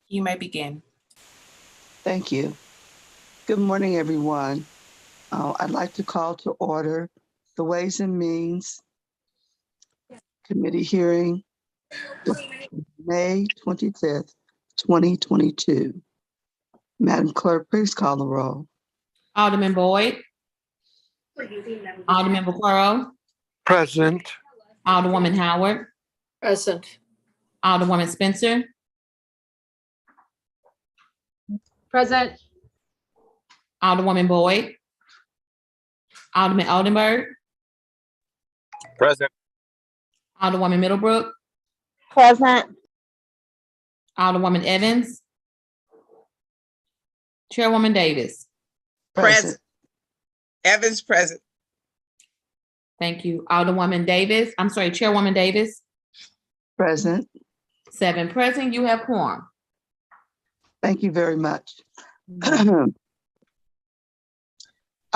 You may begin. Thank you. Good morning, everyone. I'd like to call to order the Ways and Means Committee hearing, May 25th, 2022. Madam Clerk, please call the roll. Alderman Boyd. Alderman Vaccaro. Present. Alderwoman Howard. Present. Alderwoman Spencer. Present. Alderwoman Boyd. Alderman Oldenburg. Present. Alderwoman Middlebrook. Present. Alderwoman Evans. Chairwoman Davis. Present. Evans present. Thank you. Alderwoman Davis. I'm sorry, Chairwoman Davis. Present. 7 present. You have quorum. Thank you very much. I'd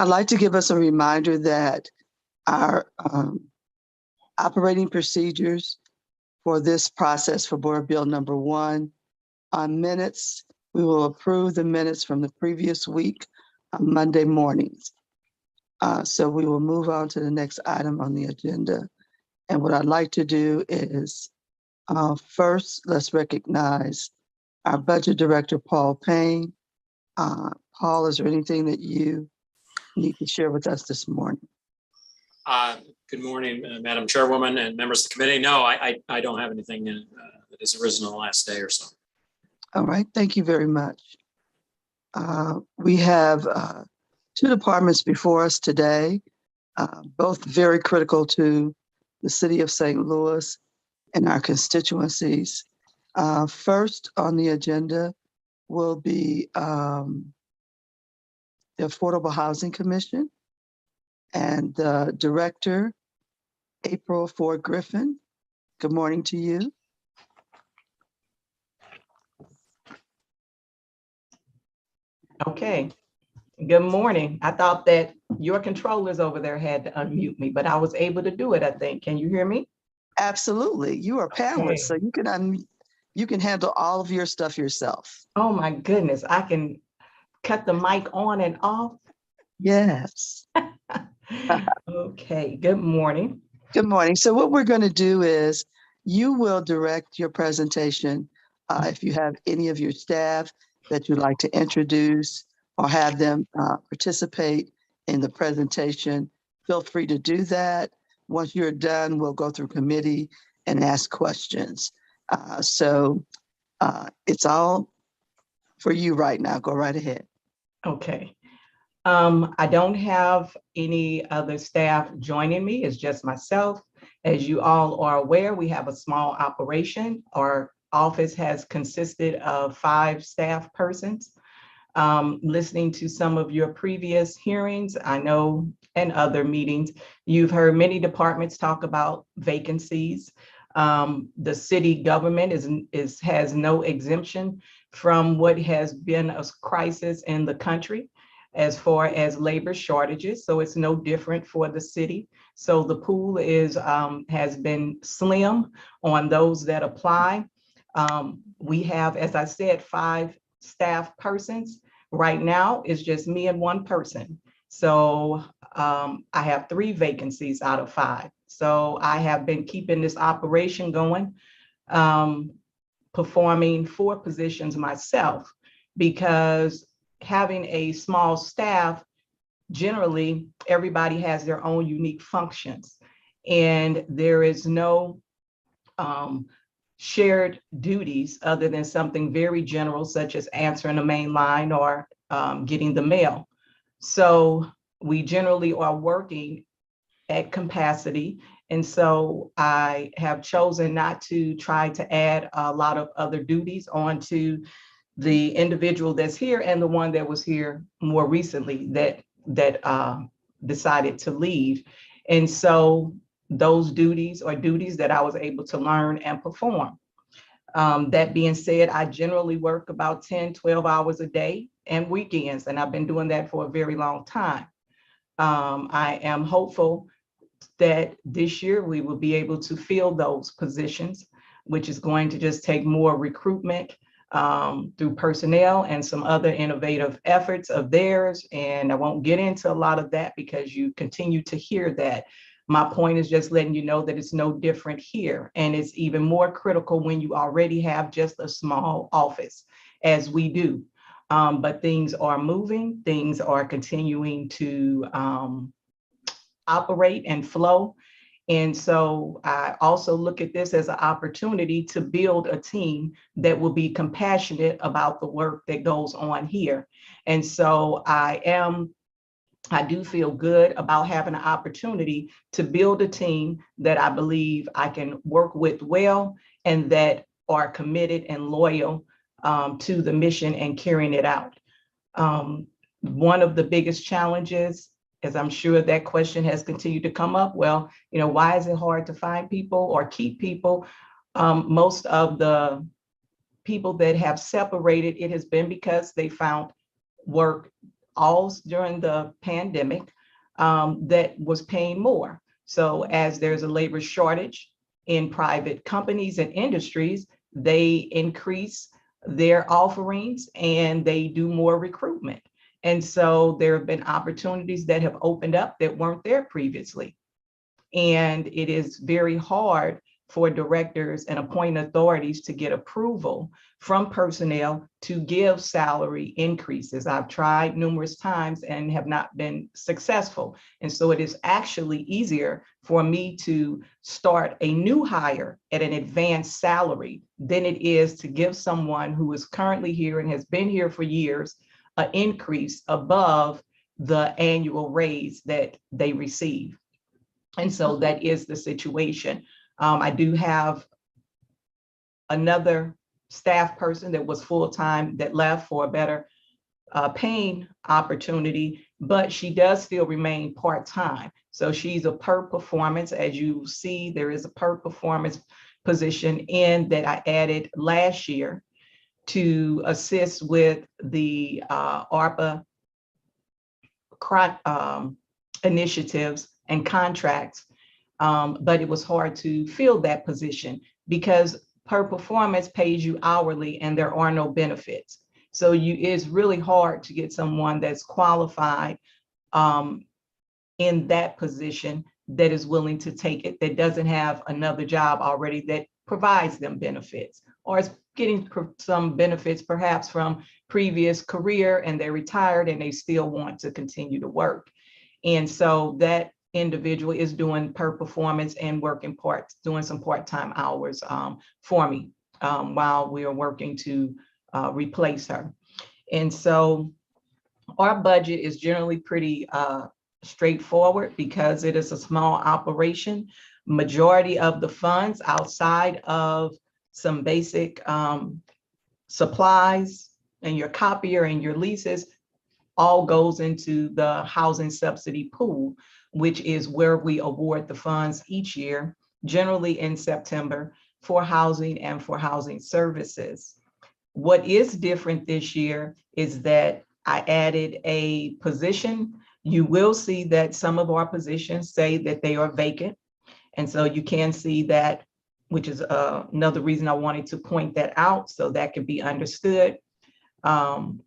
like to give us a reminder that our operating procedures for this process for Board Bill number 1 on minutes, we will approve the minutes from the previous week on Monday mornings. So we will move on to the next item on the agenda. And what I'd like to do is first, let's recognize our Budget Director, Paul Payne. Paul, is there anything that you need to share with us this morning? Good morning, Madam Chairwoman and members of the committee. No, I don't have anything that has arisen in the last day or so. All right, thank you very much. We have 2 departments before us today, both very critical to the city of St. Louis and our constituencies. First on the agenda will be the Affordable Housing Commission and the Director, April Ford Griffin. Good morning to you. Okay, good morning. I thought that your controllers over there had to unmute me, but I was able to do it, I think. Can you hear me? Absolutely. You are a panelist, so you can handle all of your stuff yourself. Oh my goodness, I can cut the mic on and off. Yes. Okay, good morning. Good morning. So what we're going to do is you will direct your presentation. If you have any of your staff that you'd like to introduce or have them participate in the presentation, feel free to do that. Once you're done, we'll go through committee and ask questions. So it's all for you right now. Go right ahead. Okay. I don't have any other staff joining me. It's just myself. As you all are aware, we have a small operation. Our office has consisted of 5 staff persons. Listening to some of your previous hearings, I know, and other meetings, you've heard many departments talk about vacancies. The city government has no exemption from what has been a crisis in the country as far as labor shortages. So it's no different for the city. So the pool has been slim on those that apply. We have, as I said, 5 staff persons. Right now, it's just me and 1 person. So I have 3 vacancies out of 5. So I have been keeping this operation going, performing 4 positions myself, because having a small staff, generally everybody has their own unique functions, and there is no shared duties other than something very general, such as answering the main line or getting the mail. So we generally are working at capacity. And so I have chosen not to try to add a lot of other duties onto the individual that's here and the one that was here more recently that decided to leave. And so those duties are duties that I was able to learn and perform. That being said, I generally work about 10, 12 hours a day and weekends, and I've been doing that for a very long time. I am hopeful that this year we will be able to fill those positions, which is going to just take more recruitment through personnel and some other innovative efforts of theirs. And I won't get into a lot of that because you continue to hear that. My point is just letting you know that it's no different here. And it's even more critical when you already have just a small office, as we do. But things are moving, things are continuing to operate and flow. And so I also look at this as an opportunity to build a team that will be compassionate about the work that goes on here. And so I do feel good about having an opportunity to build a team that I believe I can work with well and that are committed and loyal to the mission and carrying it out. One of the biggest challenges, as I'm sure that question has continued to come up, well, why is it hard to find people or keep people? Most of the people that have separated, it has been because they found work all during the pandemic that was paying more. So as there's a labor shortage in private companies and industries, they increase their offerings and they do more recruitment. And so there have been opportunities that have opened up that weren't there previously. And it is very hard for directors and appointing authorities to get approval from personnel to give salary increases. I've tried numerous times and have not been successful. And so it is actually easier for me to start a new hire at an advanced salary than it is to give someone who is currently here and has been here for years an increase above the annual raise that they receive. And so that is the situation. I do have another staff person that was full-time that left for a better Payne opportunity, but she does still remain part-time. So she's a per performance. As you see, there is a per performance position in that I added last year to assist with the ARPA initiatives and contracts. But it was hard to fill that position because per performance pays you hourly and there are no benefits. So it's really hard to get someone that's qualified in that position that is willing to take it, that doesn't have another job already that provides them benefits, or is getting some benefits perhaps from previous career and they're retired and they still want to continue to work. And so that individual is doing per performance and doing some part-time hours for me while we are working to replace her. And so our budget is generally pretty straightforward because it is a small operation. Majority of the funds outside of some basic supplies and your copier and your leases all goes into the housing subsidy pool, which is where we award the funds each year, generally in September, for housing and for housing services. What is different this year is that I added a position. You will see that some of our positions say that they are vacant. And so you can see that, which is another reason I wanted to point that out so that can be understood. And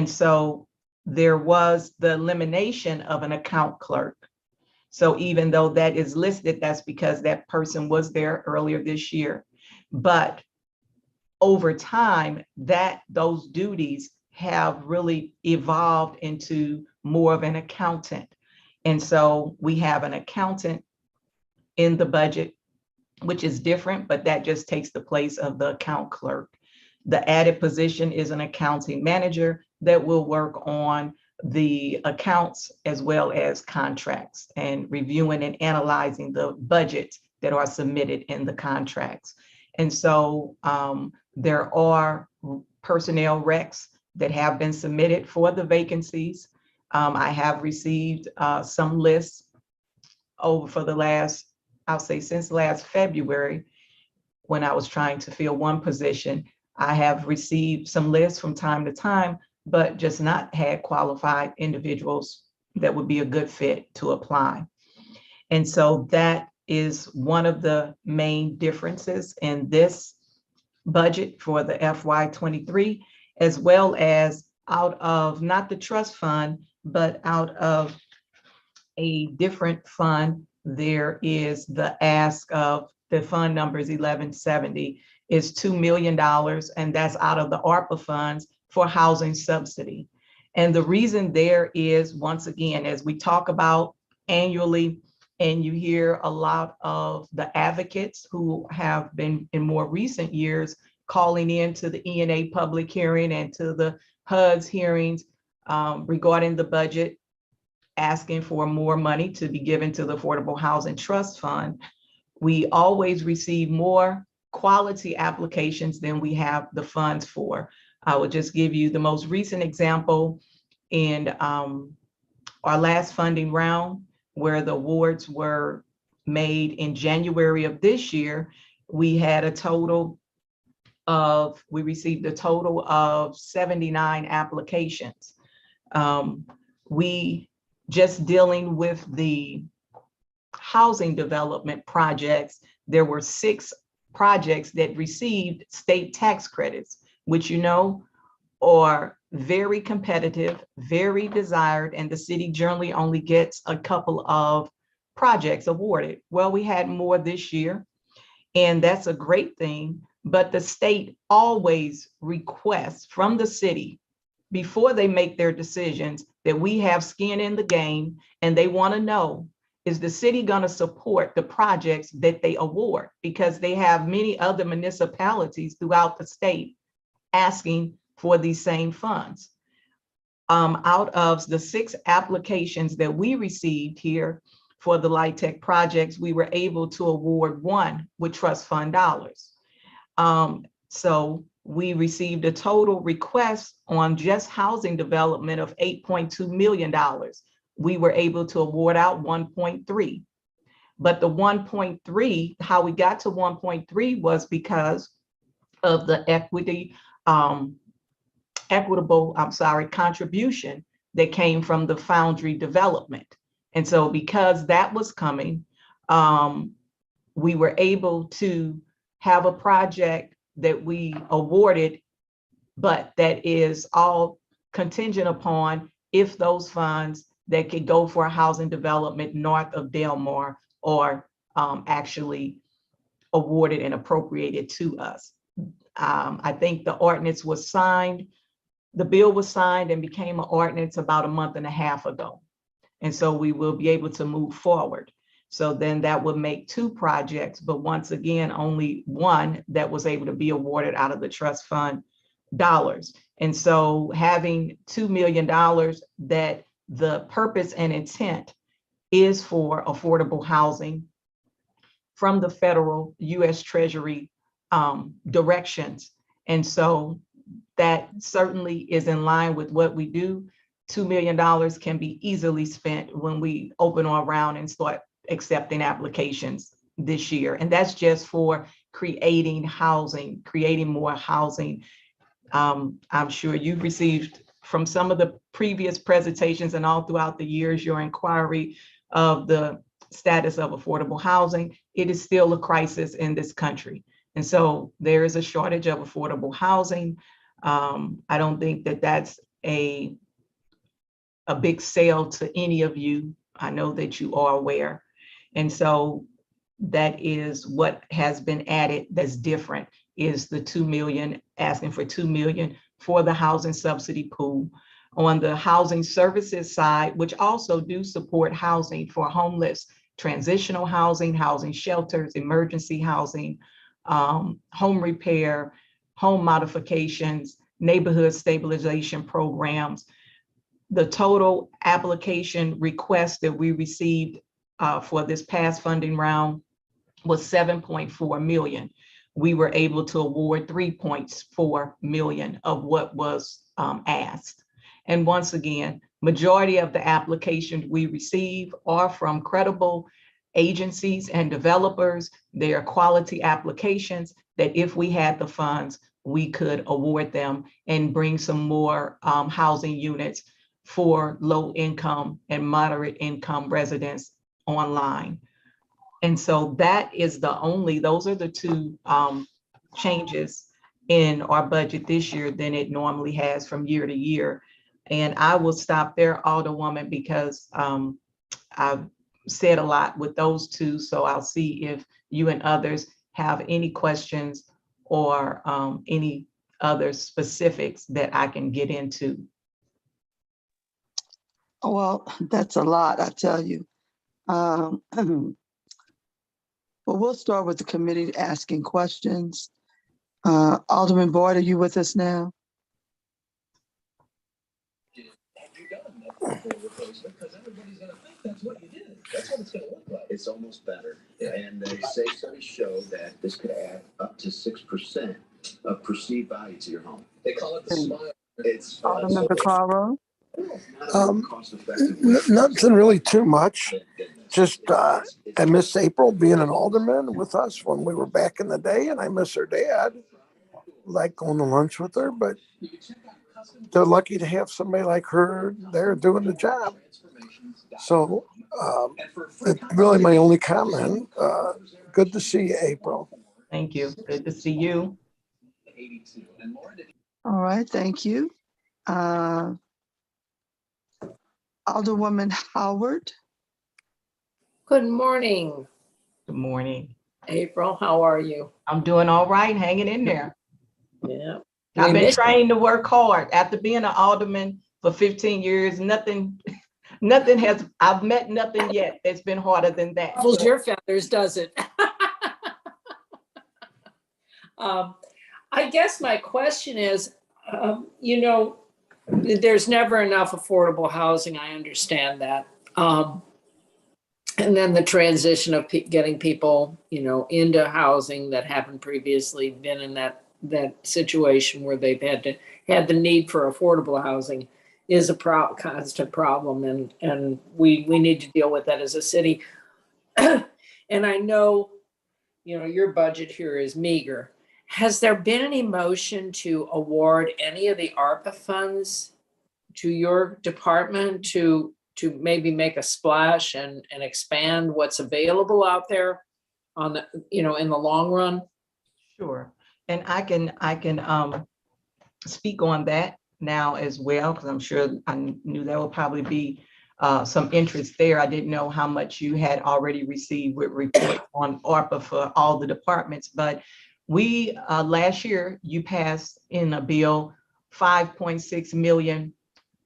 so there was the elimination of an account clerk. So even though that is listed, that's because that person was there earlier this year. But over time, those duties have really evolved into more of an accountant. And so we have an accountant in the budget, which is different, but that just takes the place of the account clerk. The added position is an accounting manager that will work on the accounts as well as contracts and reviewing and analyzing the budgets that are submitted in the contracts. And so there are personnel recs that have been submitted for the vacancies. I have received some lists over for the last, I'll say since last February, when I was trying to fill one position. I have received some lists from time to time, but just not had qualified individuals that would be a good fit to apply. And so that is one of the main differences in this budget for the FY '23, as well as out of not the trust fund, but out of a different fund. There is the ask of the fund number is 1170 is $2 million, and that's out of the ARPA funds for housing subsidy. And the reason there is, once again, as we talk about annually, and you hear a lot of the advocates who have been in more recent years calling into the ENA public hearing and to the HUD's hearings regarding the budget, asking for more money to be given to the Affordable Housing Trust Fund. We always receive more quality applications than we have the funds for. I will just give you the most recent example in our last funding round, where the awards were made in January of this year. We received a total of 79 applications. We just dealing with the housing development projects, there were 6 projects that received state tax credits, which are very competitive, very desired, and the city generally only gets a couple of projects awarded. Well, we had more this year, and that's a great thing, but the state always requests from the city before they make their decisions that we have skin in the game, and they want to know, is the city going to support the projects that they award? Because they have many other municipalities throughout the state asking for these same funds. Out of the 6 applications that we received here for the Light Tech projects, we were able to award 1 with trust fund dollars. So we received a total request on just housing development of $8.2 million. We were able to award out 1.3. But the 1.3, how we got to 1.3 was because of the equitable contribution that came from the Foundry development. And so because that was coming, we were able to have a project that we awarded, but that is all contingent upon if those funds that could go for a housing development north of Delmar are actually awarded and appropriated to us. I think the ordinance was signed, the bill was signed and became an ordinance about a month and a half ago. And so we will be able to move forward. So then that would make 2 projects, but once again, only 1 that was able to be awarded out of the trust fund dollars. And so having $2 million, that the purpose and intent is for affordable housing from the federal US Treasury directions. And so that certainly is in line with what we do. $2 million can be easily spent when we open our round and start accepting applications this year. And that's just for creating housing, creating more housing. I'm sure you've received from some of the previous presentations and all throughout the years, your inquiry of the status of affordable housing. It is still a crisis in this country. And so there is a shortage of affordable housing. I don't think that that's a big sale to any of you. I know that you are aware. And so that is what has been added that's different, is the 2 million, asking for 2 million for the housing subsidy pool. On the housing services side, which also do support housing for homeless, transitional housing, housing shelters, emergency housing, home repair, home modifications, neighborhood stabilization programs. The total application request that we received for this past funding round was 7.4 million. We were able to award 3.4 million of what was asked. And once again, majority of the applications we receive are from credible agencies and developers. They are quality applications that if we had the funds, we could award them and bring some more housing units for low income and moderate income residents online. And so that is those are the 2 changes in our budget this year than it normally has from year to year. And I will stop there, Alderwoman, because I've said a lot with those two. So I'll see if you and others have any questions or any other specifics that I can get into. Well, that's a lot, I tell you. Well, we'll start with the committee asking questions. Alderman Boyd, are you with us now? Because everybody's gonna think that's what you did. That's what it's gonna look like. It's almost better. And they say studies show that this could add up to 6% of perceived value to your home. They call it the smile. It's Alderman Vaccaro? Nothing really too much. Just, I miss April being an alderman with us when we were back in the day, and I miss her dad. Like going to lunch with her, but they're lucky to have somebody like her there doing the job. So it's really my only comment. Good to see you, April. Thank you. Good to see you. All right, thank you. Alderwoman Howard? Good morning, Good morning. April. How are you? I'm doing all right, hanging in there. Yeah. I've We been missed- trained to work hard. After being an alderman for 15 years, nothing I've met nothing yet that's been harder than that. Ruffles So, your feathers, does it? I guess my question is, there's never enough affordable housing. I understand that. And then the transition of getting people, into housing that haven't previously been in that situation where they've had the need for affordable housing is a constant problem, and we need to deal with that as a city. And I know, your budget here is meager. Has there been any motion to award any of the ARPA funds to your department to maybe make a splash and expand what's available out there on the, in the long run? sure. And I can speak on that now as well, because I'm sure I knew there will probably be some interest there. I didn't know how much you had already received with report on ARPA for all the departments, but we last year you passed in a bill 5.6 million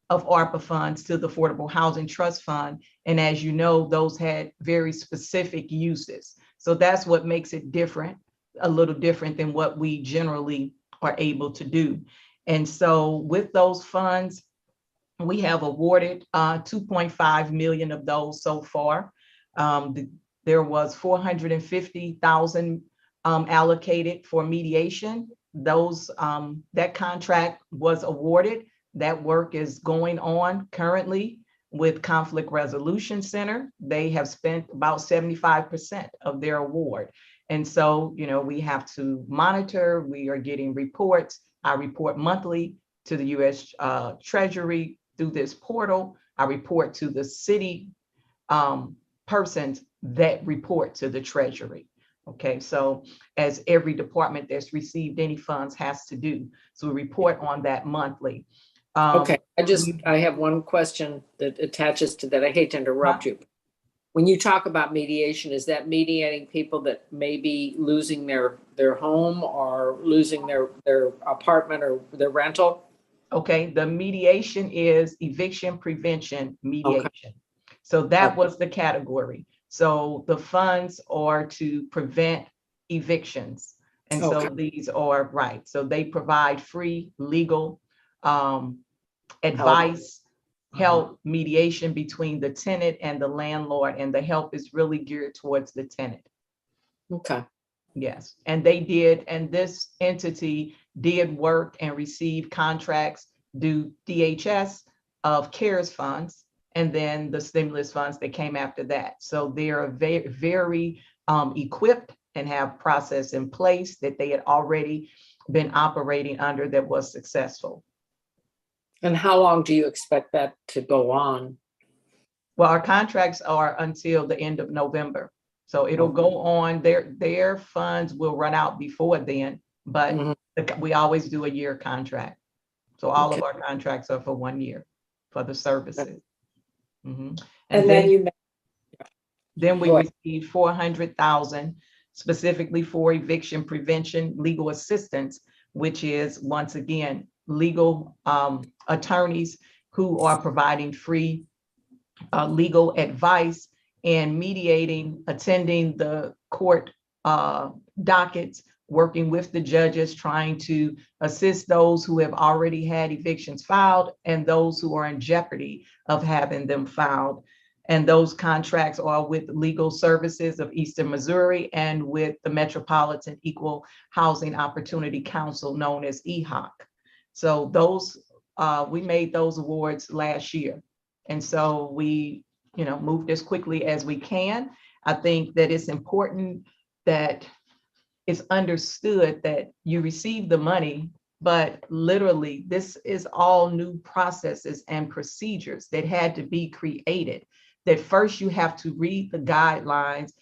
of ARPA funds to the Affordable Housing Trust Fund. And as you know, those had very specific uses. So that's what makes it different, a little different than what we generally are able to do. And so with those funds, we have awarded 2.5 million of those so far. There was 450,000 allocated for mediation. That contract was awarded. That work is going on currently with Conflict Resolution Center. They have spent about 75% of their award. And so, we have to monitor. We are getting reports. I report monthly to the US Treasury through this portal. I report to the city persons that report to the Treasury. Okay, so as every department that's received any funds has to do. So we report on that monthly. Okay, I have one question that attaches to that. I hate to interrupt you. When you talk about mediation, is that mediating people that may be losing their home or losing their apartment or their rental? Okay, the mediation is eviction prevention mediation. So that was the category. So the funds are to prevent evictions. And so these are right. So they provide free legal advice, help, mediation between the tenant and the landlord, and the help is really geared towards the tenant. Okay. Yes, and this entity did work and receive contracts due DHS of CARES funds, and then the stimulus funds that came after that. So they are very, very equipped and have process in place that they had already been operating under that was successful. And how long do you expect that to go on? Well, our contracts are until the end of November. So it'll go on, their funds will run out before then, but Mhm. we always do a year contract. So all of Okay. our contracts are for 1 year for the services. Mhm. And then you, Then we Go ahead. received 400,000 specifically for eviction prevention, legal assistance, which is once again, legal attorneys who are providing free legal advice and mediating, attending the court dockets, working with the judges, trying to assist those who have already had evictions filed and those who are in jeopardy of having them filed. And those contracts are with Legal Services of Eastern Missouri and with the Metropolitan Equal Housing Opportunity Council, known as EHOC. So those, we made those awards last year. And so we, moved as quickly as we can. I think that it's important that it's understood that you receive the money, but literally this is all new processes and procedures that had to be created. That first you have to read the guidelines.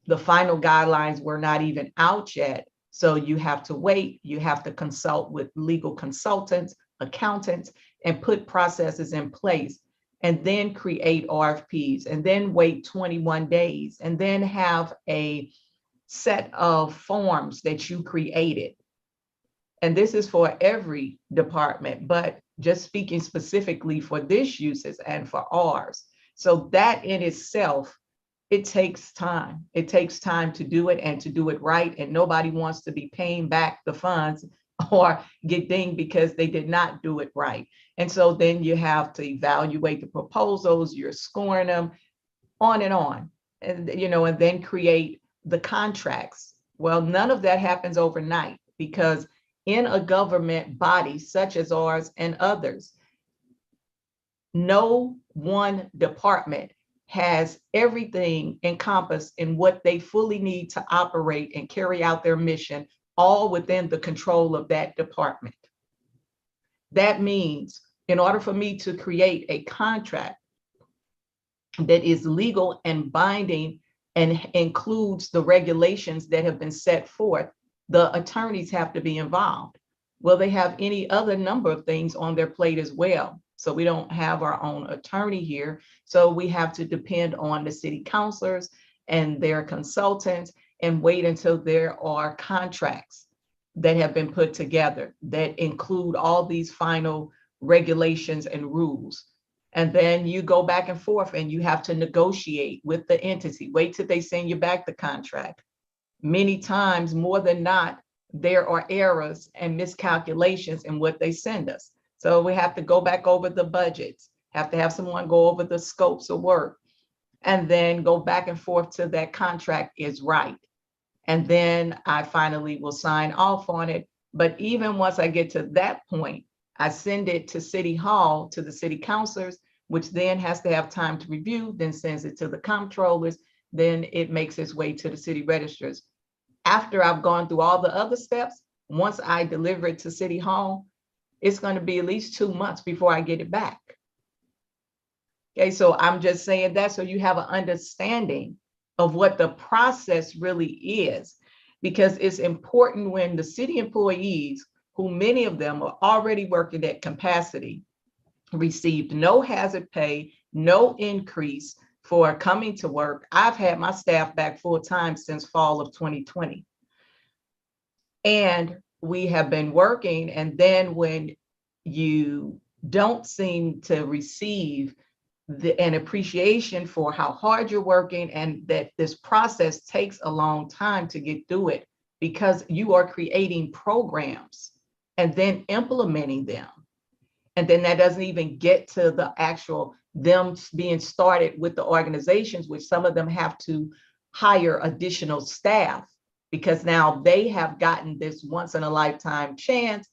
The final guidelines were not even out yet. So you have to wait, you have to consult with legal consultants, accountants, and put processes in place, and then create RFPs, and then wait 21 days, and then have a set of forms that you created. And this is for every department, but just speaking specifically for this uses and for ours. So that in itself, it takes time. It takes time to do it and to do it right. And nobody wants to be paying back the funds or get dinged because they did not do it right. And so then you have to evaluate the proposals, you're scoring them, on and on. And and then create the contracts. Well, none of that happens overnight, because in a government body such as ours and others, no one department has everything encompassed in what they fully need to operate and carry out their mission, all within the control of that department. That means in order for me to create a contract that is legal and binding and includes the regulations that have been set forth, the attorneys have to be involved. Well, they have any other number of things on their plate as well. So we don't have our own attorney here. So we have to depend on the city councilors and their consultants and wait until there are contracts that have been put together that include all these final regulations and rules. And then you go back and forth and you have to negotiate with the entity. Wait till they send you back the contract. Many times, more than not, there are errors and miscalculations in what they send us. So we have to go back over the budgets, have to have someone go over the scopes of work, and then go back and forth till that contract is right. And then I finally will sign off on it. But even once I get to that point, I send it to City Hall, to the city councilors, which then has to have time to review, then sends it to the comptrollers, then it makes its way to the city registers. After I've gone through all the other steps, once I deliver it to City Hall, it's going to be at least 2 months before I get it back. Okay, so I'm just saying that so you have an understanding of what the process really is, because it's important when the city employees, who many of them are already working at capacity, received no hazard pay, no increase for coming to work. I've had my staff back full time since fall of 2020. And we have been working, and then when you don't seem to receive an appreciation for how hard you're working, and that this process takes a long time to get through it, because you are creating programs and then implementing them. And then that doesn't even get to the actual them being started with the organizations, which some of them have to hire additional staff, because now they have gotten this once in a lifetime chance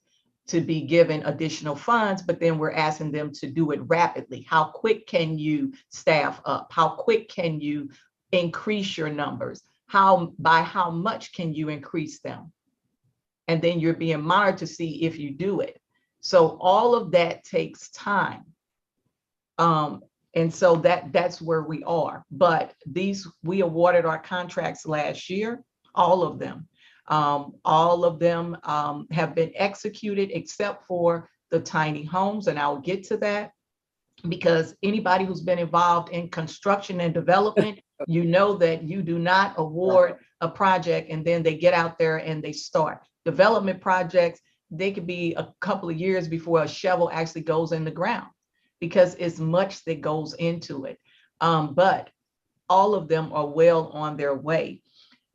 to be given additional funds, but then we're asking them to do it rapidly. How quick can you staff up? How quick can you increase your numbers? By how much can you increase them? And then you're being monitored to see if you do it. So all of that takes time. And so that's where we are. But we awarded our contracts last year, all of them. All of them have been executed except for the tiny homes, and I'll get to that because anybody who's been involved in construction and development, you know that you do not award a project and then they get out there and they start. Development projects, they could be a couple of years before a shovel actually goes in the ground because it's much that goes into it. But all of them are well on their way.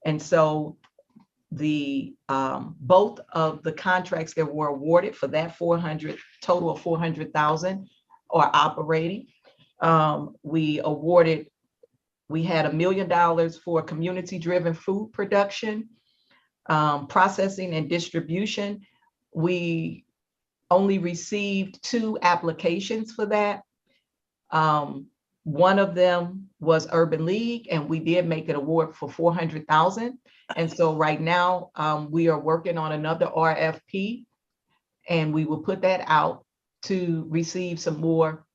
And so the both of the contracts that were awarded for that 400, total of 400,000 are operating. We had $1 million for community-driven food production, processing and distribution. We only received 2 applications for that. One of them was Urban League, and we did make an award for 400,000. And so right now we are working on another RFP, and we will put that out to receive some more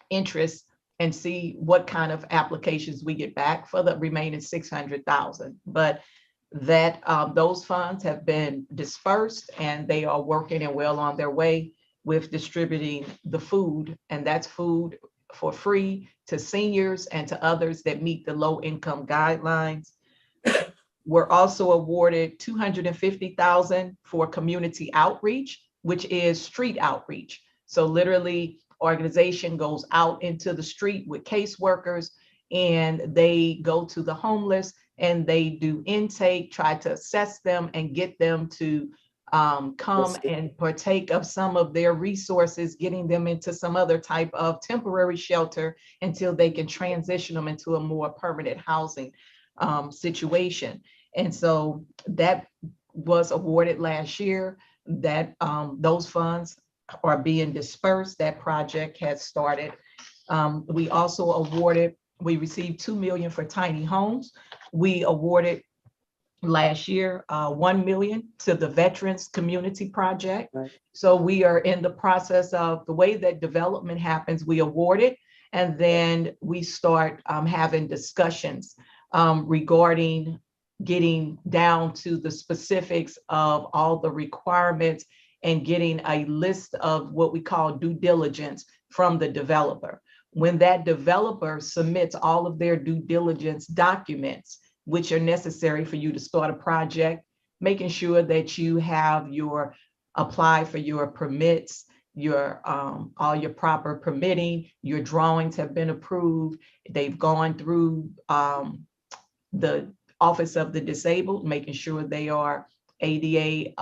interest and see what kind of applications we get back for the remaining 600,000. But that those funds have been dispersed and they are working and well on their way with distributing the food, and that's food for free to seniors and to others that meet the low income guidelines. We're also awarded 250,000 for community outreach, which is street outreach. So literally organization goes out into the street with caseworkers and they go to the homeless and they do intake, try to assess them and get them to come and partake of some of their resources, getting them into some other type of temporary shelter until they can transition them into a more permanent housing situation. And so that was awarded last year. That those funds are being dispersed. That project has started. We also we received 2 million for tiny homes. We awarded last year 1 million to the Veterans Community Project. Right. So we are in the process of the way that development happens. We award it and then we start having discussions regarding getting down to the specifics of all the requirements and getting a list of what we call due diligence from the developer. When that developer submits all of their due diligence documents, which are necessary for you to start a project, making sure that you have apply for your permits, all your proper permitting, your drawings have been approved, they've gone through the Office of the Disabled, making sure they are ADA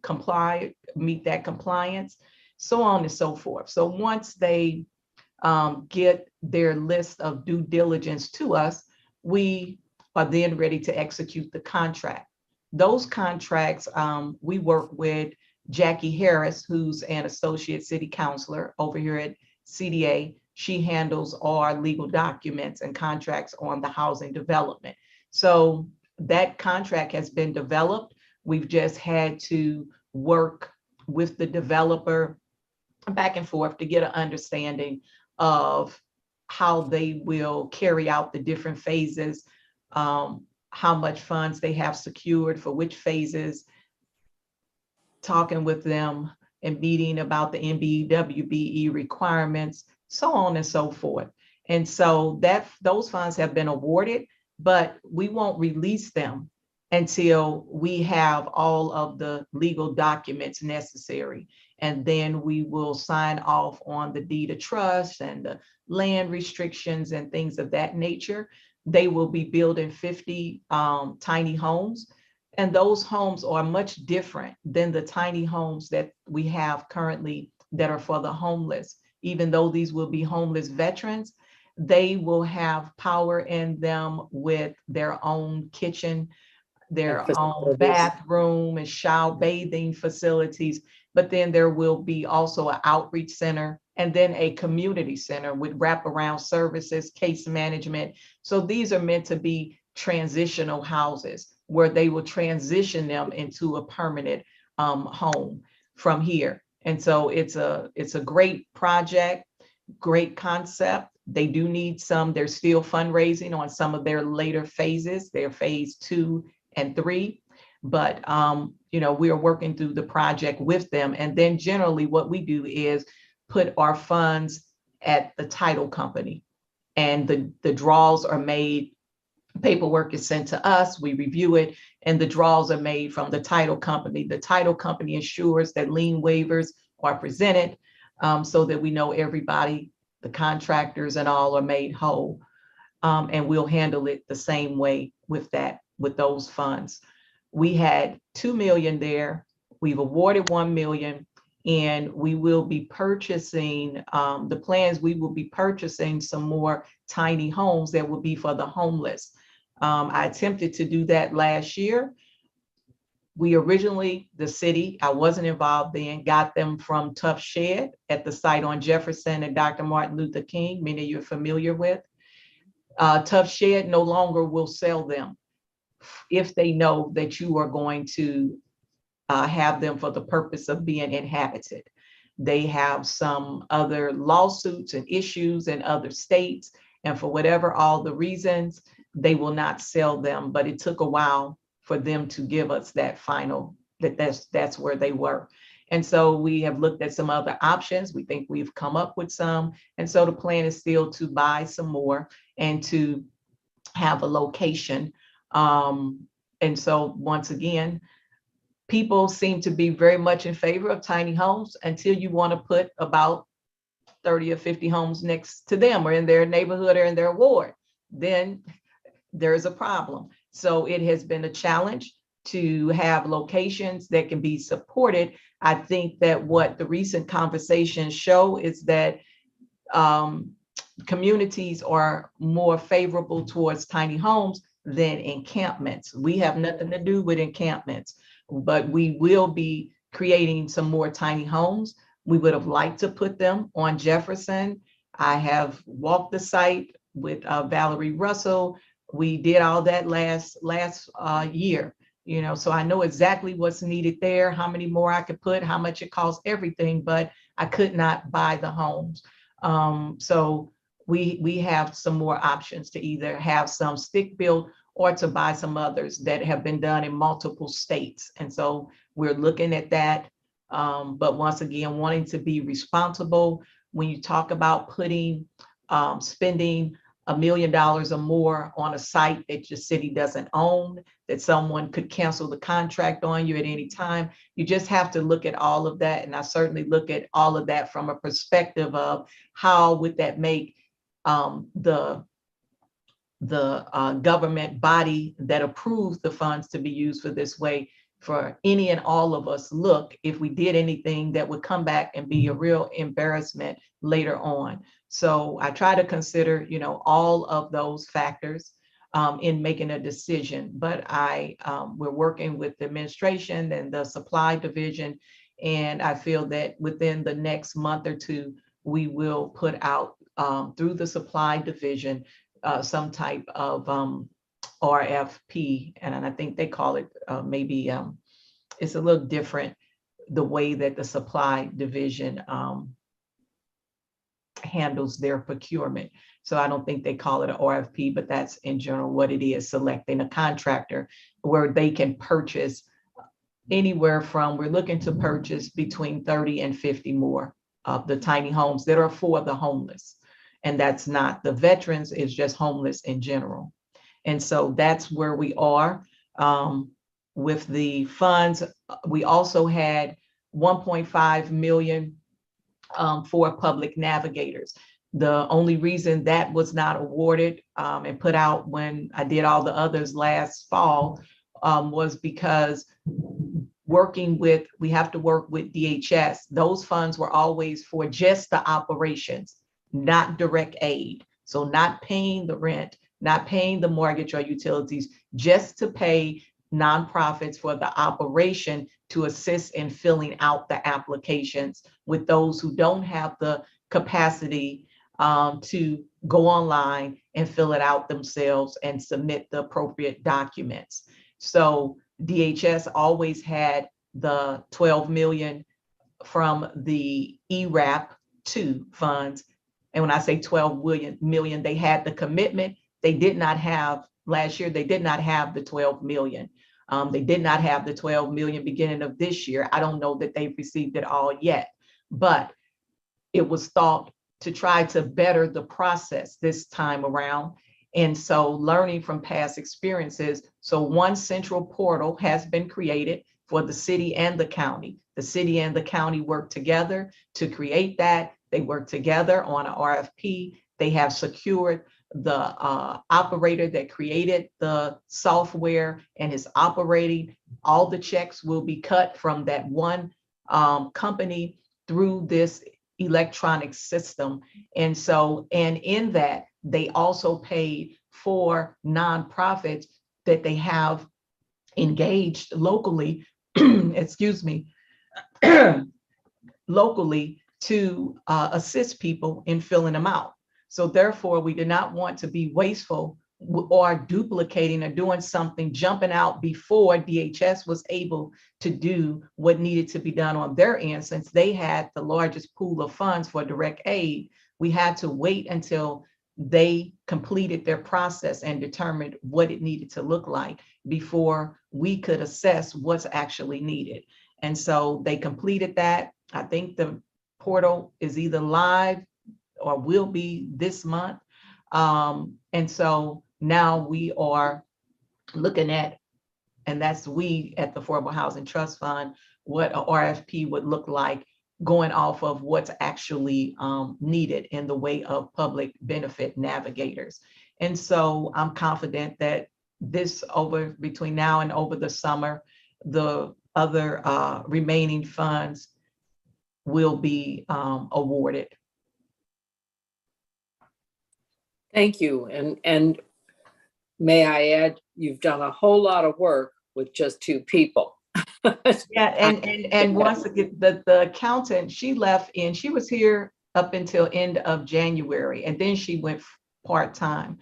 compliant, meet that compliance, so on and so forth. So once they get their list of due diligence to us, we are then ready to execute the contract. Those contracts, we work with Jackie Harris, who's an associate city councilor over here at CDA. She handles our legal documents and contracts on the housing development. So that contract has been developed. We've just had to work with the developer back and forth to get an understanding of how they will carry out the different phases, how much funds they have secured for which phases, talking with them and meeting about the NBWBE requirements, so on and so forth. And so those funds have been awarded, but we won't release them until we have all of the legal documents necessary. And then we will sign off on the deed of trust and the land restrictions and things of that nature. They will be building 50 tiny homes. And those homes are much different than the tiny homes that we have currently that are for the homeless. Even though these will be homeless veterans, they will have power in them with their own kitchen, their own bathroom and shower bathing facilities. But then there will be also an outreach center and then a community center with wraparound services, case management. So these are meant to be transitional houses where they will transition them into a permanent home from here. And so it's a great project, great concept. They do need they're still fundraising on some of their later phases, their phase 2 and 3. but we are working through the project with them. And then generally what we do is put our funds at the title company, and the draws are made. Paperwork is sent to us, we review it, and the draws are made from the title company. The title company ensures that lien waivers are presented, so that we know everybody, the contractors and all, are made whole. And we'll handle it the same way with those funds. We had 2 million there. We've awarded 1 million, and we will be purchasing, the plans, we will be purchasing some more tiny homes that will be for the homeless. I attempted to do that last year. We originally, the city, I wasn't involved in, got them from Tough Shed at the site on Jefferson and Dr. Martin Luther King, many of you are familiar with. Tough Shed no longer will sell them if they know that you are going to have them for the purpose of being inhabited. They have some other lawsuits and issues in other states, and for whatever all the reasons, they will not sell them. But it took a while for them to give us that final, that's where they were. And so we have looked at some other options. We think we've come up with some. And so the plan is still to buy some more and to have a location. And so once again, people seem to be very much in favor of tiny homes until you want to put about 30 or 50 homes next to them or in their neighborhood or in their ward. Then there's a problem. So it has been a challenge to have locations that can be supported. I think that what the recent conversations show is that communities are more favorable towards tiny homes than encampments. We have nothing to do with encampments, but we will be creating some more tiny homes. We would have liked to put them on Jefferson. I have walked the site with Valerie Russell. We did all that last year, so I know exactly what's needed there, how many more I could put, how much it costs, everything, but I could not buy the homes. So we have some more options to either have some stick built or to buy some others that have been done in multiple states. And so we're looking at that. But once again, wanting to be responsible, when you talk about spending $1 million or more on a site that your city doesn't own, that someone could cancel the contract on you at any time, you just have to look at all of that. And I certainly look at all of that from a perspective of how would that make the government body that approves the funds to be used for this way, for any and all of us look, if we did anything that would come back and be a real embarrassment later on. So I try to consider, all of those factors in making a decision. But we're working with the administration and the supply division, and I feel that within the next month or two, we will put out through the supply division some type of RFP, and I think they call it maybe it's a little different the way that the supply division handles their procurement. So I don't think they call it an RFP, but that's in general what it is, selecting a contractor where they can purchase anywhere from, we're looking to purchase between 30 and 50 more of the tiny homes that are for the homeless. And that's not the veterans, it's just homeless in general. And so that's where we are with the funds. We also had 1.5 million for public navigators. The only reason that was not awarded and put out when I did all the others last fall was because we have to work with DHS. Those funds were always for just the operations, not direct aid. So not paying the rent, not paying the mortgage or utilities, just to pay nonprofits for the operation to assist in filling out the applications with those who don't have the capacity to go online and fill it out themselves and submit the appropriate documents. So DHS always had the 12 million from the ERAP 2 funds. And when I say 12 million, they had the commitment. They did not have, last year, they did not have the 12 million. They did not have the 12 million beginning of this year. I don't know that they've received it all yet, but it was thought to try to better the process this time around. And so learning from past experiences. So one central portal has been created for the city and the county. The city and the county work together to create that. They work together on an RFP. They have secured the operator that created the software and is operating. All the checks will be cut from that one company through this electronic system. And so, and in that, they also paid for nonprofits that they have engaged locally, excuse me, locally to assist people in filling them out. So therefore, we did not want to be wasteful or duplicating or doing something, jumping out before DHS was able to do what needed to be done on their end. Since they had the largest pool of funds for direct aid, we had to wait until they completed their process and determined what it needed to look like before we could assess what's actually needed. And so they completed that. I think the portal is either live or will be this month. And so now we are looking at, and that's we at the Affordable Housing Trust Fund, what a RFP would look like going off of what's actually needed in the way of public benefit navigators. And so I'm confident that this over between now and over the summer, the other remaining funds will be awarded. Thank you. And may I add, you've done a whole lot of work with just 2 people. Yeah, and once again, the accountant, she was here up until end of January, and then she went part-time.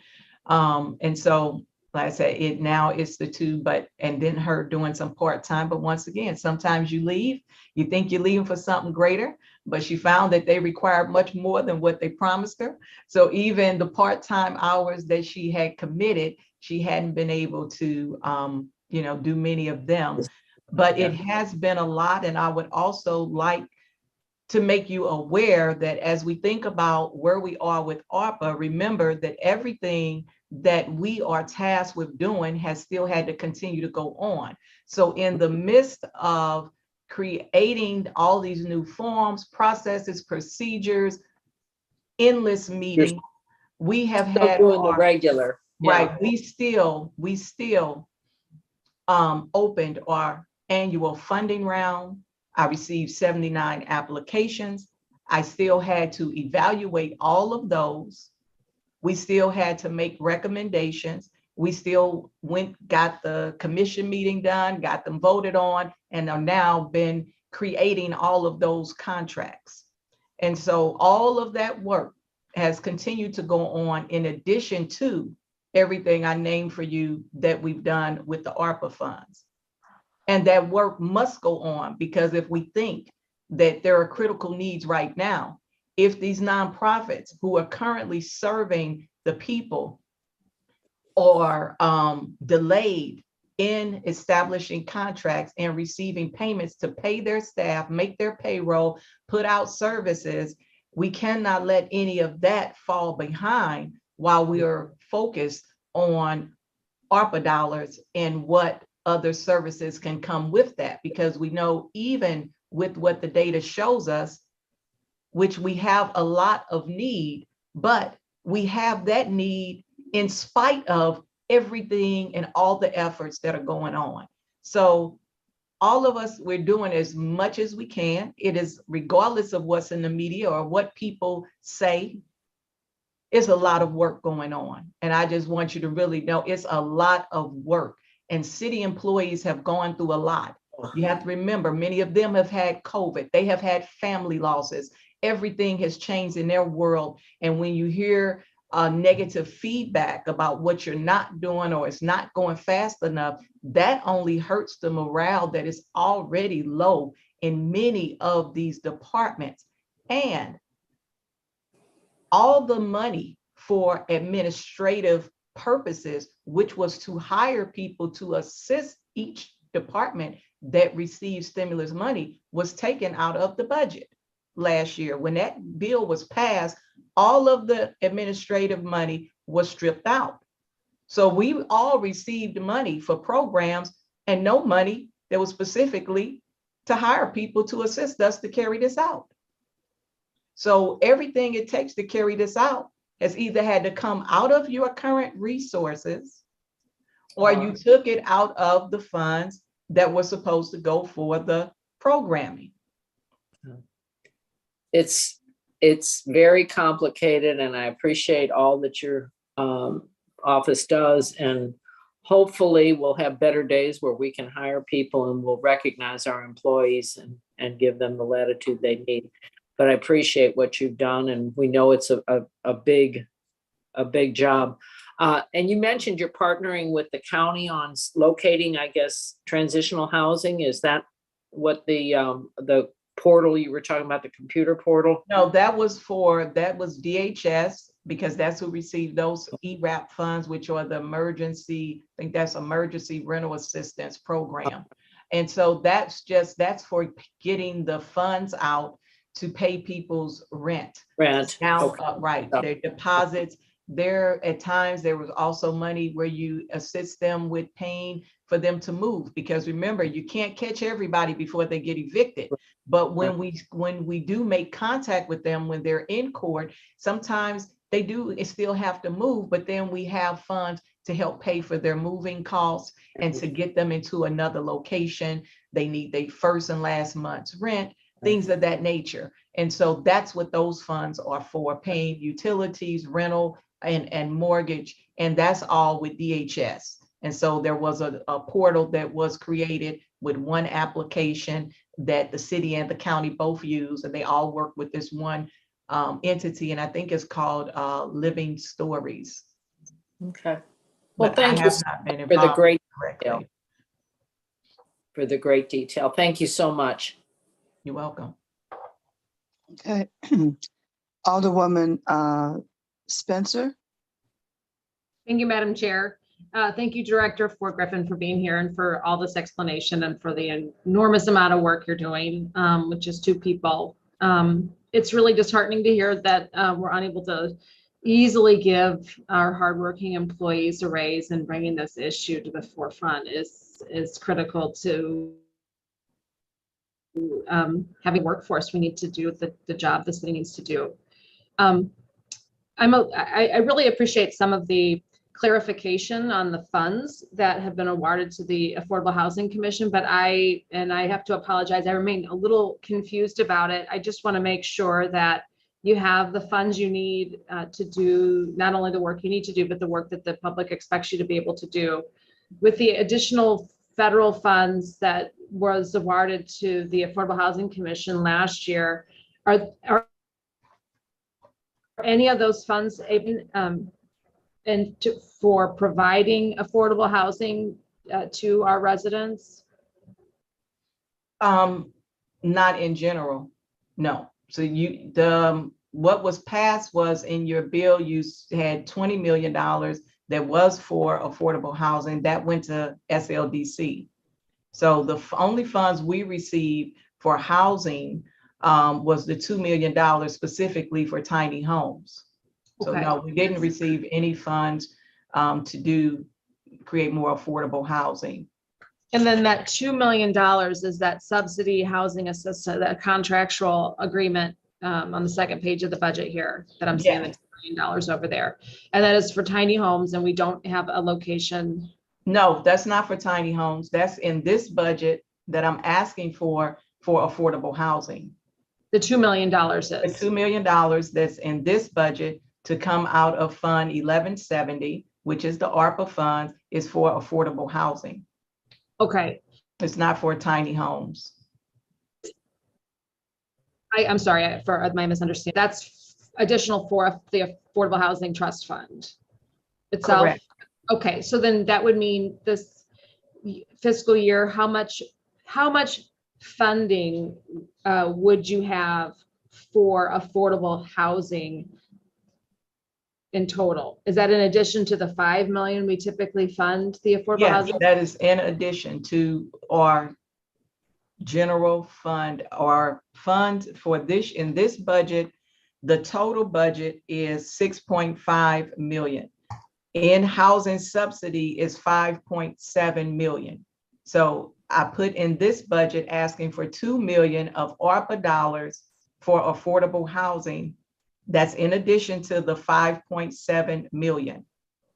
And so, like I said, it now is the 2, and then her doing some part-time. But once again, sometimes you leave, you think you're leaving for something greater, but she found that they required much more than what they promised her. So even the part-time hours that she had committed, she hadn't been able to, do many of them. But it has been a lot. And I would also like to make you aware that as we think about where we are with ARPA, remember that everything that we are tasked with doing has still had to continue to go on. So in the midst of creating all these new forms, processes, procedures, endless meetings, we have had doing the regular. Right. We still opened our annual funding round. I received 79 applications. I still had to evaluate all of those. We still had to make recommendations. We still got the commission meeting done, got them voted on, and are now been creating all of those contracts. And so all of that work has continued to go on in addition to everything I named for you that we've done with the ARPA funds. And that work must go on, because if we think that there are critical needs right now, if these nonprofits who are currently serving the people are delayed in establishing contracts and receiving payments to pay their staff, make their payroll, put out services, we cannot let any of that fall behind while we are focused on ARPA dollars and what other services can come with that. Because we know, even with what the data shows us, which we have a lot of need, but we have that need in spite of everything and all the efforts that are going on. So all of us, we're doing as much as we can. It is regardless of what's in the media or what people say, it's a lot of work going on. And I just want you to really know it's a lot of work. And city employees have gone through a lot. You have to remember, many of them have had COVID. They have had family losses. Everything has changed in their world. And when you hear negative feedback about what you're not doing or it's not going fast enough, that only hurts the morale that is already low in many of these departments. And all the money for administrative purposes, which was to hire people to assist each department that received stimulus money was taken out of the budget last year. When that bill was passed, all of the administrative money was stripped out. So we all received money for programs and no money that was specifically to hire people to assist us to carry this out. So everything it takes to carry this out has either had to come out of your current resources or you took it out of the funds that were supposed to go for the programming. It's very complicated, and I appreciate all that your office does. And hopefully we'll have better days where we can hire people and we'll recognize our employees and give them the latitude they need. But I appreciate what you've done, and we know it's a big job. And you mentioned you're partnering with the county on locating, I guess, transitional housing. Is that what the portal you were talking about, the computer portal? No, that was DHS, because that's who received those ERAP funds, which are the emergency rental assistance program. And so that's for getting the funds out to pay people's rent. Now, Okay. right, their deposits. At times, there was also money where you assist them with paying for them to move, because remember, you can't catch everybody before they get evicted. But when we do make contact with them, when they're in court, sometimes they do still have to move, but then we have funds to help pay for their moving costs and to get them into another location. They need their first and last month's rent, things of that nature. And so that's what those funds are for, paying utilities, rental, and mortgage, and that's all with DHS. And so there was a portal that was created with one application that the city and the county both use, and they all work with this one entity, and I think it's called Living Stories. Okay. Well, But thank I you have not been for the involved great directly. detail. For the great detail. Thank you so much. You're welcome. Okay. Alderwoman Spencer. Thank you, Madam Chair. Thank you, Director Ford Griffin, for being here and for all this explanation and for the enormous amount of work you're doing with just two people. It's really disheartening to hear that we're unable to easily give our hardworking employees a raise, and bringing this issue to the forefront is critical to having a workforce we need to do the job the city needs to do. I really appreciate some of the clarification on the funds that have been awarded to the Affordable Housing Commission, but I have to apologize, I remain a little confused about it. I just want to make sure that you have the funds you need to do not only the work you need to do, but the work that the public expects you to be able to do. With the additional federal funds that was awarded to the Affordable Housing Commission last year, are any of those funds even for providing affordable housing to our residents? Not in general, no. So what was passed was, in your bill, you had $20 million that was for affordable housing that went to SLDC. So the only funds we received for housing was the $2 million specifically for tiny homes. So Okay. no, we didn't receive any funds to create more affordable housing. And then that $2 million is that subsidy housing assistance, that contractual agreement on the second page of the budget here that I'm seeing, Yes. the $2 million over there. And that is for tiny homes, and we don't have a location. No, that's not for tiny homes. That's in this budget that I'm asking for affordable housing. The $2 million is. The $2 million that's in this budget to come out of Fund 1170, which is the ARPA funds, is for affordable housing. Okay. It's not for tiny homes. I'm sorry for my misunderstanding. That's additional for the Affordable Housing Trust Fund itself. Correct. Okay, so then that would mean this fiscal year, how much funding would you have for affordable housing in total? Is that in addition to the 5 million we typically fund the affordable Yes, housing? that is in addition to our general fund or funds for this, in this budget, the total budget is 6.5 million. In housing subsidy is 5.7 million. So I put in this budget asking for 2 million of ARPA dollars for affordable housing. That's in addition to the 5.7 million.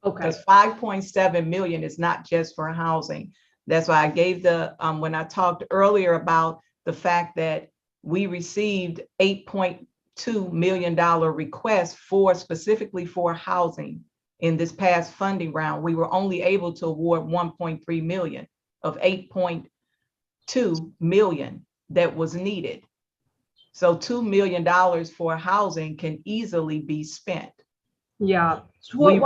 Okay, Because 5.7 million is not just for housing. That's why I gave the, when I talked earlier about the fact that we received $8.2 million request for specifically for housing in this past funding round. We were only able to award 1.3 million of 8.2 million that was needed. So $2 million for housing can easily be spent. yeah. So We-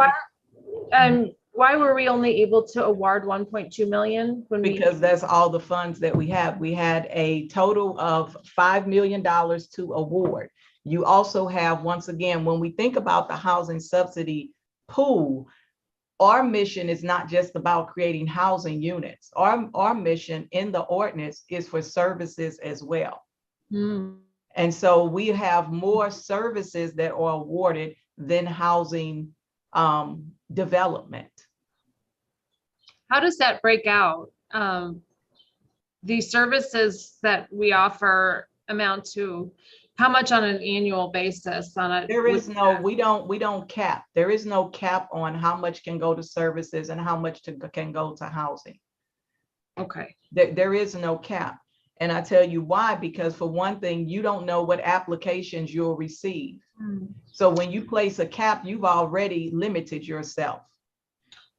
why were we only able to award 1.2 million when we? Because that's all the funds that we have. We had a total of $5 million to award. You also have, once again, when we think about the housing subsidy pool, our mission is not just about creating housing units. Our mission in the ordinance is for services as well. Hmm. And so we have more services that are awarded than housing development. How does that break out? The services that we offer amount to how much on an annual basis on a? There is no, we don't cap. There is no cap on how much can go to services and how much can go to housing. Okay. There is no cap. And I tell you why, because for one thing, you don't know what applications you'll receive. So when you place a cap, you've already limited yourself.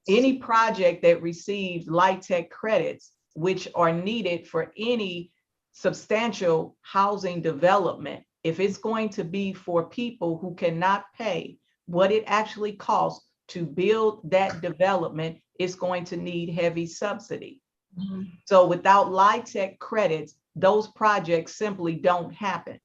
Any project that receives LIHTC credits, which are needed for any substantial housing development, if it's going to be for people who cannot pay what it actually costs to build that development, it's going to need heavy subsidy. So without LIHTC credits, those projects simply don't happen.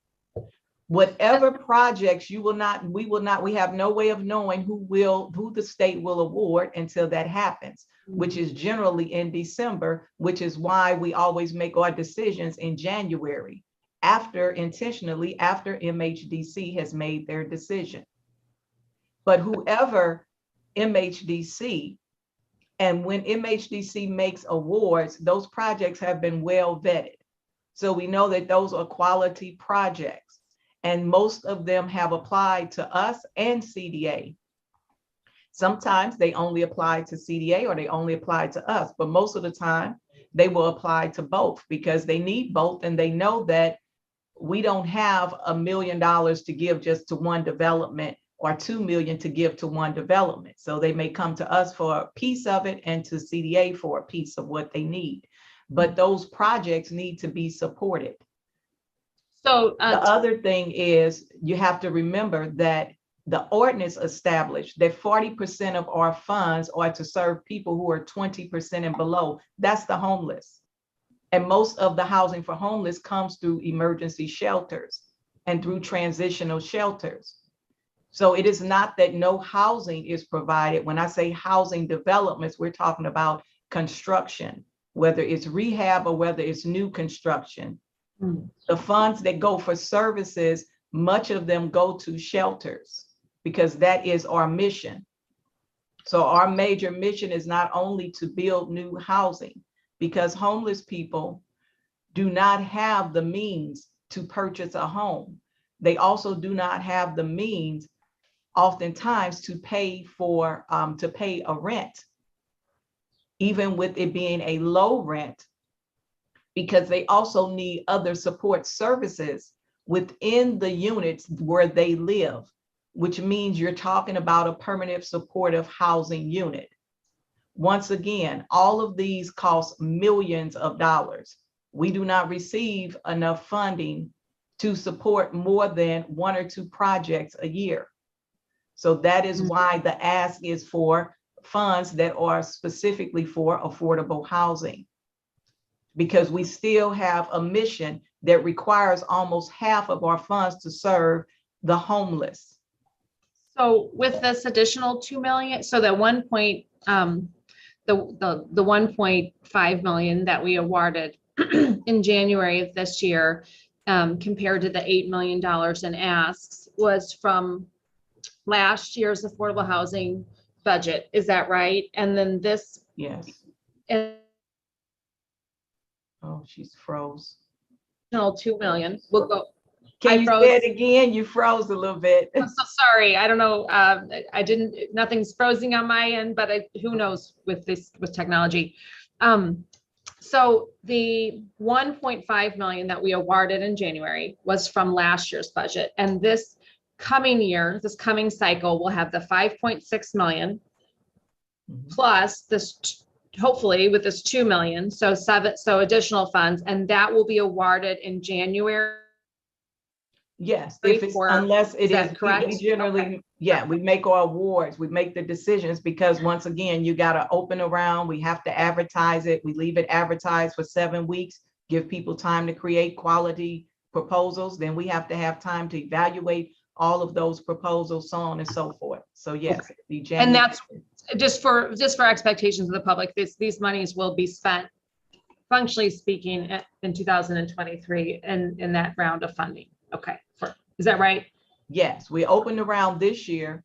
Whatever projects we have no way of knowing who the state will award until that happens, which is generally in December, which is why we always make our decisions in January, intentionally after MHDC has made their decision. But whoever MHDC, and when MHDC makes awards, those projects have been well vetted. So we know that those are quality projects. And most of them have applied to us and CDA. Sometimes they only apply to CDA or they only apply to us, but most of the time they will apply to both because they need both and they know that we don't have $1 million to give just to one development or 2 million to give to one development. So they may come to us for a piece of it and to CDA for a piece of what they need. But those projects need to be supported. So the other thing is you have to remember that the ordinance established that 40% of our funds are to serve people who are 20% and below. That's the homeless. And most of the housing for homeless comes through emergency shelters and through transitional shelters. So it is not that no housing is provided. When I say housing developments, we're talking about construction, whether it's rehab or whether it's new construction. The funds that go for services, much of them go to shelters because that is our mission. So our major mission is not only to build new housing, because homeless people do not have the means to purchase a home. They also do not have the means oftentimes to pay a rent, even with it being a low rent, because they also need other support services within the units where they live, which means you're talking about a permanent supportive housing unit. Once again, all of these cost millions of dollars. We do not receive enough funding to support more than 1 or 2 projects a year. So that is why the ask is for funds that are specifically for affordable housing, because we still have a mission that requires almost half of our funds to serve the homeless. So with this additional 2 million, so the 1.5 million that we awarded in January of this year, compared to the $8 million in asks, was from last year's affordable housing budget. Is that right? And then this, Yes. additional Oh, she's froze. 2 million will go. Can I you froze. say it again? You froze a little bit. I'm so sorry. I don't know. I didn't, nothing's frozen on my end, but who knows with technology. So the 1.5 million that we awarded in January was from last year's budget. And this coming year, this coming cycle, will have the 5.6 million plus this, hopefully with this 2 million. So additional funds, and that will be awarded in January. Yes, For- unless it is that is, correct? we generally, Okay. yeah, we make our awards, we make the decisions, because once again, you gotta open around, we have to advertise it, we leave it advertised for 7 weeks, give people time to create quality proposals, then we have to have time to evaluate all of those proposals, so on and so forth. So yes. the And January- that's just for expectations of the public, these monies will be spent, functionally speaking, in 2023 in that round of funding. Okay, is that right? Yes, we opened around this year.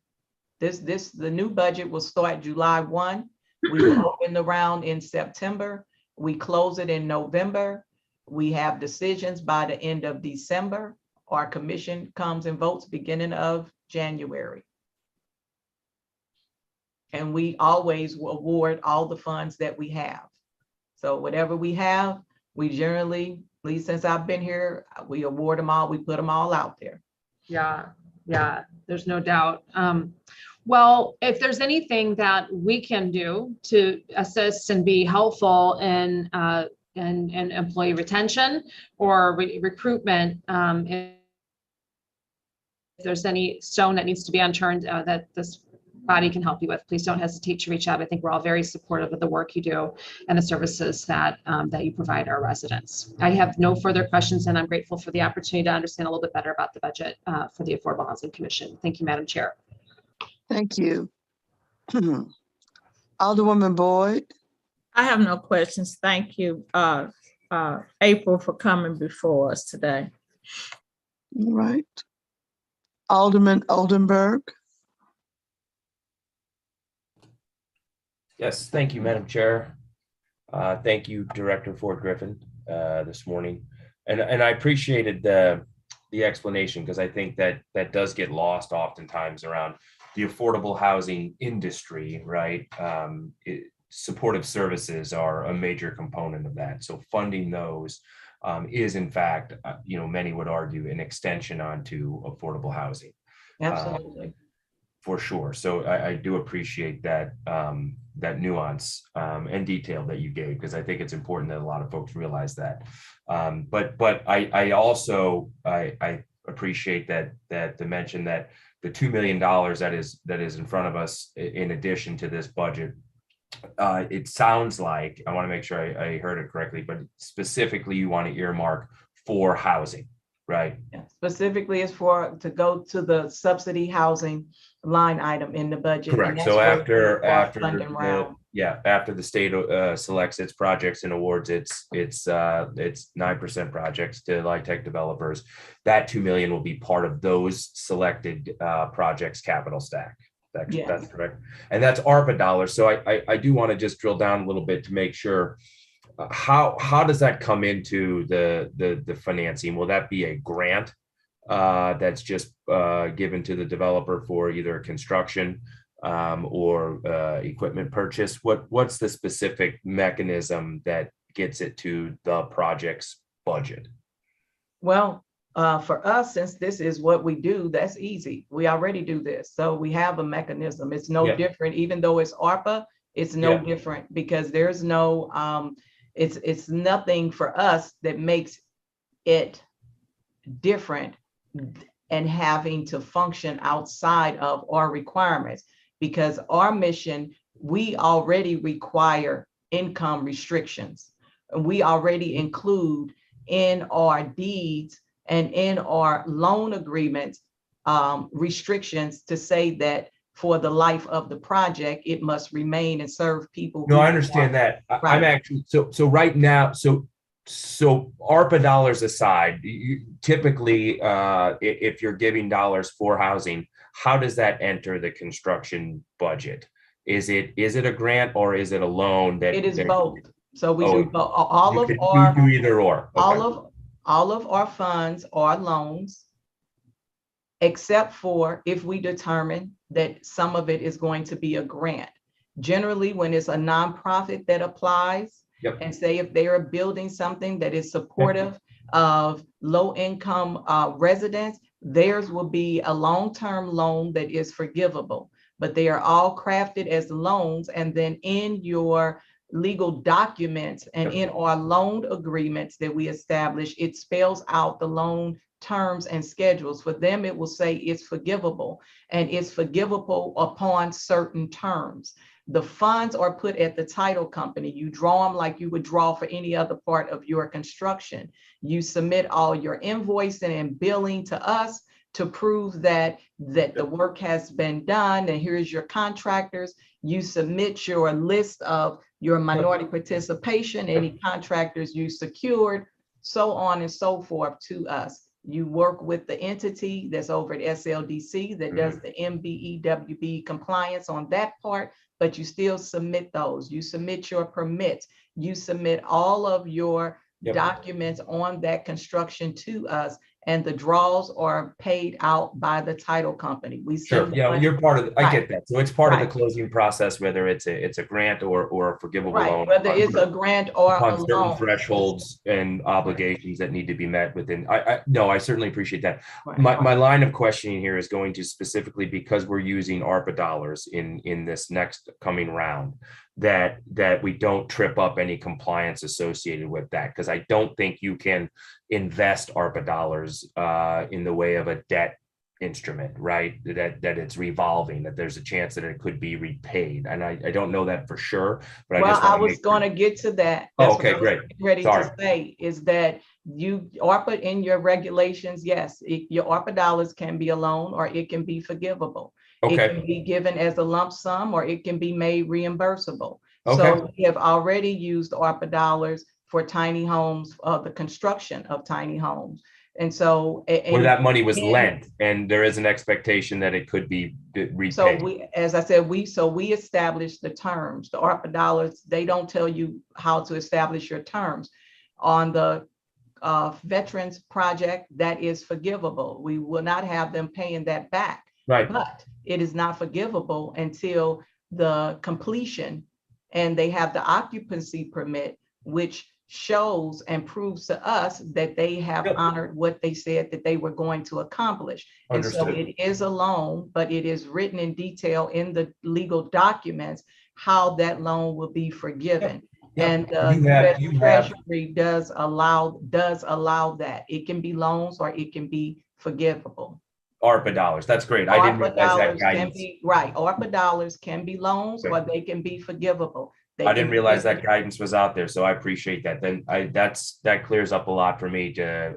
The new budget will start July 1. We will open the round in September. We close it in November. We have decisions by the end of December. Our commission comes and votes beginning of January. And we always will award all the funds that we have. So whatever we have, we generally, at least since I've been here, we award them all, we put them all out there. Yeah, there's no doubt. Well, if there's anything that we can do to assist and be helpful in employee retention or recruitment, if there's any stone that needs to be unturned that this body can help you with, please don't hesitate to reach out. I think we're all very supportive of the work you do and the services that you provide our residents. I have no further questions, and I'm grateful for the opportunity to understand a little bit better about the budget for the Affordable Housing Commission. Thank you, Madam Chair. Thank you. Alderwoman Boyd. I have no questions. Thank you, April, for coming before us today. All right. Alderman Oldenburg. Yes, thank you, Madam Chair. Thank you, Director Ford Griffin, this morning. And I appreciated the explanation, because I think that does get lost oftentimes around the affordable housing industry, right? Supportive services are a major component of that. So funding those is in fact, many would argue, an extension onto affordable housing. Absolutely. For sure. So I do appreciate that that nuance and detail that you gave, because I think it's important that a lot of folks realize that. But I also appreciate that the mention that the $2 million that is in front of us, in addition to this budget, it sounds like, I want to make sure I heard it correctly, but specifically you want to earmark for housing, right? Yeah. Specifically is to go to the subsidy housing line item in the budget. Correct. So after the state selects its projects and awards its 9% projects to LIHTC developers, that 2 million will be part of those selected projects capital stack. That's correct. And that's ARPA dollars. So I do want to just drill down a little bit to make sure, how does that come into the financing? Will that be a grant that's just given to the developer for either construction or equipment purchase? What's the specific mechanism that gets it to the project's budget? Well, for us, since this is what we do, that's easy. We already do this. So we have a mechanism. It's no different, even though it's ARPA, it's no different, because there's no, it's nothing for us that makes it different and having to function outside of our requirements, because our mission, we already require income restrictions. We already include in our deeds and in our loan agreements restrictions to say that for the life of the project, it must remain and serve people. No, who I understand want- that. I'm Right. actually, so right now, so ARPA dollars aside, typically, if you're giving dollars for housing, how does that enter the construction budget? Is it a grant or is it a loan that? It is both. So we do both. You could do either or. Okay. All of our funds are loans, except for if we determine that some of it is going to be a grant. Generally, when it's a nonprofit that applies, Yep. and say if they are building something that is supportive of low-income residents, theirs will be a long-term loan that is forgivable. But they are all crafted as loans, and then in your legal documents and in our loan agreements that we establish, it spells out the loan terms and schedules. For them, it will say it's forgivable, and it's forgivable upon certain terms. The funds are put at the title company. You draw them like you would draw for any other part of your construction. You submit all your invoicing and billing to us to prove that the work has been done, and here's your contractors. You submit your list of your minority participation, any contractors you secured, so on and so forth to us. You work with the entity that's over at SLDC that does the MBEWB compliance on that part, but you still submit those. You submit your permits. You submit all of your documents on that construction to us, and the draws are paid out by the title company. We Sure. Yeah, you're part of. I get that. So it's part of the Right. closing process, whether it's a grant or a forgivable loan. Whether it's a grant or a upon certain loan. thresholds and obligations that need to be met within. I certainly appreciate that. Right. My line of questioning here is going to specifically because we're using ARPA dollars in this next coming round, that we don't trip up any compliance associated with that, because I don't think you can invest ARPA dollars in the way of a debt instrument, right? That it's revolving, that there's a chance that it could be repaid. And I don't know that for sure, but I was going to get to that. Oh, okay, great. Ready Sorry. to say is that you ARPA in your regulations, yes, your ARPA dollars can be a loan or it can be forgivable. Okay. It can be given as a lump sum or it can be made reimbursable. Okay. So we have already used ARPA dollars for tiny homes, the construction of tiny homes. And so where that money was lent, and there is an expectation that it could be repaid. So as I said, we established the terms. The ARPA dollars, they don't tell you how to establish your terms. On the veterans project, that is forgivable. We will not have them paying that back. Right. But it is not forgivable until the completion, and they have the occupancy permit, which shows and proves to us that they have honored what they said that they were going to accomplish. Understood. And so it is a loan, but it is written in detail in the legal documents how that loan will be forgiven. And the Treasury does allow that. It can be loans or it can be forgivable. ARPA dollars. That's great. I didn't realize that guidance. ARPA dollars can be loans or they can be forgivable. I didn't realize that guidance was out there, so I appreciate that. Then that clears up a lot for me to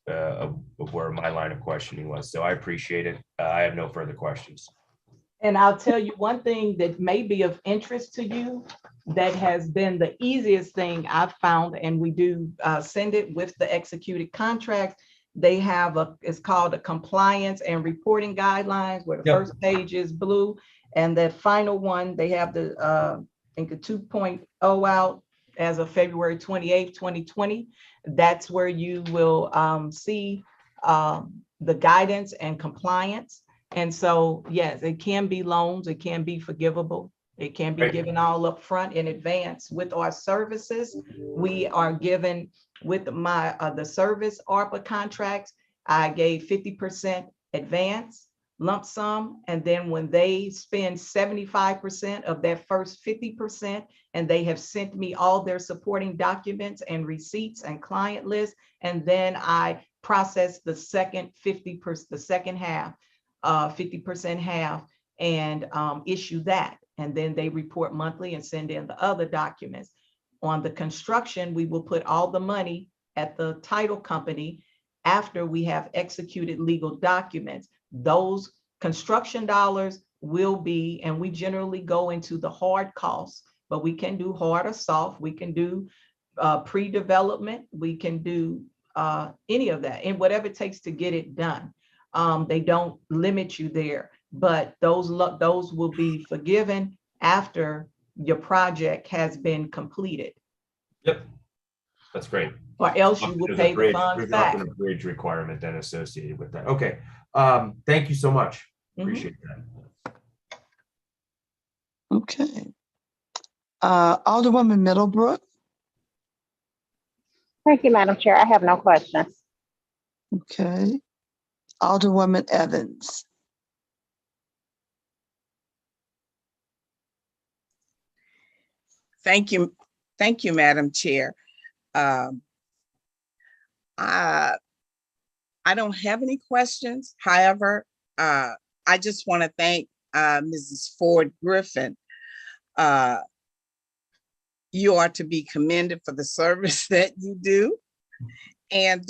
of where my line of questioning was. So I appreciate it. I have no further questions. And I'll tell you one thing that may be of interest to you that has been the easiest thing I've found, and we do send it with the executed contracts. They have it's called a compliance and reporting guidelines, where the first page is blue, and the final one, they have the I think a 2.0 out as of February 28th, 2020. That's where you will see the guidance and compliance. And so, yes, it can be loans, it can be forgivable. It can be given all up front in advance. With our services, we are given with the service ARPA contracts, I gave 50% advance lump sum. And then when they spend 75% of that first 50%, and they have sent me all their supporting documents and receipts and client lists, and then I process the second 50%, the second half, 50% half, and issue that. And then they report monthly and send in the other documents. On the construction, we will put all the money at the title company after we have executed legal documents. Those construction dollars will be, and we generally go into the hard costs, but we can do hard or soft. We can do pre-development. We can do any of that, and whatever it takes to get it done. They don't limit you there, but those will be forgiven after your project has been completed, Yep. That's great. or else you will pay the funds There's back. often a bridge requirement then associated with that. Okay. Thank you so much. Appreciate that. Okay. Alderwoman Middlebrook. Thank you, Madam Chair. I have no questions. Okay. Alderwoman Evans. Thank you, Madam Chair. I don't have any questions. However, I just want to thank Mrs. Ford Griffin. You are to be commended for the service that you do. And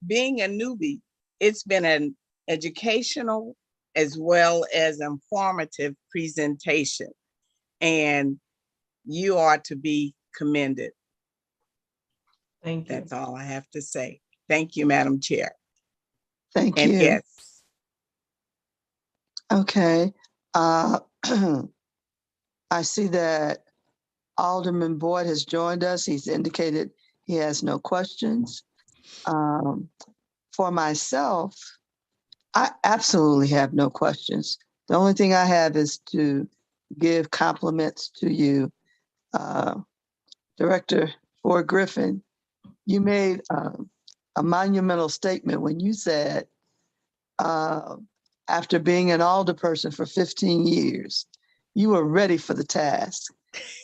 being a newbie, it's been an educational as well as informative presentation. And you are to be commended. Thank you. That's all I have to say. Thank you, Madam Chair. Thank And you. yes. Okay. I see that Alderman Boyd has joined us. He's indicated he has no questions. For myself, I absolutely have no questions. The only thing I have is to give compliments to you, Director Ford Griffin. You made a monumental statement when you said, after being an alderperson for 15 years, you were ready for the task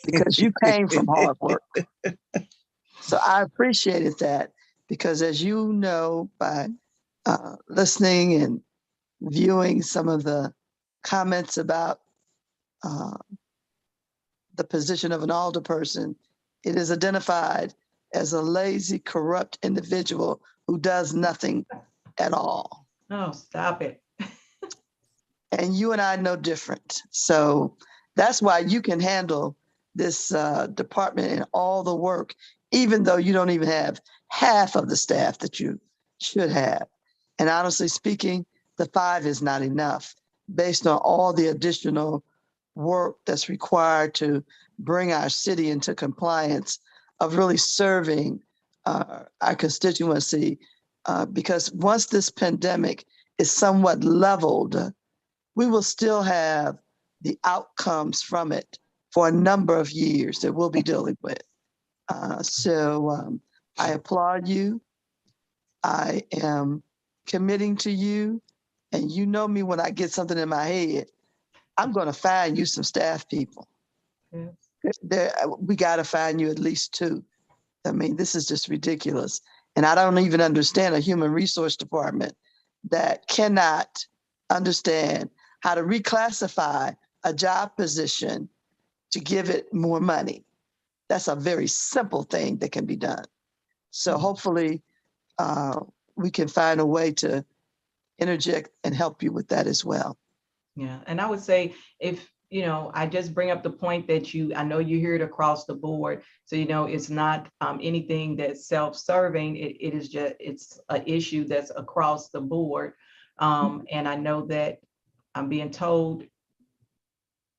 because you came from hard work. So I appreciated that because, as you know, by listening and viewing some of the comments about the position of an alderperson, it is identified as a lazy, corrupt individual who does nothing at all. Oh, stop it. And you and I know different. So that's why you can handle this department and all the work, even though you don't even have half of the staff that you should have. And honestly speaking, the 5 is not enough based on all the additional work that's required to bring our city into compliance of really serving our constituency. Because once this pandemic is somewhat leveled, we will still have the outcomes from it for a number of years that we'll be dealing with. So I applaud you. I am committing to you. And you know me, when I get something in my head, I'm going to find you some staff people. We got to find you at least 2. I mean, this is just ridiculous. And I don't even understand a human resource department that cannot understand how to reclassify a job position to give it more money. That's a very simple thing that can be done. So hopefully we can find a way to interject and help you with that as well. Yeah, and I would say if, I just bring up the point that I know you hear it across the board. So, it's not anything that's self-serving. It is just, it's an issue that's across the board. And I know that I'm being told,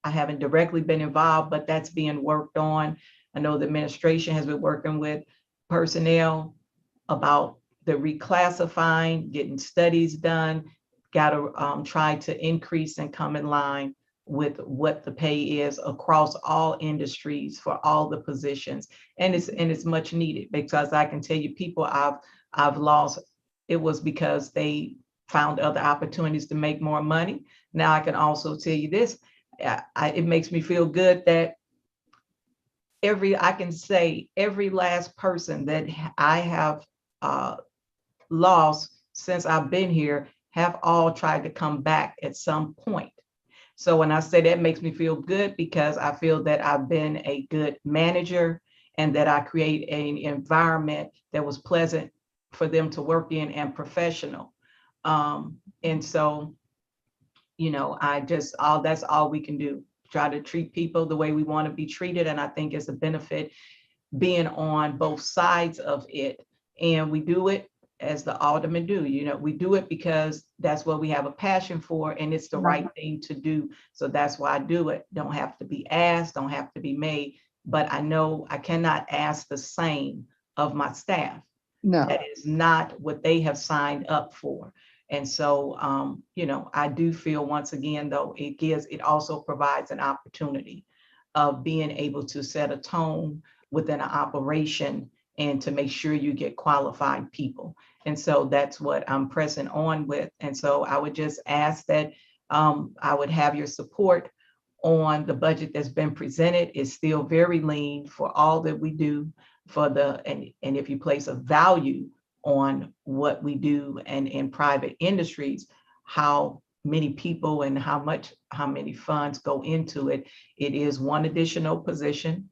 I haven't directly been involved, but that's being worked on. I know the administration has been working with personnel about the reclassifying, getting studies done, got to try to increase and come in line with what the pay is across all industries for all the positions. And it's much needed, because I can tell you, people I've lost, it was because they found other opportunities to make more money. Now I can also tell you this, it makes me feel good that I can say every last person that I have lost since I've been here have all tried to come back at some point. So when I say that, makes me feel good, because I feel that I've been a good manager and that I create an environment that was pleasant for them to work in and professional. And so, you know, that's all we can do. Try to treat people the way we want to be treated. And I think it's a benefit being on both sides of it. And we do it as the aldermen do. You know, we do it because that's what we have a passion for, and it's the right thing to do. So that's why I do it. Don't have to be asked, don't have to be made, but I know I cannot ask the same of my staff. No, That is not what they have signed up for. And so, you know, I do feel, once again, though, it also provides an opportunity of being able to set a tone within an operation and to make sure you get qualified people. And so that's what I'm pressing on with. And so I would just ask that I would have your support on the budget that's been presented. It's still very lean for all that we do and if you place a value on what we do and in private industries, how many people and how many funds go into it. It is one additional position.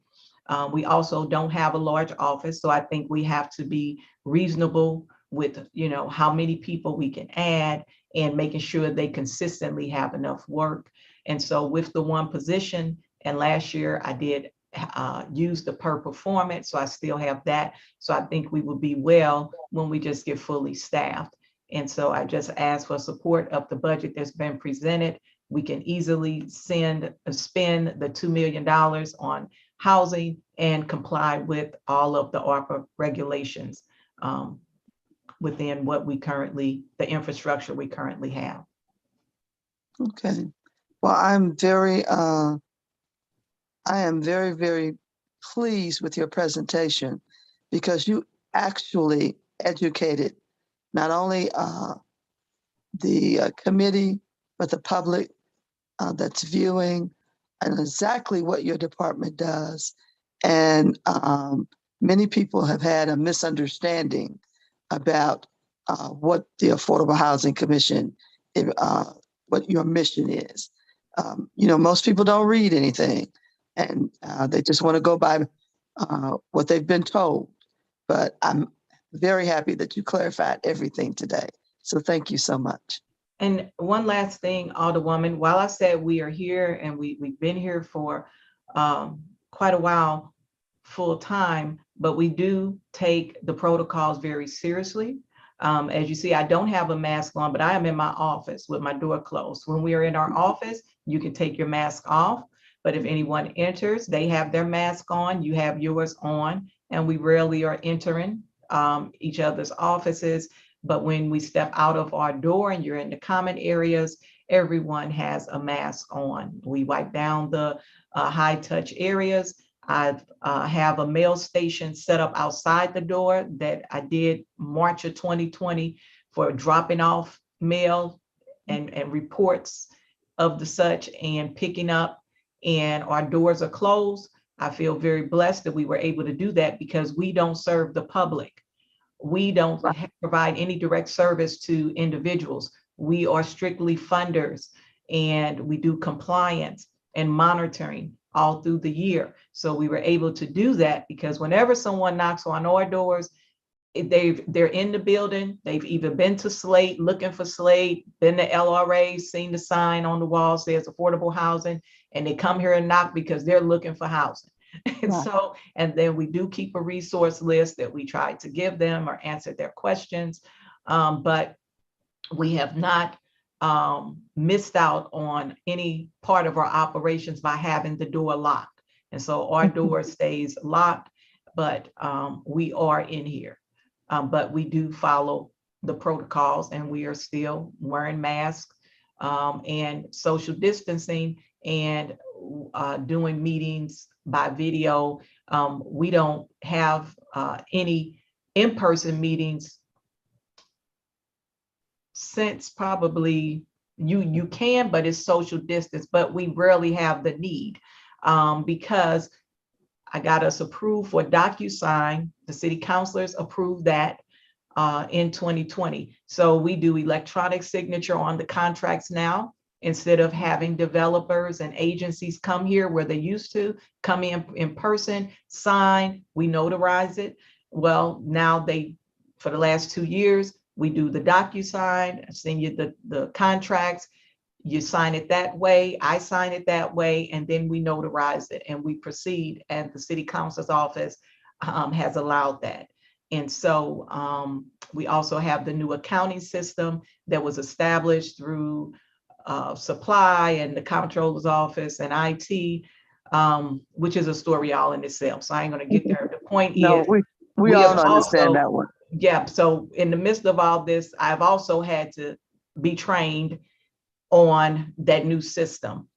We also don't have a large office, so I think we have to be reasonable with, you know, how many people we can add and making sure they consistently have enough work. And so with the one position, and last year I did use the per performance, so I still have that. So I think we will be well when we just get fully staffed. And so I just ask for support of the budget that's been presented. We can easily spend the $2 million on housing and comply with all of the ARPA regulations within the infrastructure we currently have. okay. Well, I am very, very pleased with your presentation because you actually educated not only the committee, but the public that's viewing and exactly what your department does. And many people have had a misunderstanding about what the Affordable Housing Commission, what your mission is. You know, most people don't read anything and they just want to go by what they've been told. But I'm very happy that you clarified everything today. So thank you so much. And one last thing, Alderwoman, while I said we are here and we've been here for quite a while full time, but we do take the protocols very seriously. As you see, I don't have a mask on, but I am in my office with my door closed. When we are in our office, you can take your mask off. But if anyone enters, they have their mask on, you have yours on, and we rarely are entering each other's offices. But when we step out of our door and you're in the common areas, everyone has a mask on. We wipe down the high touch areas. I have a mail station set up outside the door that I did March of 2020 for dropping off mail and reports of the such and picking up, and our doors are closed. I feel very blessed that we were able to do that because we don't serve the public. We don't provide any direct service to individuals. We are strictly funders, and we do compliance and monitoring all through the year. So we were able to do that because whenever someone knocks on our doors, they're in the building, they've either been to Slate, looking for Slate, been to LRA, seen the sign on the wall says affordable housing, and they come here and knock because they're looking for housing. And so, and then we do keep a resource list that we try to give them or answer their questions. But we have not missed out on any part of our operations by having the door locked. And so our door stays locked, but we are in here. But we do follow the protocols, and we are still wearing masks and social distancing and doing meetings by video. We don't have any in-person meetings since probably you can, but it's social distance, but we rarely have the need because I got us approved for DocuSign. The city councilors approved that in 2020. So we do electronic signature on the contracts now, instead of having developers and agencies come here where they used to come in person, sign, we notarize it. Well, now they for the last 2 years, we do the DocuSign, I send you the contracts. You sign it that way, I sign it that way, and then we notarize it and we proceed. And the city council's office has allowed that. And so we also have the new accounting system that was established through supply and the comptroller's office and IT, which is a story all in itself. So I ain't gonna get there. The point No, is, we we all have understand also- that one. yeah, so in the midst of all this, I've also had to be trained on that new system.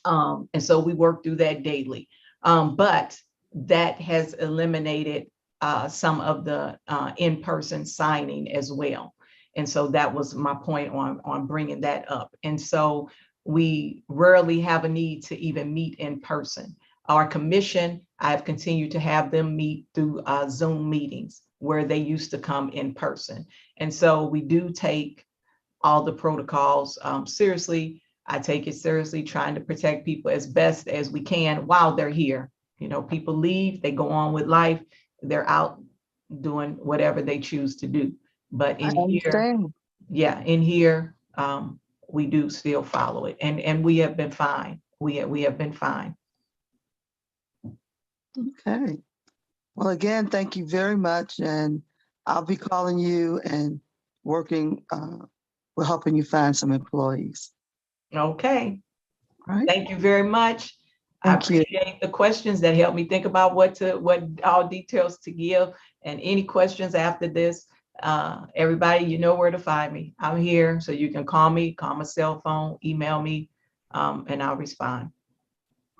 And so we work through that daily. But that has eliminated some of the in-person signing as well. And so that was my point on bringing that up. And so we rarely have a need to even meet in person. Our commission, I've continued to have them meet through Zoom meetings where they used to come in person. And so we do take all the protocols seriously. I take it seriously, trying to protect people as best as we can while they're here. You know, people leave, they go on with life, they're out doing whatever they choose to do. But I in here, understand. yeah, in here, we do still follow it, and we have been fine. We have been fine. Okay. Well, again, thank you very much. And I'll be calling you and working, we're helping you find some employees. Okay, Right? thank you very much. I Thank you. appreciate the questions that help me think about what all details to give, and any questions after this. Everybody, you know where to find me. I'm here, so you can call me, call my cell phone, email me, and I'll respond.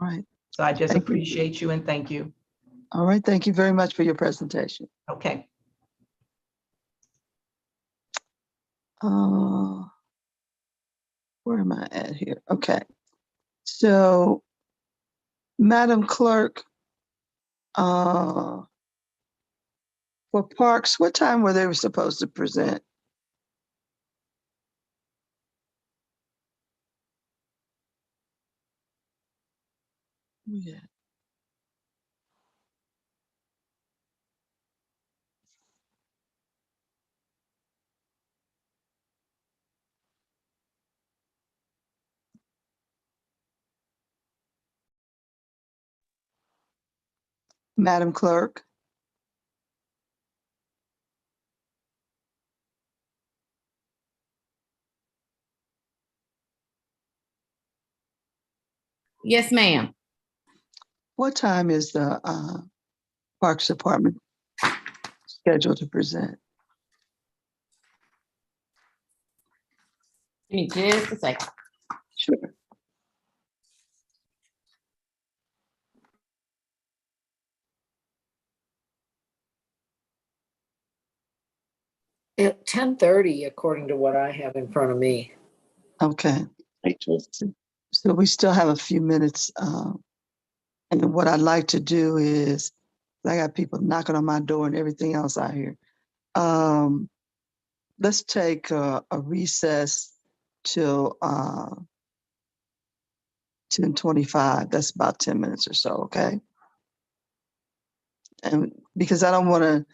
Right. So I just Thank you. appreciate you and thank you. All right. Thank you very much for your presentation. Okay. Where am I at here? Okay. So, Madam Clerk, for parks, what time were they supposed to present? Yeah. Madam Clerk? Yes, ma'am. What time is the Parks Department scheduled to present? Give me just a second. Sure. At 10:30, according to what I have in front of me. Okay. So we still have a few minutes. And what I'd like to do is, I got people knocking on my door and everything else out here. Let's take a recess till 10:25. That's about 10 minutes or so, okay? And because I don't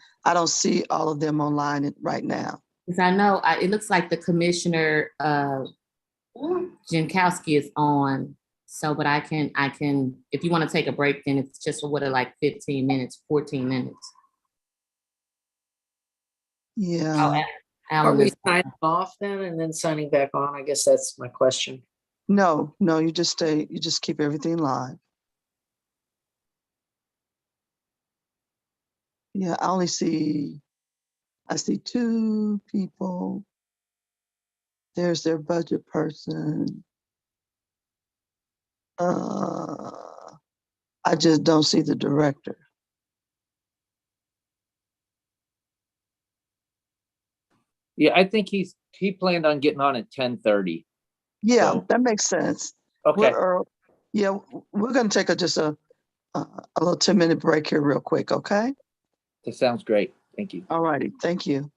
see all of them online right now. Because I know, it looks like the Commissioner Jankowski is on. So, but I can, if you want to take a break, then it's just for what, like 15 minutes, 14 minutes. Yeah. Oh, Are Alan we is, signing off then and then signing back on? I guess that's my question. No, you just keep everything live. Yeah, I see 2 people. There's their budget person. I just don't see the director. Yeah, I think he planned on getting on at 10:30. Yeah, So- that makes sense. Okay, Yeah, we're gonna take just a little 10-minute break here real quick, okay? that sounds great. Thank you. All righty, thank you.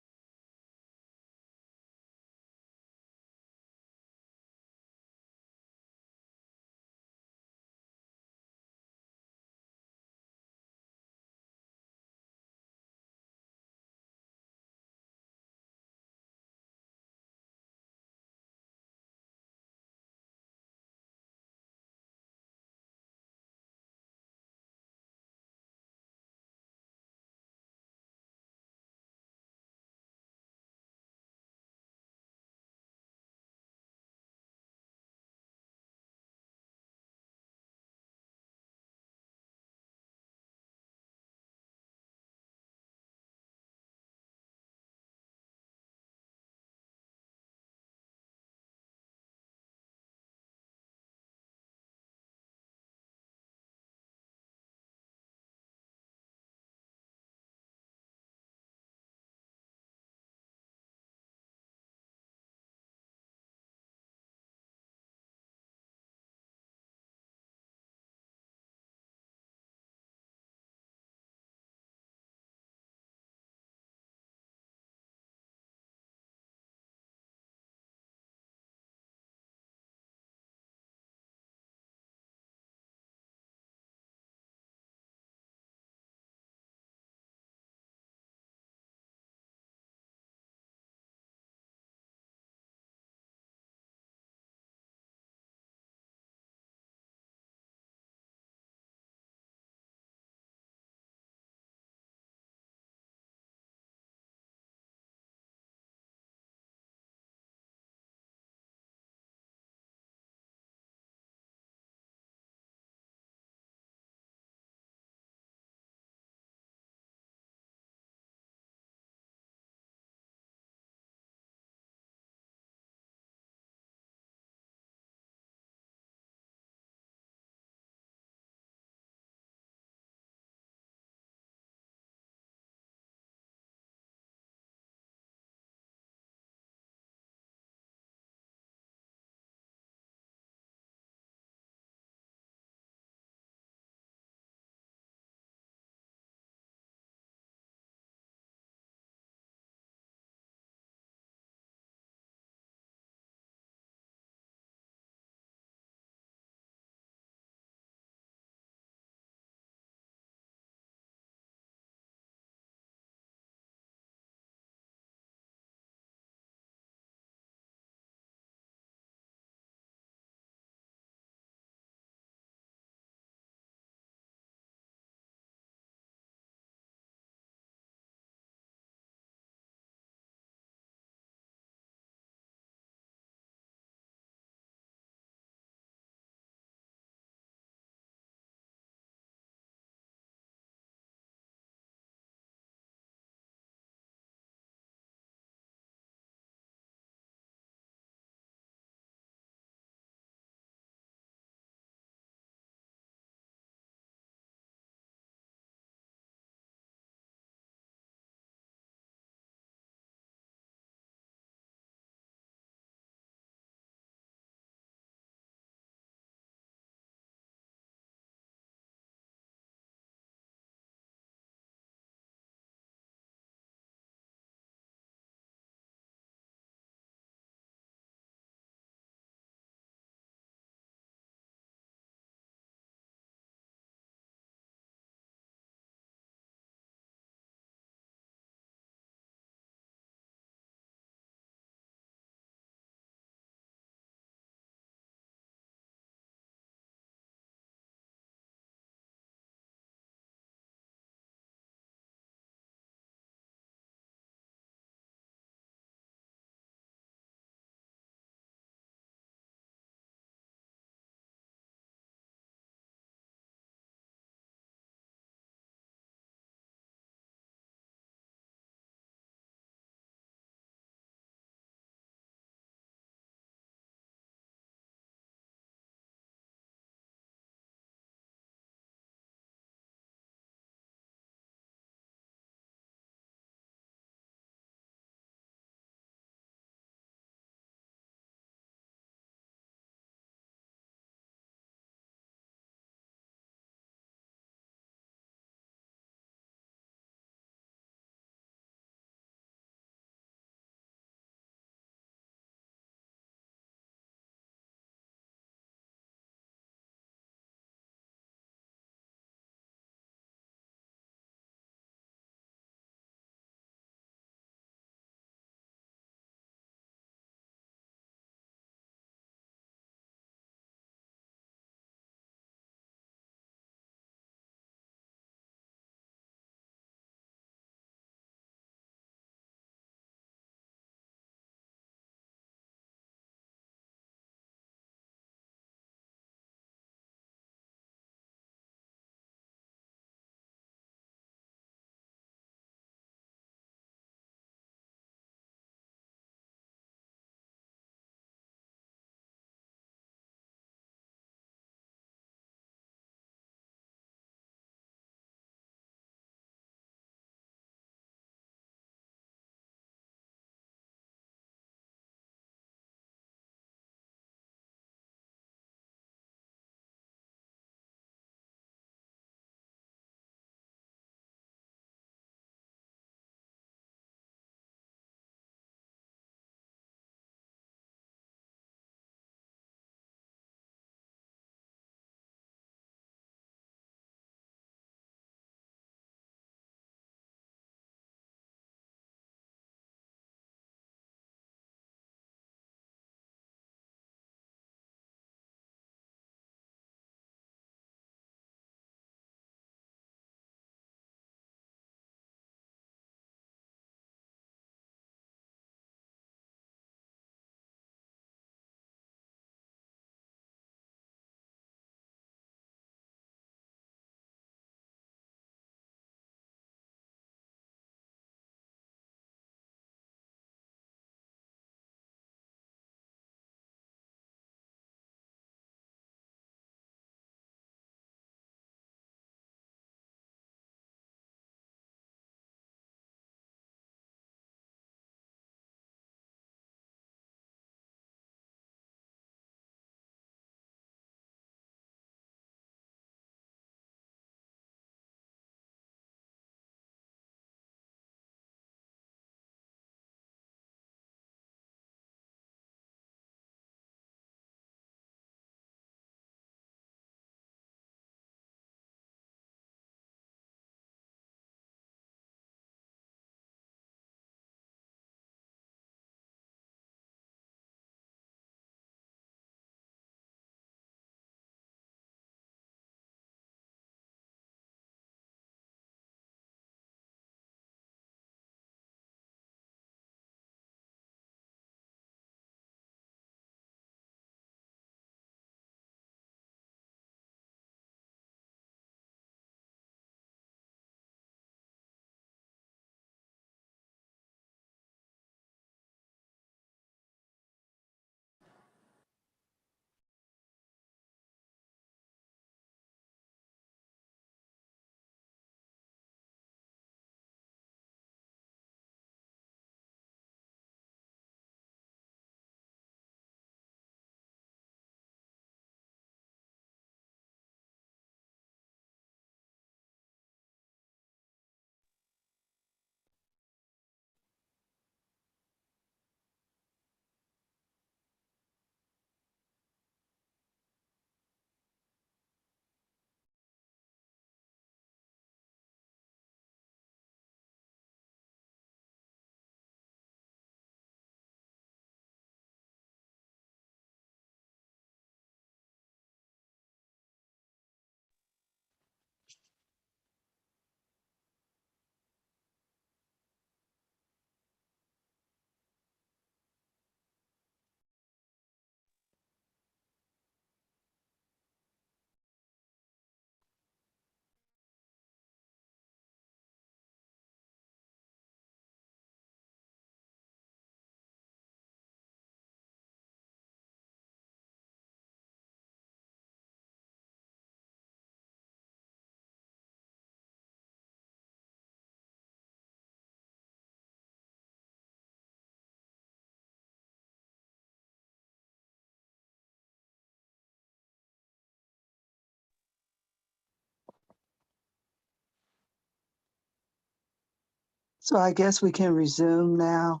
So I guess we can resume now.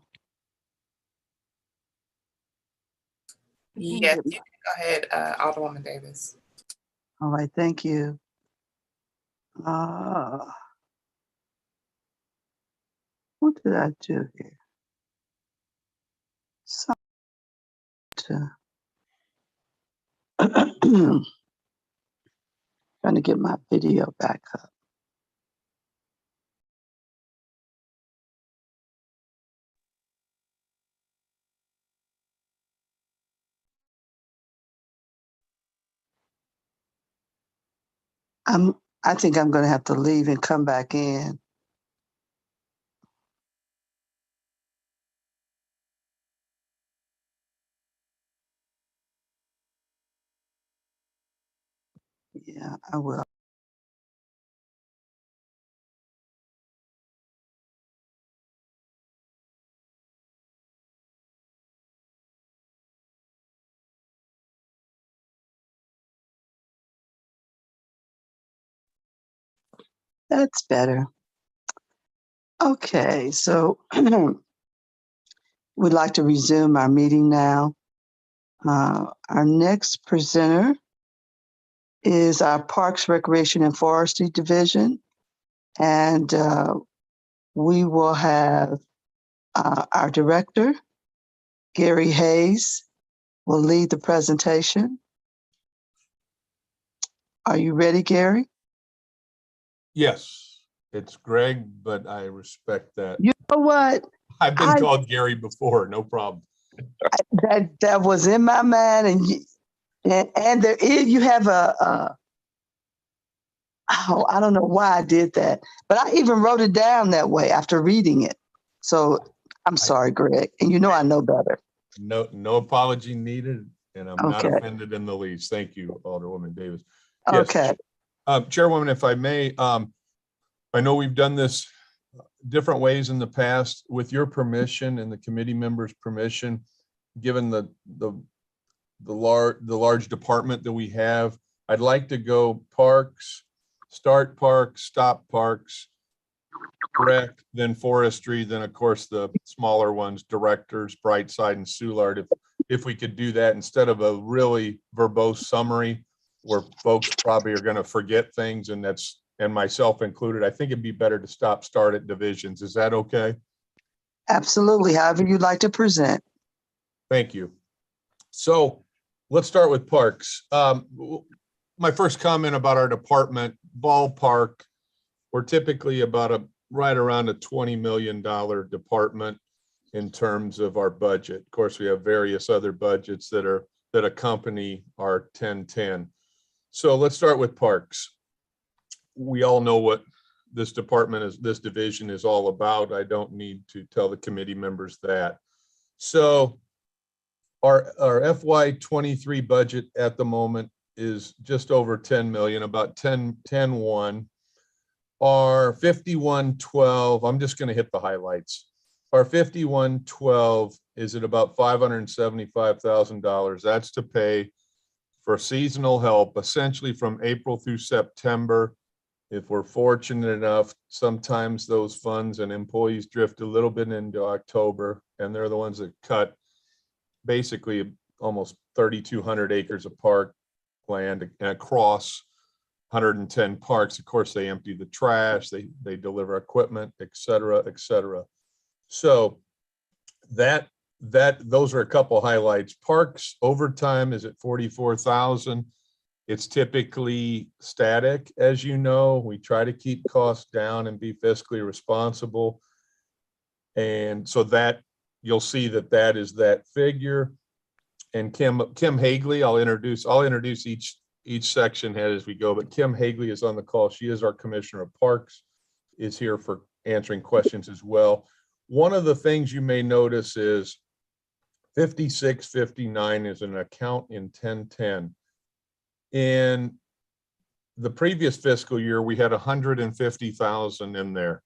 Yes, you can go ahead, Alderwoman Davis. All right, thank you. What did I do here? Trying to get my video back up. I think I'm going to have to leave and come back in. Yeah, I will. That's better. Okay, so we'd like to resume our meeting now. Our next presenter is our Parks, Recreation, and Forestry Division. And we will have our director, Gary Hayes, will lead the presentation. Are you ready, Gary? Yes, it's Greg, but I respect that. You know what? I've been called Gary before, no problem. That was in my mind, and there is, you have oh, I don't know why I did that, but I even wrote it down that way after reading it. So I'm sorry, Greg, and you know I know better. No apology needed, and I'm not Okay. offended in the least. Thank you, Alderwoman Davis. Yes, Okay. Chairwoman, if I may, I know we've done this different ways in the past. With your permission and the committee members' permission, given the large department that we have, I'd like to go parks, start parks, stop parks, rec, then forestry, then of course the smaller ones, directors, Brightside and Soulard. If we could do that instead of a really verbose summary where folks probably are going to forget things, and myself included, I think it'd be better to start at divisions. Is that okay? Absolutely. However you'd like to present. Thank you. So let's start with parks. My first comment about our department, ballpark, we're typically about right around a $20 million department in terms of our budget. Of course, we have various other budgets that accompany our 1010. So let's start with parks. We all know what this division is all about. I don't need to tell the committee members that. So our FY23 budget at the moment is just over 10 million, about 10.1. Our 5112, I'm just going to hit the highlights. Our 5112 is at about $575,000. That's to pay for seasonal help, essentially from April through September. If we're fortunate enough, sometimes those funds and employees drift a little bit into October, and they're the ones that cut basically almost 3,200 acres of park land across 110 parks. Of course, they empty the trash, they deliver equipment, et cetera, et cetera. So those are a couple highlights. Parks overtime is at 44,000. It's typically static, as you know. We try to keep costs down and be fiscally responsible. And so that you'll see that is that figure. And Kim Hagley, I'll introduce each section head as we go, but Kim Hagley is on the call. She is our Commissioner of Parks, is here for answering questions as well. One of the things you may notice is 5659 is an account in 1010. In the previous fiscal year, we had 150,000 in there.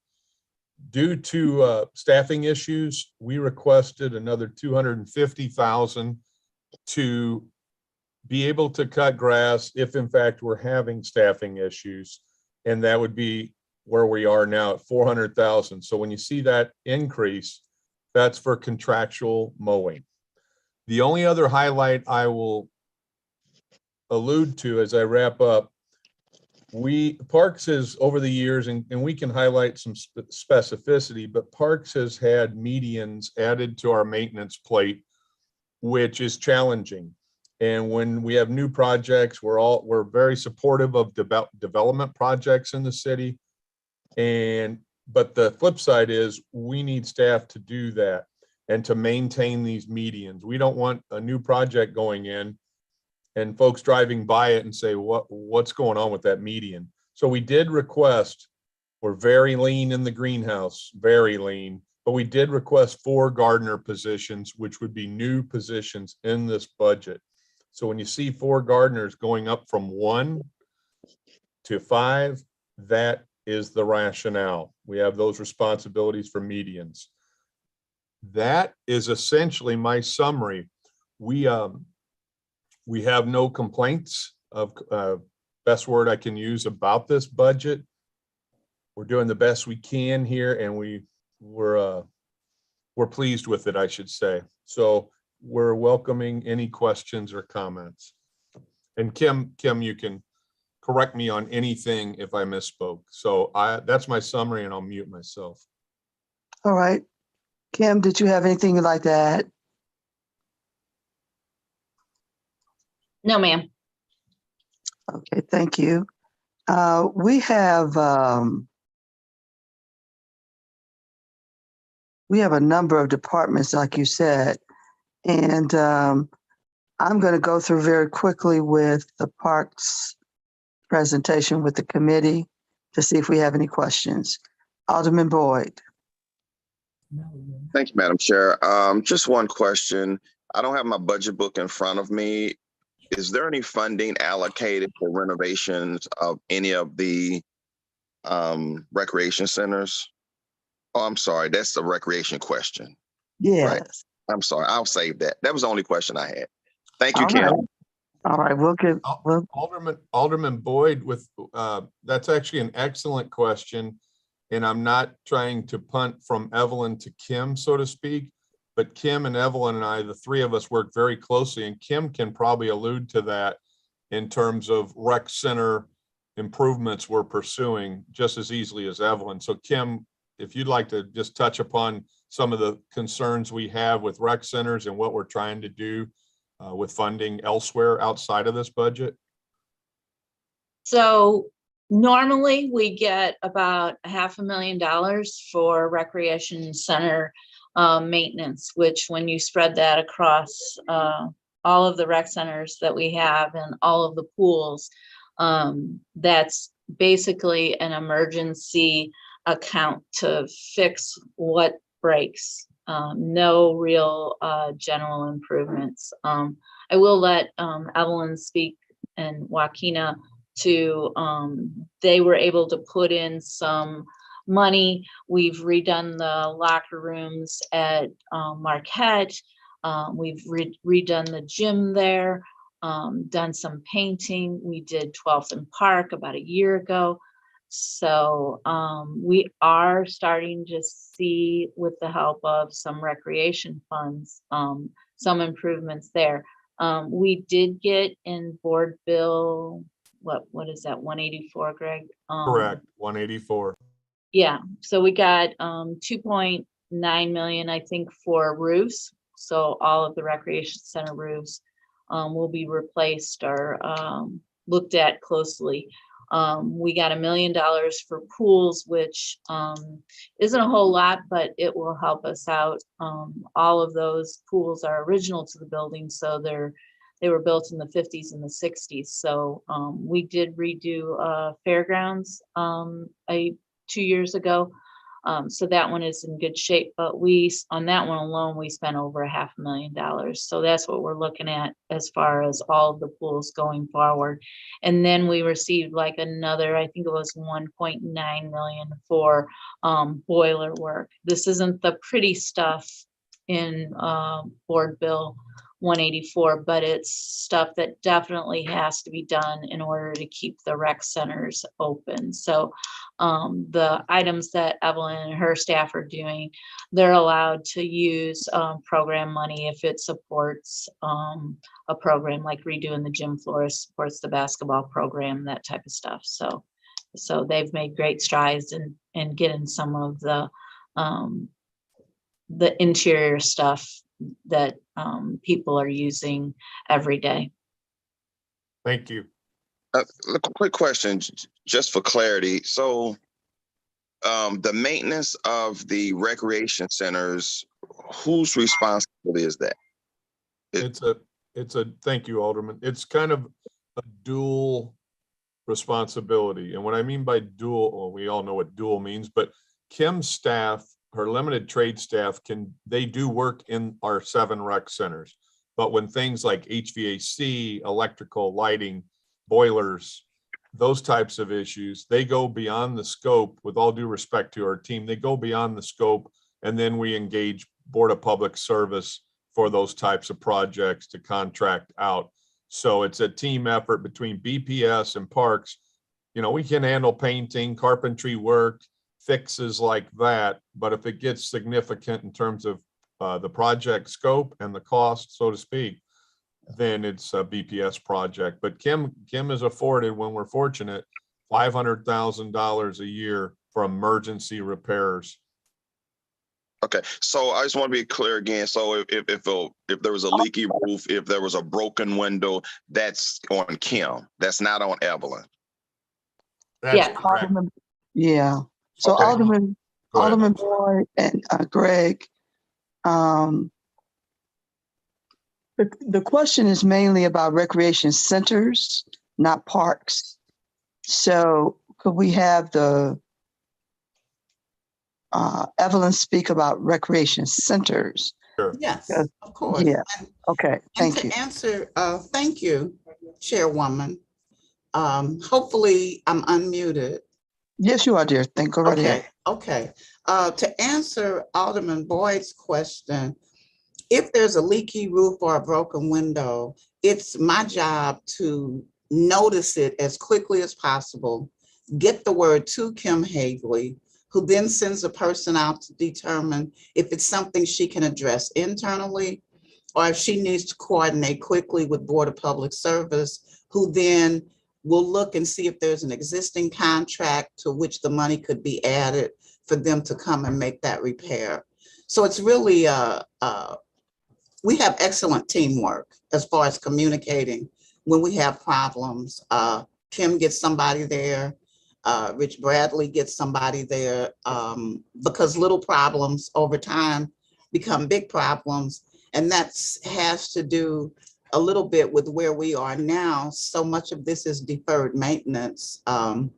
Due to staffing issues, we requested another 250,000 to be able to cut grass if in fact we're having staffing issues. And that would be where we are now at 400,000. So when you see that increase, that's for contractual mowing. The only other highlight I will allude to as I wrap up, Parks has over the years, and we can highlight some specificity, but Parks has had medians added to our maintenance plate, which is challenging. And when we have new projects, we're very supportive of development projects in the city. But the flip side is we need staff to do that and to maintain these medians. We don't want a new project going in and folks driving by it and say, what's going on with that median? So we did request, we're very lean in the greenhouse, very lean, but we did request 4 gardener positions, which would be new positions in this budget. So when you see 4 gardeners going up from 1 to 5, that is the rationale. We have those responsibilities for medians. That is essentially my summary. We have no complaints of best word I can use about this budget. We're doing the best we can here, and we're pleased with it, I should say. So we're welcoming any questions or comments. And Kim, you can correct me on anything if I misspoke. So that's my summary, and I'll mute myself. All right. Kim, did you have anything you'd like to add? No, ma'am. Okay, thank you. We have a number of departments, like you said, and I'm going to go through very quickly with the Parks presentation with the committee to see if we have any questions. Alderman Boyd. Thank you, Madam Chair. Just one question. I don't have my budget book in front of me. Is there any funding allocated for renovations of any of the recreation centers? Oh, I'm sorry. That's a recreation question. Yes. Right. I'm sorry. I'll save that. That was the only question I had. Thank you, All Kim. right. All right, we'll give. Alderman Boyd, that's actually an excellent question. And I'm not trying to punt from Evelyn to Kim, so to speak, but Kim and Evelyn and I, the 3 of us, work very closely, and Kim can probably allude to that in terms of rec center improvements we're pursuing just as easily as Evelyn. So Kim, if you'd like to just touch upon some of the concerns we have with rec centers and what we're trying to do with funding elsewhere outside of this budget. So normally we get about $500,000 for recreation center maintenance, which when you spread that across all of the rec centers that we have and all of the pools, that's basically an emergency account to fix what breaks. No real general improvements. I will let Evelyn speak and Joaquina to, they were able to put in some money. We've redone the locker rooms at Marquette. We've redone the gym there, done some painting. We did 12th and Park about a year ago. So we are starting to see, with the help of some recreation funds, some improvements there. We did get in board bill, what is that, 184, Greg? Correct, 184. Yeah, so we got 2.9 million, I think, for roofs. So all of the recreation center roofs will be replaced or looked at closely. We got $1 million for pools, which isn't a whole lot, but it will help us out. All of those pools are original to the building, so they were built in the 50s and the 60s. So we did redo fairgrounds 2 years ago. So that one is in good shape, but on that one alone, we spent over $500,000. So that's what we're looking at as far as all of the pools going forward. And then we received like another, I think it was 1.9 million for boiler work. This isn't the pretty stuff in board bill 184, but it's stuff that definitely has to be done in order to keep the rec centers open. So the items that Evelyn and her staff are doing, they're allowed to use program money if it supports a program like redoing the gym floor, supports the basketball program, that type of stuff. So they've made great strides in getting some of the interior stuff that people are using every day. Thank you. A quick question, just for clarity. So the maintenance of the recreation centers, whose responsibility is that? Thank you, Alderman. It's kind of a dual responsibility. And what I mean by dual, well, we all know what dual means, but Kim's staff, her limited trade staff, they do work in our 7 rec centers. But when things like HVAC, electrical, lighting, boilers, those types of issues, they go beyond the scope. With all due respect to our team, they go beyond the scope, and then we engage Board of Public Service for those types of projects to contract out. So it's a team effort between BPS and Parks. We can handle painting, carpentry work, fixes like that, but if it gets significant in terms of the project scope and the cost, so to speak, then it's a BPS project. But Kim is afforded, when we're fortunate, $500,000 a year for emergency repairs. Okay, so I just want to be clear again. So if there was a leaky roof, if there was a broken window, that's on Kim. That's not on Evelyn. Yeah. Yeah. So Okay. Alderman Boyd and Greg, the question is mainly about recreation centers, not parks. So could we have Evelyn speak about recreation centers? Sure. Yes, of course. Yeah. Okay. Thank you. To answer, thank you, Chairwoman. Hopefully I'm unmuted. Yes, you are, dear. Go right ahead. Okay. To answer Alderman Boyd's question, if there's a leaky roof or a broken window, it's my job to notice it as quickly as possible, get the word to Kim Hagley, who then sends a person out to determine if it's something she can address internally, or if she needs to coordinate quickly with Board of Public Service, who then will look and see if there's an existing contract to which the money could be added for them to come and make that repair. So it's really, we have excellent teamwork as far as communicating when we have problems. Kim gets somebody there, Rich Bradley gets somebody there, because little problems over time become big problems. And that has to do a little bit with where we are now. So much of this is deferred maintenance. And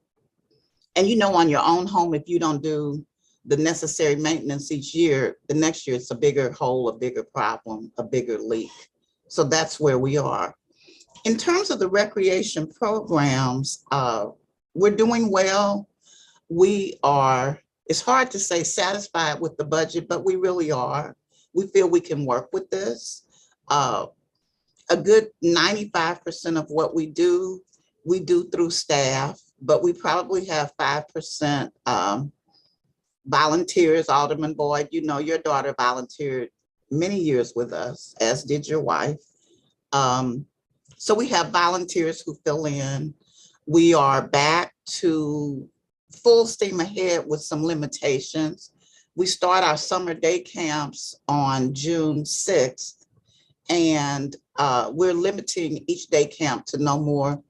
on your own home, if you don't do the necessary maintenance each year, the next year it's a bigger hole, a bigger problem, a bigger leak. So that's where we are. In terms of the recreation programs, we're doing well. We are, it's hard to say satisfied with the budget, but we really are. We feel we can work with this. A good 95% of what we do through staff, but we probably have 5% volunteers. Alderman Boyd, your daughter volunteered many years with us, as did your wife. So we have volunteers who fill in. We are back to full steam ahead with some limitations. We start our summer day camps on June 6th, and we're limiting each day camp to no more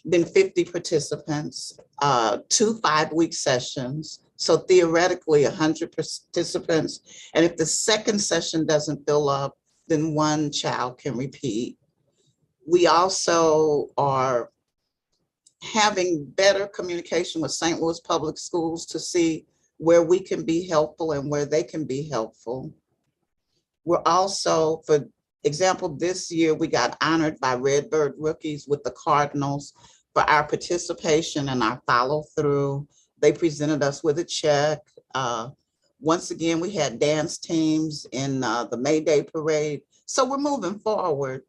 than 50 participants, 2 5-week sessions. So theoretically 100 participants. And if the second session doesn't fill up, then one child can repeat. We also are having better communication with St. Louis Public Schools to see where we can be helpful and where they can be helpful. We're also, for example, this year we got honored by Redbird Rookies with the Cardinals for our participation and our follow through. They presented us with a check. Once again, we had dance teams in the May Day parade. So we're moving forward.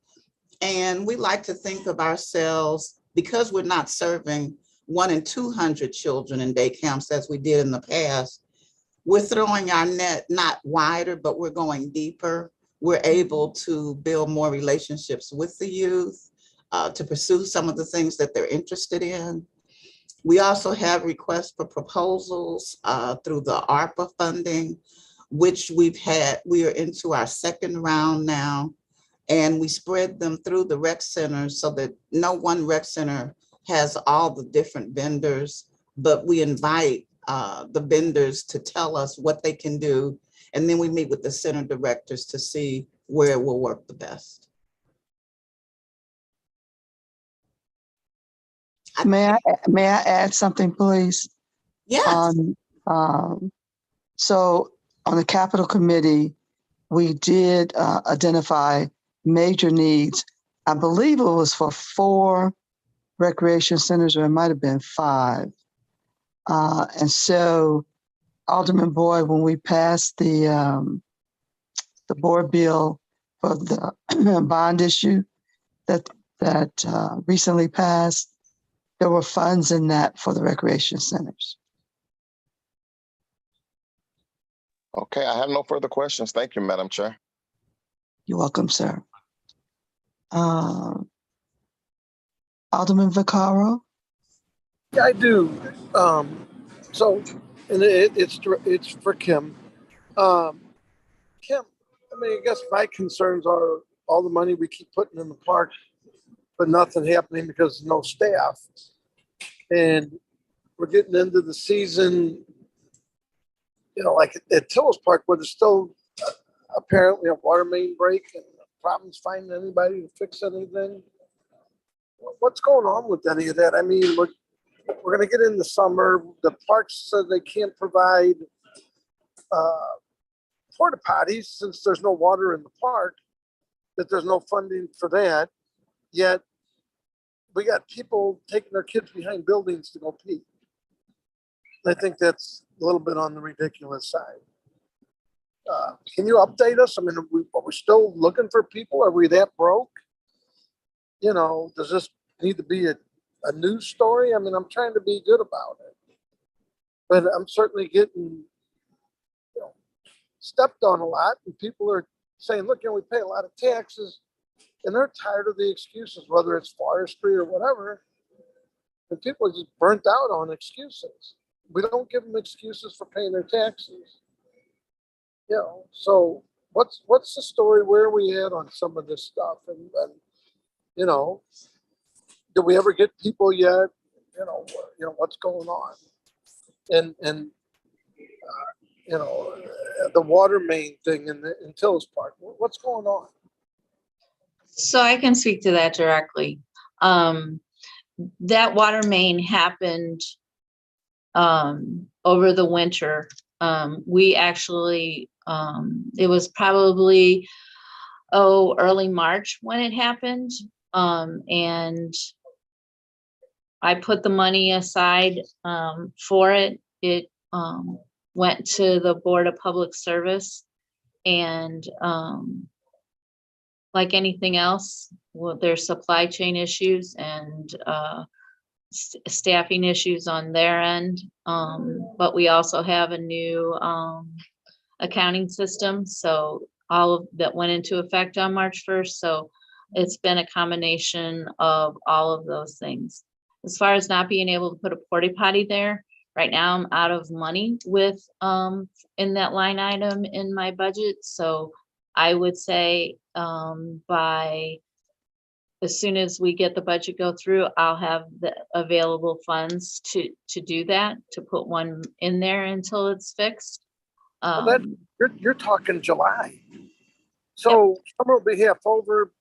And we like to think of ourselves, because we're not serving 1 in 200 children in day camps as we did in the past, we're throwing our net not wider, but we're going deeper. We're able to build more relationships with the youth, to pursue some of the things that they're interested in. We also have requests for proposals through the ARPA funding, which we are into our second round now. And we spread them through the rec centers so that no one rec center has all the different vendors, but we invite the vendors to tell us what they can do. And then we meet with the center directors to see where it will work the best. May I add something, please? Yes. So on the Capital Committee, we did identify major needs. I believe it was for 4 recreation centers, or it might have been 5. And so, Alderman Boyd, when we passed the board bill for the bond issue that recently passed, there were funds in that for the recreation centers. Okay, I have no further questions. Thank you, Madam Chair. You're welcome, sir. Alderman Vaccaro? Yeah, I do. So, and it's for Kim. Kim, I mean, I guess my concerns are all the money we keep putting in the park, but nothing happening because no staff. And we're getting into the season, like at Tillis Park, where there's still apparently a water main break and problems finding anybody to fix anything. What's going on with any of that? I mean, we're going to get in the summer. The parks said they can't provide porta potties since there's no water in the park, that there's no funding for that. Yet we got people taking their kids behind buildings to go pee. I think that's a little bit on the ridiculous side. Can you update us? I mean, are we still looking for people? Are we that broke? Does this need to be a news story? I mean, I'm trying to be good about it, but I'm certainly getting stepped on a lot, and people are saying, look, we pay a lot of taxes, and they're tired of the excuses, whether it's forestry or whatever, and people are just burnt out on excuses. We don't give them excuses for paying their taxes. So what's the story? Where are we at on some of this stuff? And did we ever get people yet? What's going on? And the water main thing in Tillis Park. What's going on? So I can speak to that directly. That water main happened over the winter. We actually, it was probably, early March when it happened. And I put the money aside for it. It went to the Board of Public Service, and like anything else, there's supply chain issues and staffing issues on their end. But we also have a new accounting system. So all of that went into effect on March 1st. So it's been a combination of all of those things. As far as not being able to put a porta potty there, right now I'm out of money with in that line item in my budget. So I would say by as soon as we get the budget go through, I'll have the available funds to do that, to put one in there until it's fixed. Well, you're talking July. So summer will be half over.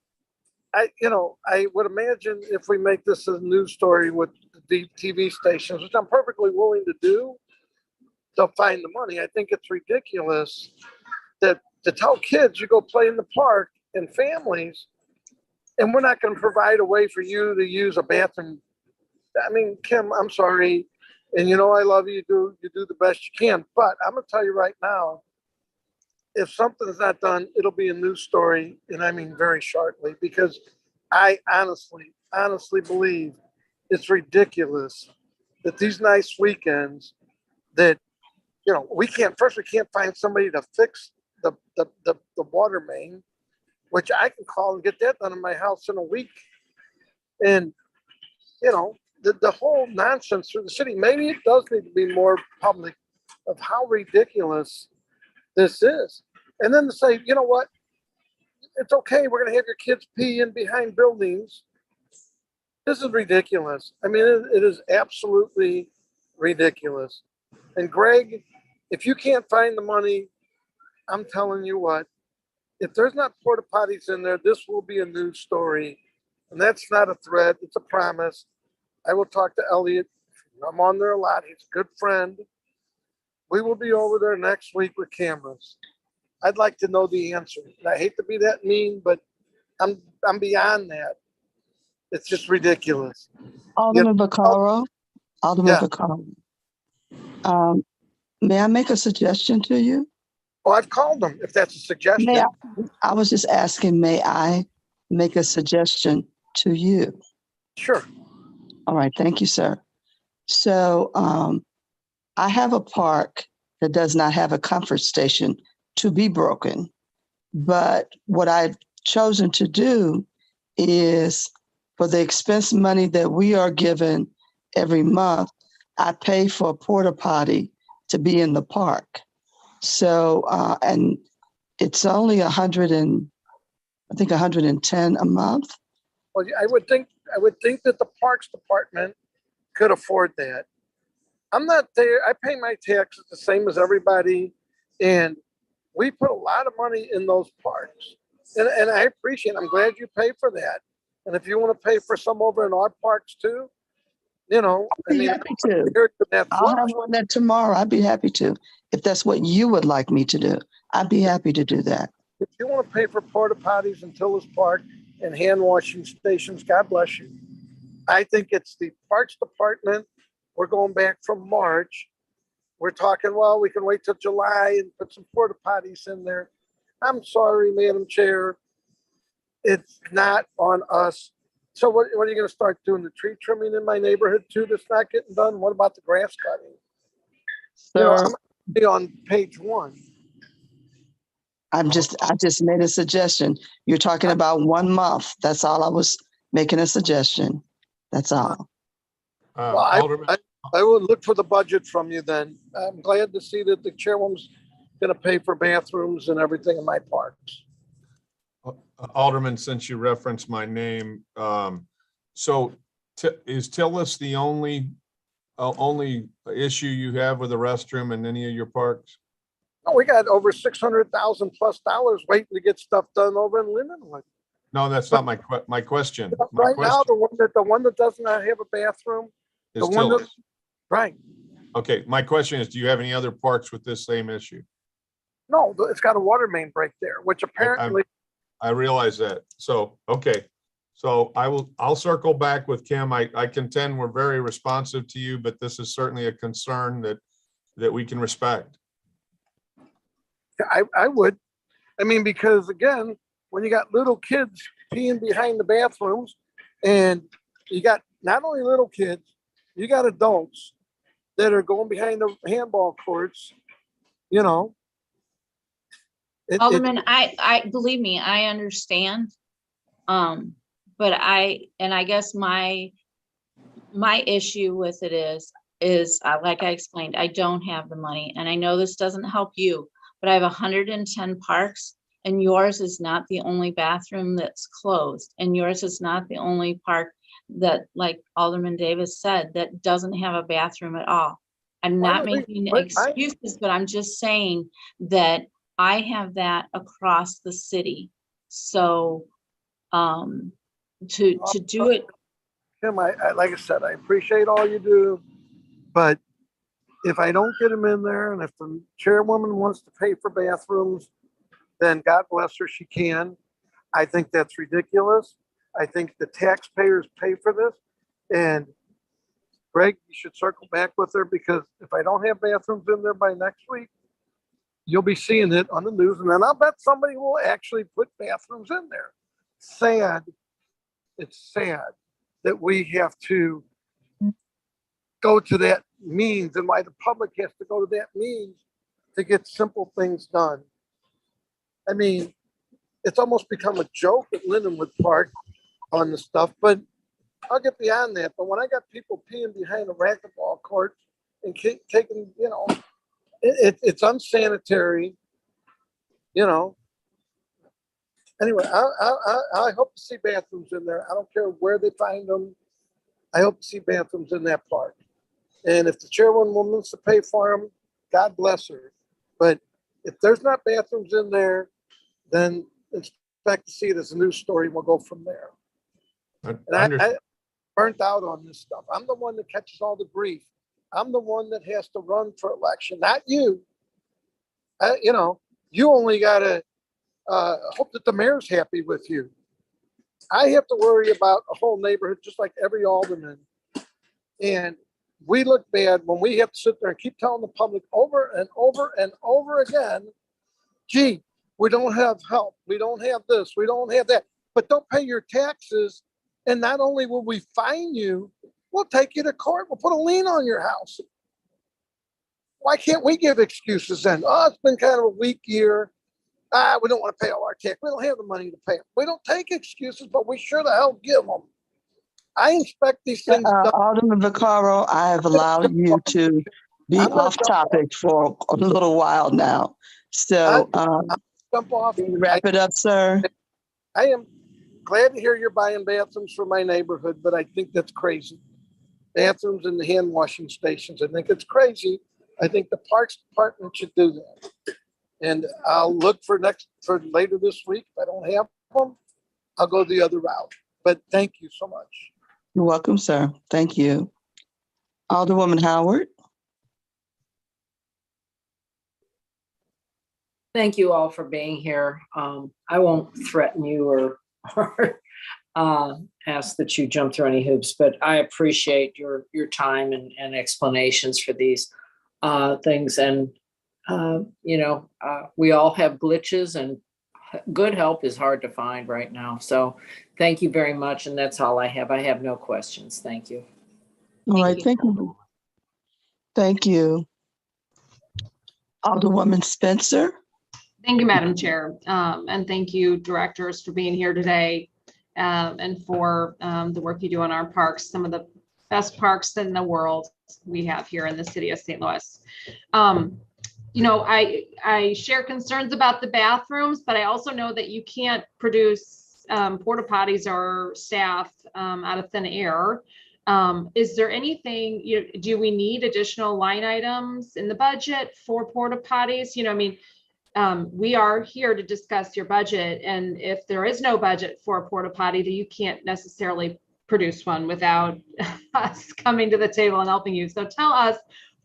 I would imagine if we make this a news story with the TV stations, which I'm perfectly willing to do, they'll find the money. I think it's ridiculous that to tell kids you go play in the park and families, and we're not going to provide a way for you to use a bathroom. I mean, Kim, I'm sorry. And I love you. You do the best you can. But I'm going to tell you right now, if something's not done, it'll be a news story, and I mean very shortly, because I honestly believe it's ridiculous that these nice weekends that, we can't find somebody to fix the water main, which I can call and get that done in my house in a week. And, the whole nonsense through the city, maybe it does need to be more public of how ridiculous this is. And then to say, you know what, it's okay, we're gonna have your kids pee in behind buildings. This is ridiculous. I mean, it is absolutely ridiculous. And Greg, if you can't find the money, I'm telling you what, if there's not porta potties in there, this will be a news story. And that's not a threat, it's a promise. I will talk to Elliot. I'm on there a lot. He's a good friend. We will be over there next week with cameras. I'd like to know the answer. And I hate to be that mean, but I'm beyond that. It's just ridiculous. Alderman Vaccaro, Alderman Yeah. Vaccaro. May I make a suggestion to you? Oh, I've called them, if that's a suggestion. May I was just asking, may I make a suggestion to you? Sure. All right, thank you, sir. So I have a park that does not have a comfort station to be broken. But what I've chosen to do is, for the expense money that we are given every month, I pay for a porta potty to be in the park. So, and it's only 110 a month. Well, I would think that the Parks Department could afford that. I'm not there. I pay my taxes the same as everybody, and we put a lot of money in those parks. And I appreciate it. I'm glad you pay for that. And if you want to pay for some over in our parks too, I'd be happy to. I'll have one there tomorrow. I'd be happy to. If that's what you would like me to do, I'd be happy to do that. If you want to pay for porta potties in Tillis Park and hand washing stations, God bless you. I think it's the Parks Department. We're going back from March. We're talking, well, we can wait till July and put some porta potties in there. I'm sorry, Madam Chair. It's not on us. So what are you going to start doing? The tree trimming in my neighborhood too that's not getting done? What about the grass cutting? Sir, I'm be on page 1. I just made a suggestion. You're talking about 1 month. That's all I was making a suggestion. That's all. Well, I would look for the budget from you then. I'm glad to see that the chairwoman's going to pay for bathrooms and everything in my parks. Alderman, since you referenced my name, so is Tillis the only issue you have with the restroom in any of your parks? Oh, we got over $600,000+ waiting to get stuff done over in Lindenwood. No, that's not my question. Right now, the one that does not have a bathroom, is Tillis. Right. Okay, my question is, do you have any other parks with this same issue? No, it's got a water main break there, which apparently. I realize that. So, okay. So I'll circle back with Kim. I contend we're very responsive to you, but this is certainly a concern that we can respect. I would. I mean, because again, when you got little kids peeing behind the bathrooms, and you got not only little kids, you got adults that are going behind the handball courts, Alderman, I believe me, I understand. But I guess my issue with it is like I explained, I don't have the money, and I know this doesn't help you, but I have 110 parks, and yours is not the only bathroom that's closed, and yours is not the only park that, like Alderman Davis said, that doesn't have a bathroom at all. I'm not making excuses, but I'm just saying that I have that across the city. So to do it. Kim, I like I said, I appreciate all you do, but if I don't get them in there, and if the chairwoman wants to pay for bathrooms, then God bless her, she can. I think that's ridiculous. I think the taxpayers pay for this. And Greg, you should circle back with her, because if I don't have bathrooms in there by next week, you'll be seeing it on the news, and then I'll bet somebody will actually put bathrooms in there. Sad. It's sad that we have to go to that means, and why the public has to go to that means to get simple things done. I mean, it's almost become a joke at Lindenwood Park on the stuff, but I'll get beyond that. But when I got people peeing behind a racquetball court and taking, you know, it's unsanitary, you know. Anyway, I hope to see bathrooms in there. I don't care where they find them. I hope to see bathrooms in that park. And if the chairwoman wants to pay for them, God bless her. But if there's not bathrooms in there, then expect to see it as a news story. We'll go from there. And I burnt out on this stuff. I'm the one that catches all the grief. I'm the one that has to run for election, not you. You know, you only got to hope that the mayor's happy with you. I have to worry about a whole neighborhood, just like every alderman. And we look bad when we have to sit there and keep telling the public over and over and over again, gee, we don't have help. We don't have this. We don't have that. But don't pay your taxes. And not only will we fine you, we'll take you to court. We'll put a lien on your house. Why can't we give excuses then? Oh, it's been kind of a weak year. We don't want to pay all our tax. We don't have the money to pay them. We don't take excuses, but we sure the hell give them. I inspect these things. Alderman Vaccaro, I have allowed you to be off topic for a little while now. So jump off. Wrap it up, sir. I am glad to hear you're buying bathrooms for my neighborhood, but I think that's crazy. Bathrooms and the hand washing stations. I think it's crazy. I think the Parks Department should do that. And I'll look for later this week. If I don't have them, I'll go the other route. But thank you so much. You're welcome, sir. Thank you. Alderwoman Howard. Thank you all for being here. I won't threaten you or ask that you jump through any hoops, but I appreciate your time and explanations for these things. And we all have glitches, and good help is hard to find right now. So thank you very much. And that's all I have. I have no questions. Thank you. All right. Thank you. Thank you. Alderwoman Spencer. Thank you, Madam Chair. And thank you, directors, for being here today and for the work you do on our parks, some of the best parks in the world we have here in the city of St. Louis. I share concerns about the bathrooms, but I also know that you can't produce porta potties or staff out of thin air. Is there anything, do we need additional line items in the budget for porta potties? We are here to discuss your budget, and if there is no budget for a porta potty, then you can't necessarily produce one without us coming to the table and helping you. So tell us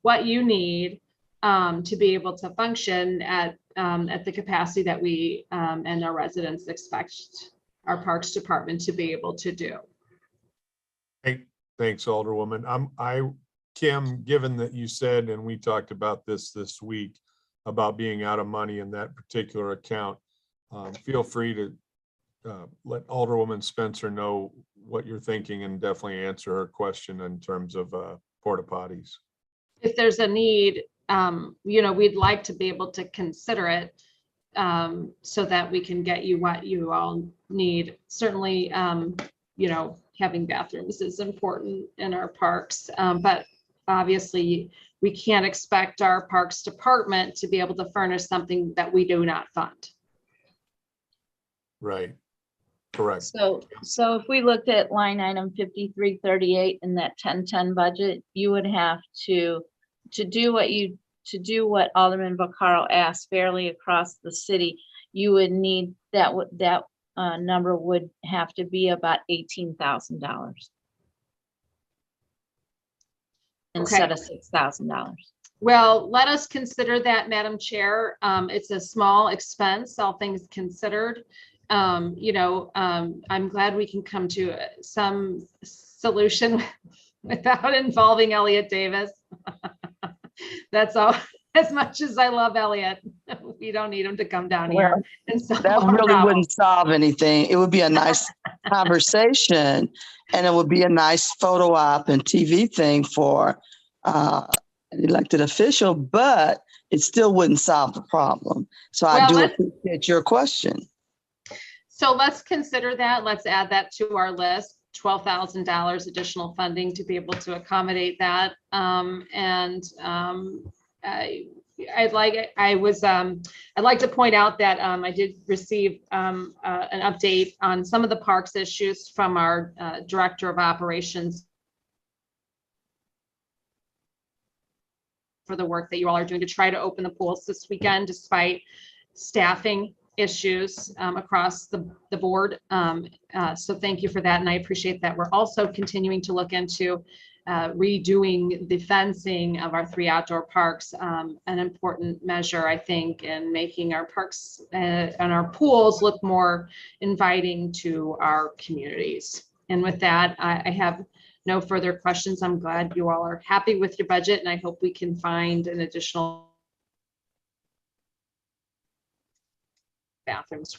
what you need to be able to function at the capacity that we and our residents expect our Parks Department to be able to do. Thanks, Alderwoman. Kim, given that you said, and we talked about this week, about being out of money in that particular account, feel free to let Alderwoman Spencer know what you're thinking and definitely answer her question in terms of porta potties. If there's a need, we'd like to be able to consider it so that we can get you what you all need. Certainly, having bathrooms is important in our parks, but obviously we can't expect our Parks Department to be able to furnish something that we do not fund. Right. Correct. So if we looked at line item 5338 in that 1010 budget, you would have to do what Alderman Vaccaro asked fairly across the city. You would need that number would have to be about $18,000 instead of $6,000. Well, let us consider that, Madam Chair. It's a small expense, all things considered. I'm glad we can come to some solution without involving Elliot Davis. That's all. As much as I love Elliot. you don't need them to come down Well, here and solve that our really problem. wouldn't solve anything. It would be a nice conversation, and it would be a nice photo op and TV thing for an elected official, but it still wouldn't solve the problem. So I Well, do let's- appreciate your question. So let's consider that. Let's add that to our list, $12,000 additional funding to be able to accommodate that. I'd like to point out that I did receive an update on some of the parks issues from our Director of Operations for the work that you all are doing to try to open the pools this weekend despite staffing issues across the board. So thank you for that, and I appreciate that. We're also continuing to look into redoing the fencing of our 3 outdoor parks, an important measure, I think, in making our parks and our pools look more inviting to our communities. And with that, I have no further questions. I'm glad you all are happy with your budget, and I hope we can find an additional bathrooms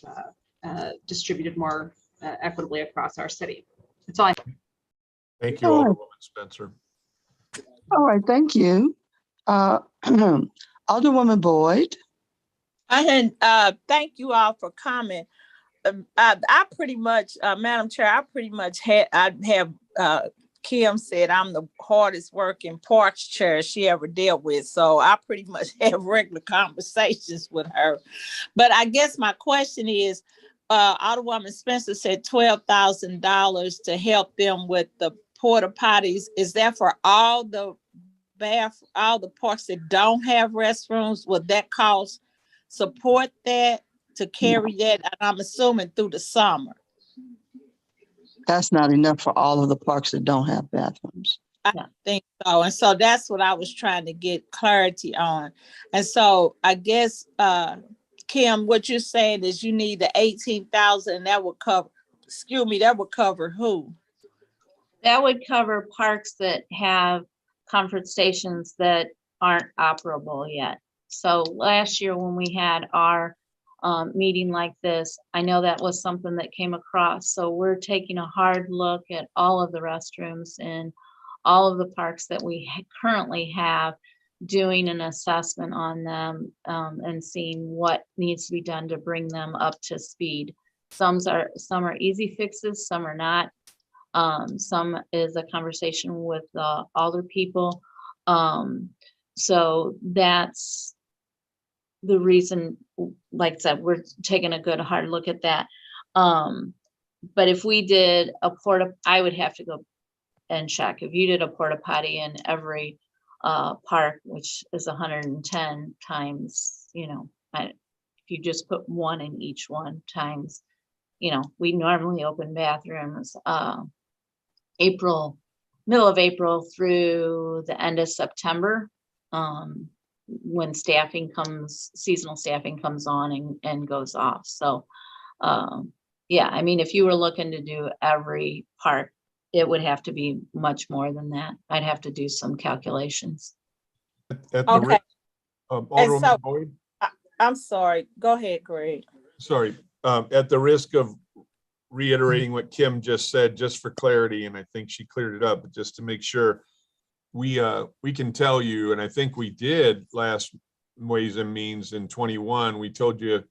distributed more equitably across our city. That's all I have. Thank you, All right. Alderwoman Spencer. All right, thank you. Alderwoman Boyd. Thank you all for coming. I pretty much, Madam Chair, I have Kim said I'm the hardest working parks chair she ever dealt with. So I pretty much have regular conversations with her. But I guess my question is, Alderwoman Spencer said $12,000 to help them with the porta potties. Is that for all the parks that don't have restrooms? Would that cost support that to carry that? And I'm assuming through the summer. That's not enough for all of the parks that don't have bathrooms. I think so. And so that's what I was trying to get clarity on. And so I guess, Kim, what you're saying is you need the 18,000 and that would cover, that would cover who? That would cover parks that have comfort stations that aren't operable yet. So last year when we had our meeting like this, I know that was something that came across. So we're taking a hard look at all of the restrooms and all of the parks that we currently have, doing an assessment on them and seeing what needs to be done to bring them up to speed. Some are easy fixes, some are not. Some is a conversation with the older people. So that's the reason, like I said, we're taking a good hard look at that. But if we did a I would have to go and check. If you did a porta potty in every park, which is 110 times, if you just put one in each one times, we normally open bathrooms middle of April through the end of September, when seasonal staffing comes on and goes off. So yeah, I mean, if you were looking to do every park, it would have to be much more than that. I'd have to do some calculations. Okay. Alderwoman Boyd? I'm sorry. Go ahead, Greg. Sorry, at the risk of reiterating what Kim just said, just for clarity, and I think she cleared it up, but just to make sure, we can tell you, and I think we did last Ways and Means in 21, we told you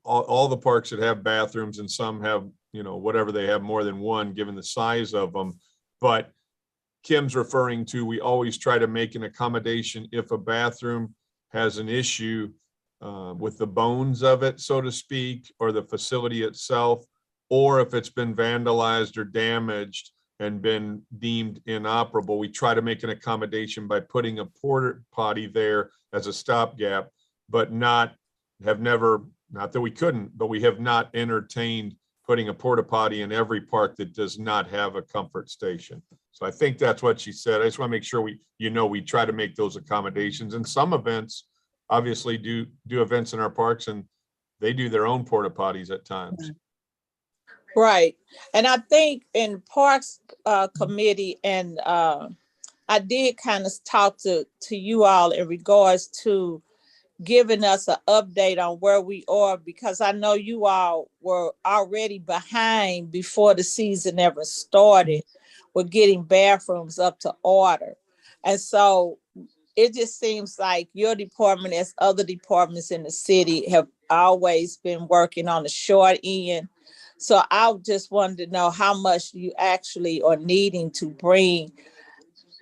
all the parks that have bathrooms, and some have, whatever they have, more than one, given the size of them. But Kim's referring to, we always try to make an accommodation if a bathroom has an issue with the bones of it, so to speak, or the facility itself, or if it's been vandalized or damaged and been deemed inoperable. We try to make an accommodation by putting a porta potty there as a stopgap, but not that we couldn't, but we have not entertained putting a porta potty in every park that does not have a comfort station. So I think that's what she said. I just want to make sure we try to make those accommodations. And some events obviously do events in our parks, and they do their own porta potties at times. Right. And I think in Parks Committee, and I did kind of talk to you all in regards to giving us an update on where we are, because I know you all were already behind before the season ever started with getting bathrooms up to order. And so it just seems like your department, as other departments in the city, have always been working on the short end. So I just wanted to know how much you actually are needing to bring.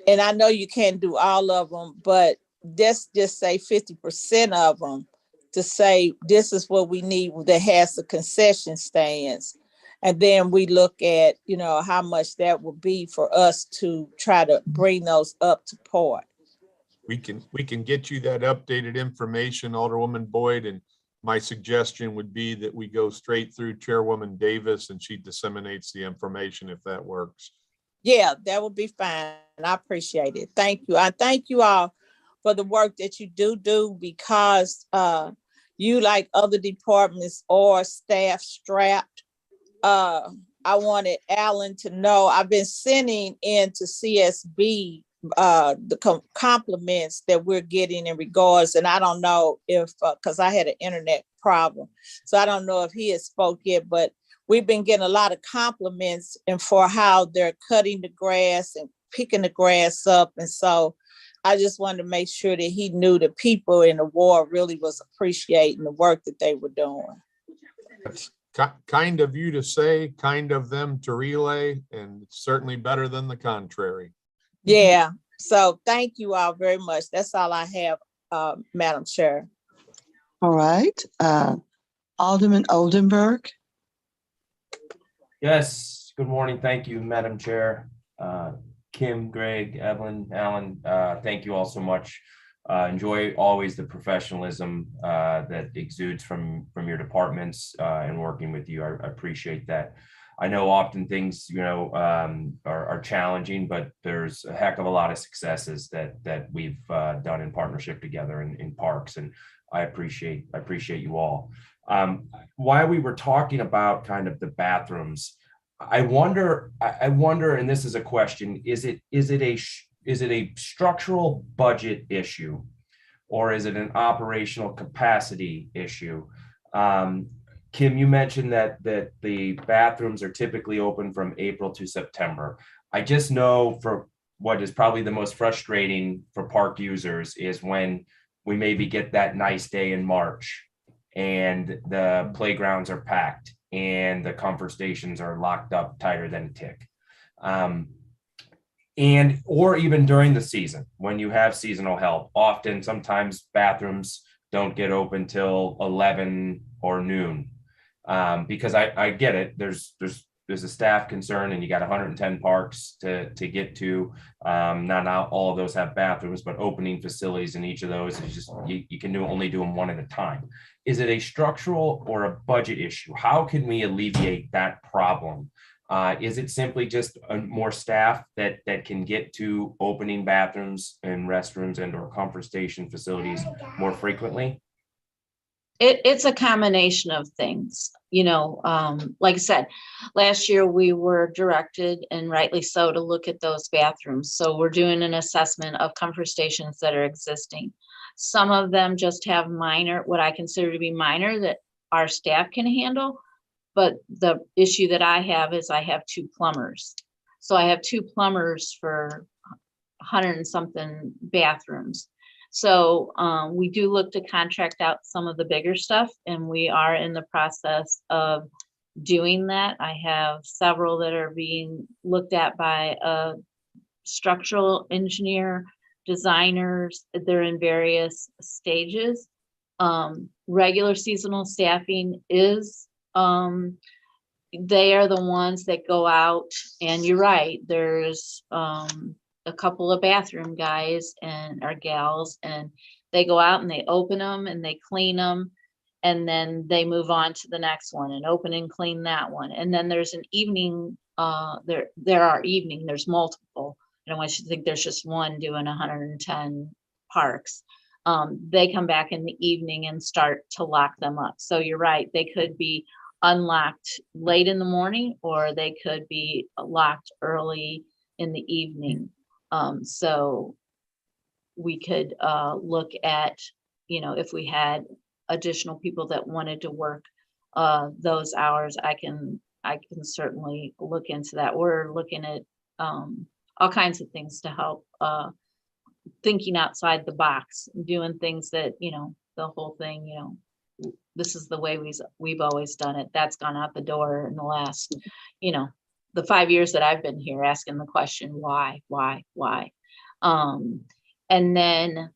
And I know you can't do all of them, but let's just say 50% of them, to say this is what we need that has the concession stands. And then we look at, how much that would be for us to try to bring those up to par. We can get you that updated information, Alderwoman Boyd, and my suggestion would be that we go straight through Chairwoman Davis and she disseminates the information if that works. Yeah, that would be fine. I appreciate it. Thank you. I thank you all for the work that you do, because you, like other departments, are staff strapped. I wanted Alan to know I've been sending in to CSB the compliments that we're getting in regards, and I don't know if because I had an internet problem, so I don't know if he has spoke yet, but we've been getting a lot of compliments and for how they're cutting the grass and picking the grass up. And so I just wanted to make sure that he knew the people in the ward really was appreciating the work that they were doing. That's kind of you to say, kind of them to relay, and it's certainly better than the contrary. Yeah. So thank you all very much. That's all I have, Madam Chair. All right. Alderman Oldenburg. Yes, good morning. Thank you, Madam Chair. Kim, Greg, Evelyn, Alan, thank you all so much. Enjoy always the professionalism that exudes from your departments and working with you. I appreciate that. I know often things, are challenging, but there's a heck of a lot of successes that we've done in partnership together in parks, and I appreciate you all. While we were talking about kind of the bathrooms, I wonder, and this is a question: is it a structural budget issue, or is it an operational capacity issue? Kim, you mentioned that the bathrooms are typically open from April to September. I just know for what is probably the most frustrating for park users is when we maybe get that nice day in March and the playgrounds are packed and the comfort stations are locked up tighter than a tick. Or even during the season when you have seasonal help, sometimes bathrooms don't get open till 11 or noon. Because I get it, there's a staff concern and you got 110 parks to get to. Not all of those have bathrooms, but opening facilities in each of those is just, you can only do them one at a time. Is it a structural or a budget issue? How can we alleviate that problem? Is it simply just more staff that can get to opening bathrooms and restrooms and or comfort station facilities more frequently? It's a combination of things, like I said, last year we were directed, and rightly so, to look at those bathrooms. So we're doing an assessment of comfort stations that are existing. Some of them just have what I consider to be minor, that our staff can handle. But the issue that I have is I have 2 plumbers. So I have 2 plumbers for 100 and something bathrooms. So we do look to contract out some of the bigger stuff, and we are in the process of doing that. I have several that are being looked at by a structural engineer, designers. They're in various stages. Regular seasonal staffing is, they are the ones that go out, and you're right, there's a couple of bathroom guys or gals, and they go out and they open them and they clean them, and then they move on to the next one and open and clean that one. And then there's an evening, there's multiple. I don't want you to think there's just one doing 110 parks. They come back in the evening and start to lock them up. So you're right, they could be unlocked late in the morning, or they could be locked early in the evening. So we could look at if we had additional people that wanted to work those hours, I can certainly look into that. We're looking at all kinds of things to help thinking outside the box, doing things that, the whole thing, this is the way we've always done it. That's gone out the door in the last, the 5 years that I've been here, asking the question, why? And then,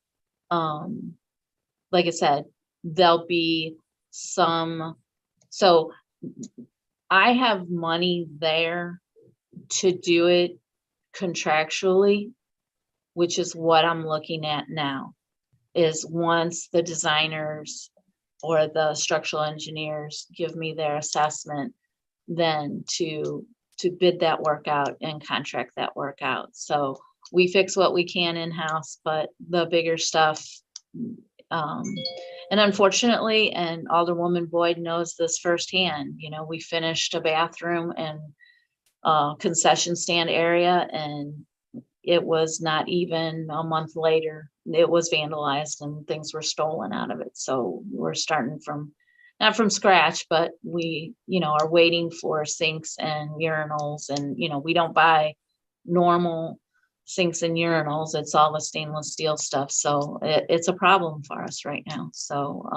like I said, there'll be some, so I have money there to do it contractually, which is what I'm looking at now, is once the designers or the structural engineers give me their assessment, then to bid that work out and contract that work out. So we fix what we can in-house, but the bigger stuff, and unfortunately, and Alderwoman Boyd knows this firsthand, we finished a bathroom and concession stand area, and it was not even a month later, it was vandalized and things were stolen out of it. So we're starting from, not from scratch, but we, are waiting for sinks and urinals, and, we don't buy normal sinks and urinals. It's all the stainless steel stuff. So it's a problem for us right now. So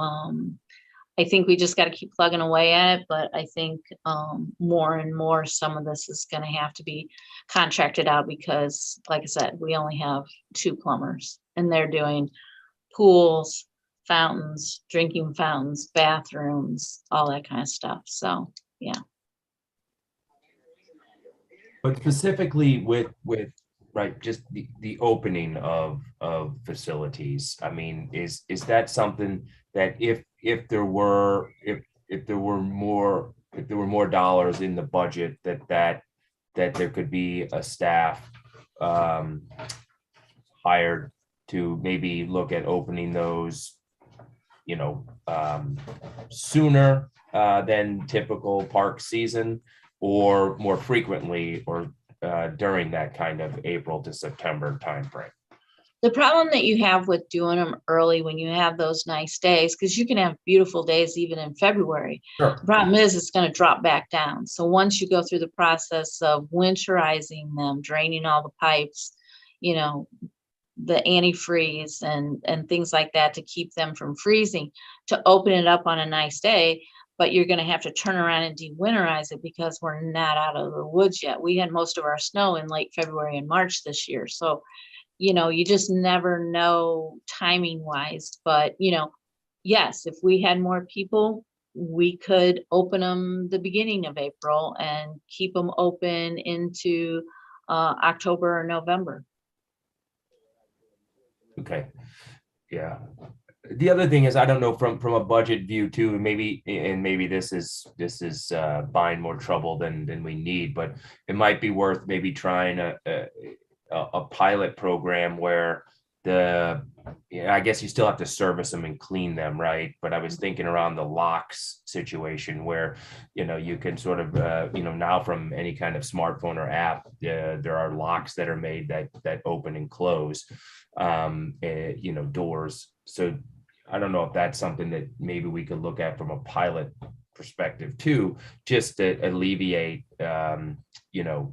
I think we just got to keep plugging away at it. But I think more and more, some of this is going to have to be contracted out because, like I said, we only have 2 plumbers and they're doing pools, fountains, drinking fountains, bathrooms, all that kind of stuff. So, yeah. But specifically with right, just the opening of facilities, I mean, is that something that if there were more dollars in the budget, that there could be a staff hired to maybe look at opening those, sooner than typical park season, or more frequently, or during that kind of April to September timeframe? The problem that you have with doing them early when you have those nice days, because you can have beautiful days even in February. Sure. The problem is it's going to drop back down. So once you go through the process of winterizing them, draining all the pipes, the antifreeze and things like that to keep them from freezing, to open it up on a nice day, but you're going to have to turn around and de-winterize it because we're not out of the woods yet. We had most of our snow in late February and March this year. So, you just never know timing wise, but, yes, if we had more people, we could open them the beginning of April and keep them open into October or November. Okay. Yeah. The other thing is, I don't know, from a budget view too, maybe this is buying more trouble than we need, but it might be worth maybe trying a pilot program where I guess you still have to service them and clean them, right? But I was thinking around the locks situation where, you can sort of, now from any kind of smartphone or app, there are locks that are made that open and close, doors. So I don't know if that's something that maybe we could look at from a pilot perspective too, just to alleviate,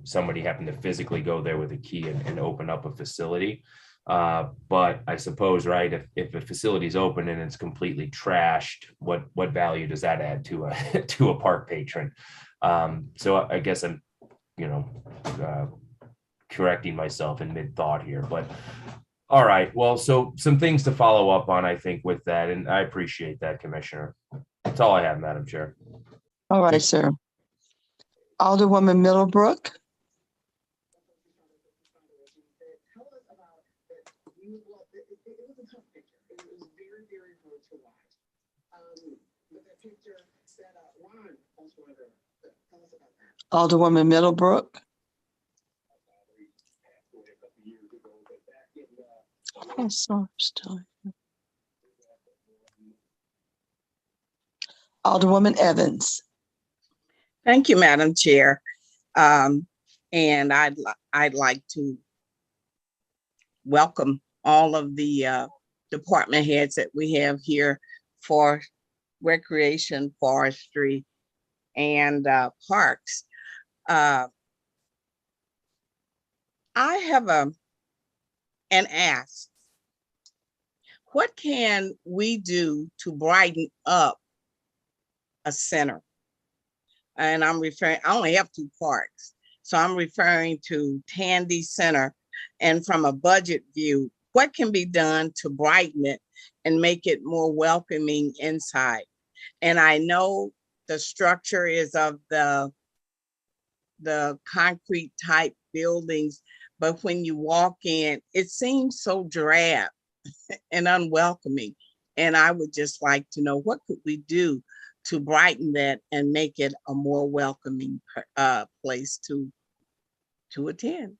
somebody having to physically go there with a key and open up a facility. But I suppose, right, if a facility is open and it's completely trashed, what value does that add to a park patron? So I guess I'm, correcting myself in mid-thought here, but all right. Well, so some things to follow up on, I think, with that, and I appreciate that, Commissioner. That's all I have, Madam Chair. All right, sir. Alderwoman Middlebrook. Alderwoman Middlebrook. Oh, sorry, still. Alderwoman Evans. Thank you, Madam Chair. And I'd like to welcome all of the department heads that we have here for recreation, forestry, and parks. I have an ask. What can we do to brighten up a center? And I'm referring, I only have 2 parks. So I'm referring to Tandy Center. And from a budget view, what can be done to brighten it and make it more welcoming inside? And I know the structure is of the concrete type buildings, but when you walk in, it seems so drab and unwelcoming. And I would just like to know, what could we do to brighten that and make it a more welcoming place to attend?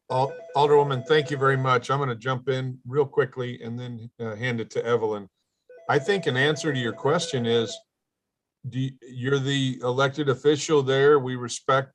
Alderwoman, thank you very much. I'm going to jump in real quickly and then hand it to Evelyn. I think an answer to your question is, you're the elected official there. We respect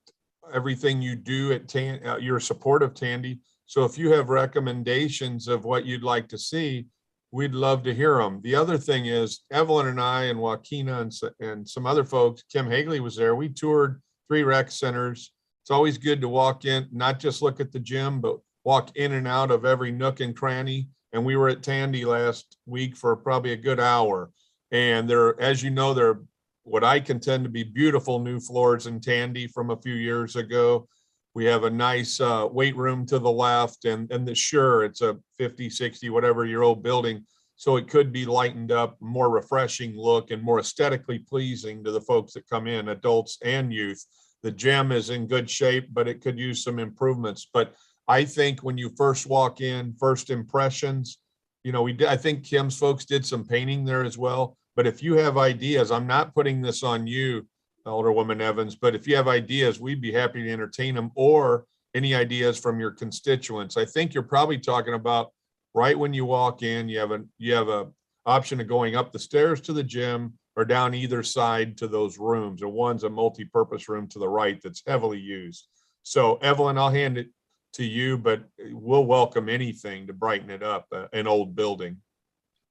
everything you do at your support of Tandy. So if you have recommendations of what you'd like to see, we'd love to hear them. The other thing is, Evelyn and I and Joaquina and some other folks, Kim Hagley was there. We toured 3 rec centers. It's always good to walk in, not just look at the gym, but walk in and out of every nook and cranny. And we were at Tandy last week for probably a good hour. And there, as you know, there are what I contend to be beautiful new floors in Tandy from a few years ago. We have a nice weight room to the left, and sure, it's a 50, 60, whatever year old building. So it could be lightened up, more refreshing look and more aesthetically pleasing to the folks that come in, adults and youth. The gym is in good shape, but it could use some improvements. But I think when you first walk in, first impressions, you know, I think Kim's folks did some painting there as well. But if you have ideas, I'm not putting this on you, Alderwoman Evans, but if you have ideas, we'd be happy to entertain them, or any ideas from your constituents. I think you're probably talking about right when you walk in, you have a option of going up the stairs to the gym or down either side to those rooms. And one's a multi-purpose room to the right that's heavily used. So Evelyn, I'll hand it to you, but we'll welcome anything to brighten it up, an old building.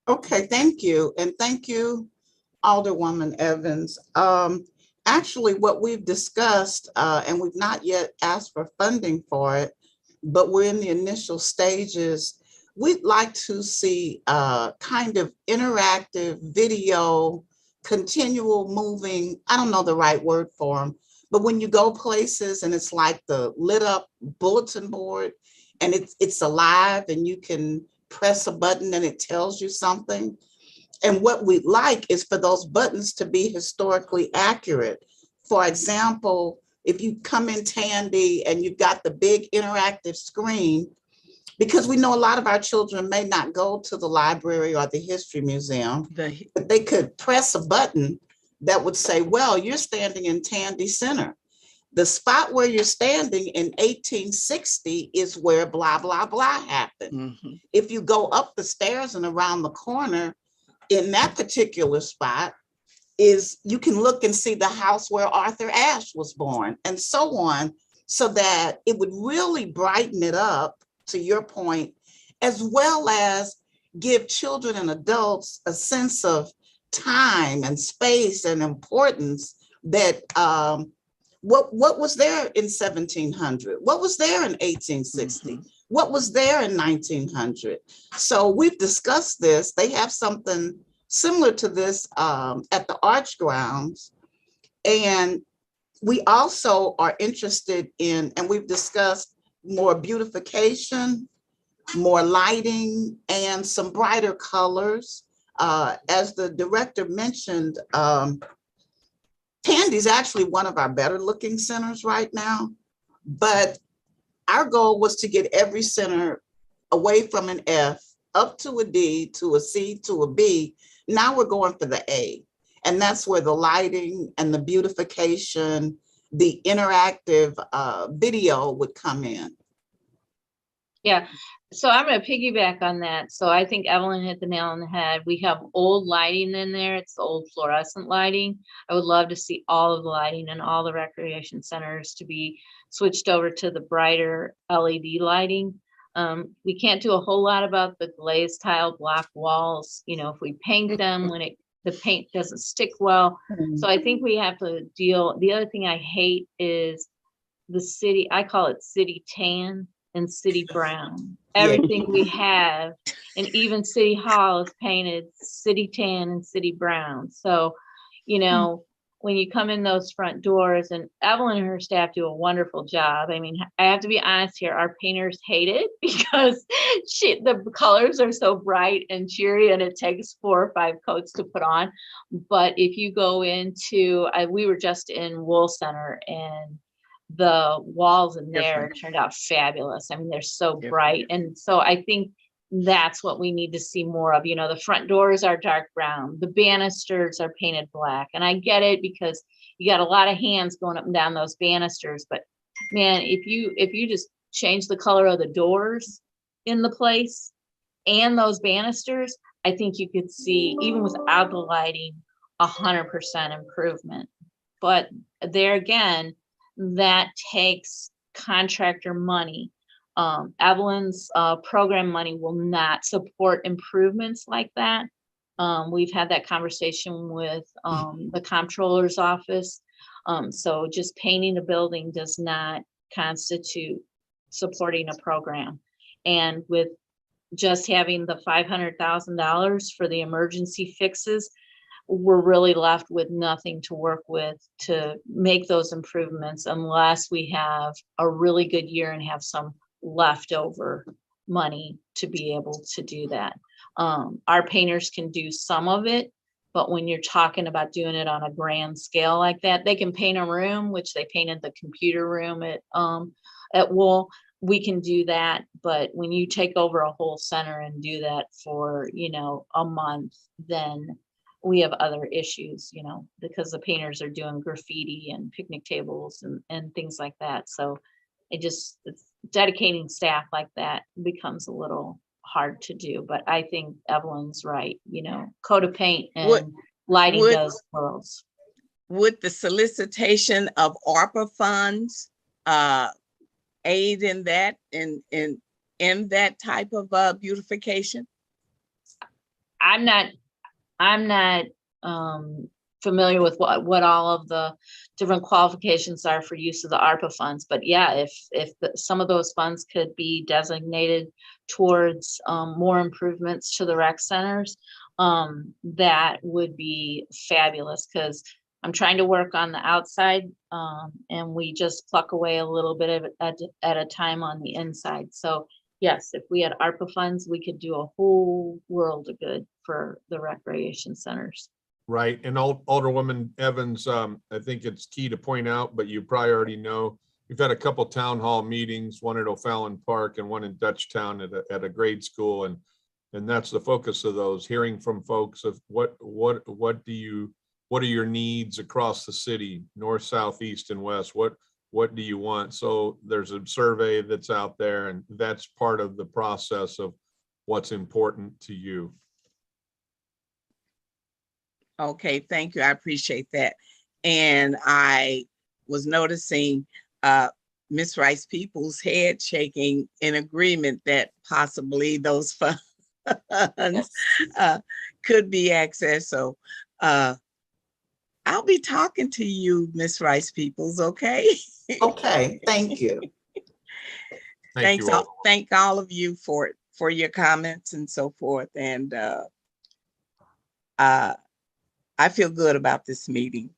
Okay, thank you. And thank you, Alderwoman Evans. Actually, what we've discussed, and we've not yet asked for funding for it, but we're in the initial stages. We'd like to see kind of interactive video, continual moving, I don't know the right word for them, but when you go places and it's like the lit up bulletin board and it's alive and you can press a button and it tells you something. And what we'd like is for those buttons to be historically accurate. For example, if you come in Tandy and you've got the big interactive screen, because we know a lot of our children may not go to the library or the history museum, but they could press a button that would say, well, you're standing in Tandy Center. The spot where you're standing in 1860 is where blah, blah, blah happened. Mm-hmm. If you go up the stairs and around the corner, in that particular spot is you can look and see the house where Arthur Ashe was born and so on, so that it would really brighten it up, to your point, as well as give children and adults a sense of time and space and importance that what was there in 1700? What was there in 1860? Mm-hmm. What was there in 1900? So we've discussed this. They have something similar to this at the Arch Grounds. And we also are interested in, and we've discussed more beautification, more lighting, and some brighter colors. As the director mentioned, Tandy's actually one of our better looking centers right now, but our goal was to get every center away from an F up to a D, to a C, to a B. Now we're going for the A. And that's where the lighting and the beautification, the interactive video would come in. Yeah, so I'm going to piggyback on that. So I think Evelyn hit the nail on the head. We have old lighting in there. It's the old fluorescent lighting. I would love to see all of the lighting in all the recreation centers to be switched over to the brighter LED lighting. We can't do a whole lot about the glazed tile block walls, you know, if we paint them when the paint doesn't stick well. So I think we have to deal, the other thing I hate is the city, I call it city tan and city brown. Everything we have, and even City Hall is painted city tan and city brown. So, you know, when you come in those front doors, and Evelyn and her staff do a wonderful job. I mean, I have to be honest here, our painters hate it because the colors are so bright and cheery and it takes 4 or 5 coats to put on. But if you go into, we were just in Wool Center, and the walls in there turned out fabulous. I mean, they're so bright. And so I think that's what we need to see more of. You know, the front doors are dark brown, the banisters are painted black. And I get it because you got a lot of hands going up and down those banisters. But man, if you just change the color of the doors in the place and those banisters, I think you could see, even without the lighting, 100% improvement. But there again, that takes contractor money. Evelyn's program money will not support improvements like that. We've had that conversation with the comptroller's office. So just painting a building does not constitute supporting a program. And with just having the $500,000 for the emergency fixes, we're really left with nothing to work with to make those improvements unless we have a really good year and have some leftover money to be able to do that. Our painters can do some of it, but when you're talking about doing it on a grand scale like that, they can paint a room, which they painted the computer room at Wool. We can do that, but when you take over a whole center and do that for, you know, a month, then we have other issues, you know, because the painters are doing graffiti and picnic tables and things like that. So it's dedicating staff like that becomes a little hard to do. But I think Evelyn's right, you know, coat of paint and lighting does worlds. Would the solicitation of ARPA funds aid in that, in that type of beautification? I'm not familiar with what all of the different qualifications are for use of the ARPA funds, but yeah, if some of those funds could be designated towards more improvements to the rec centers, that would be fabulous, because I'm trying to work on the outside, and we just pluck away a little bit of it at a time on the inside. So yes, if we had ARPA funds, we could do a whole world of good for the recreation centers. Right. And Alderwoman Evans, I think it's key to point out, but you probably already know, we've had a couple town hall meetings, one at O'Fallon Park and one in Dutchtown at a grade school. And that's the focus of those, hearing from folks of what are your needs across the city, north, south, east, and west? What do you want? So there's a survey that's out there, and that's part of the process of what's important to you. Okay, thank you. I appreciate that. And I was noticing Ms. Rice Peoples' head shaking in agreement that possibly those funds could be accessed. So I'll be talking to you, Ms. Rice Peoples, okay? Okay, thank you. Thank all of you for your comments and so forth. And I feel good about this meeting.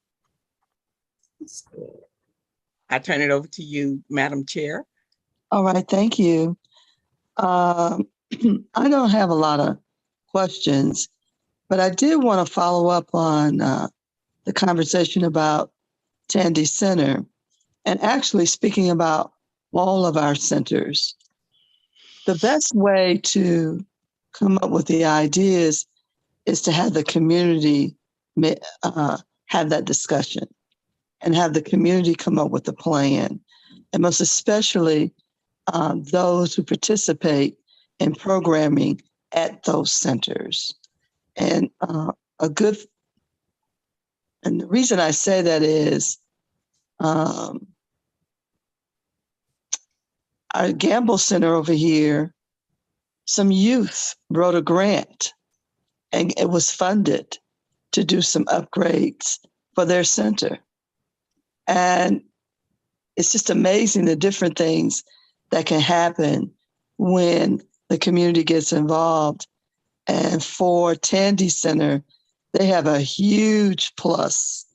I turn it over to you, Madam Chair. All right, thank you. I don't have a lot of questions, but I did want to follow up on the conversation about Tandy Center, and actually speaking about all of our centers. The best way to come up with the ideas is to have the community have that discussion and have the community come up with a plan, and most especially those who participate in programming at those centers. And the reason I say that is I our Gamble Center over here, some youth wrote a grant and it was funded to do some upgrades for their center. And it's just amazing the different things that can happen when the community gets involved. And for Tandy Center, they have a huge plus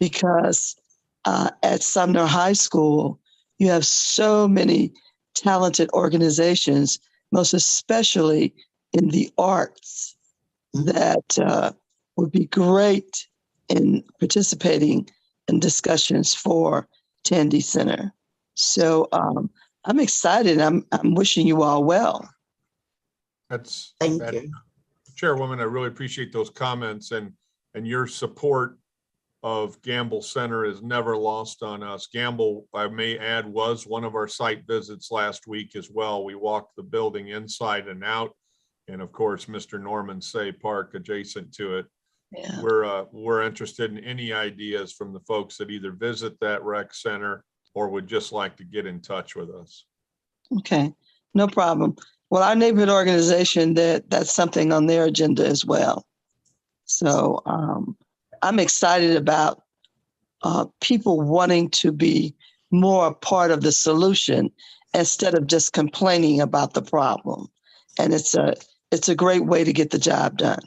because at Sumner High School, you have so many talented organizations, most especially in the arts, that would be great in participating in discussions for Tandy Center. So I'm excited. I'm wishing you all well. Thank you. Chairwoman, I really appreciate those comments, and your support of Gamble Center is never lost on us. Gamble, I may add, was one of our site visits last week as well. We walked the building inside and out, and of course, Mr. Norman Say Park adjacent to it. Yeah. We're interested in any ideas from the folks that either visit that rec center or would just like to get in touch with us. Okay, no problem. Well, our neighborhood organization, that's something on their agenda as well. So I'm excited about people wanting to be more a part of the solution instead of just complaining about the problem. And it's a great way to get the job done.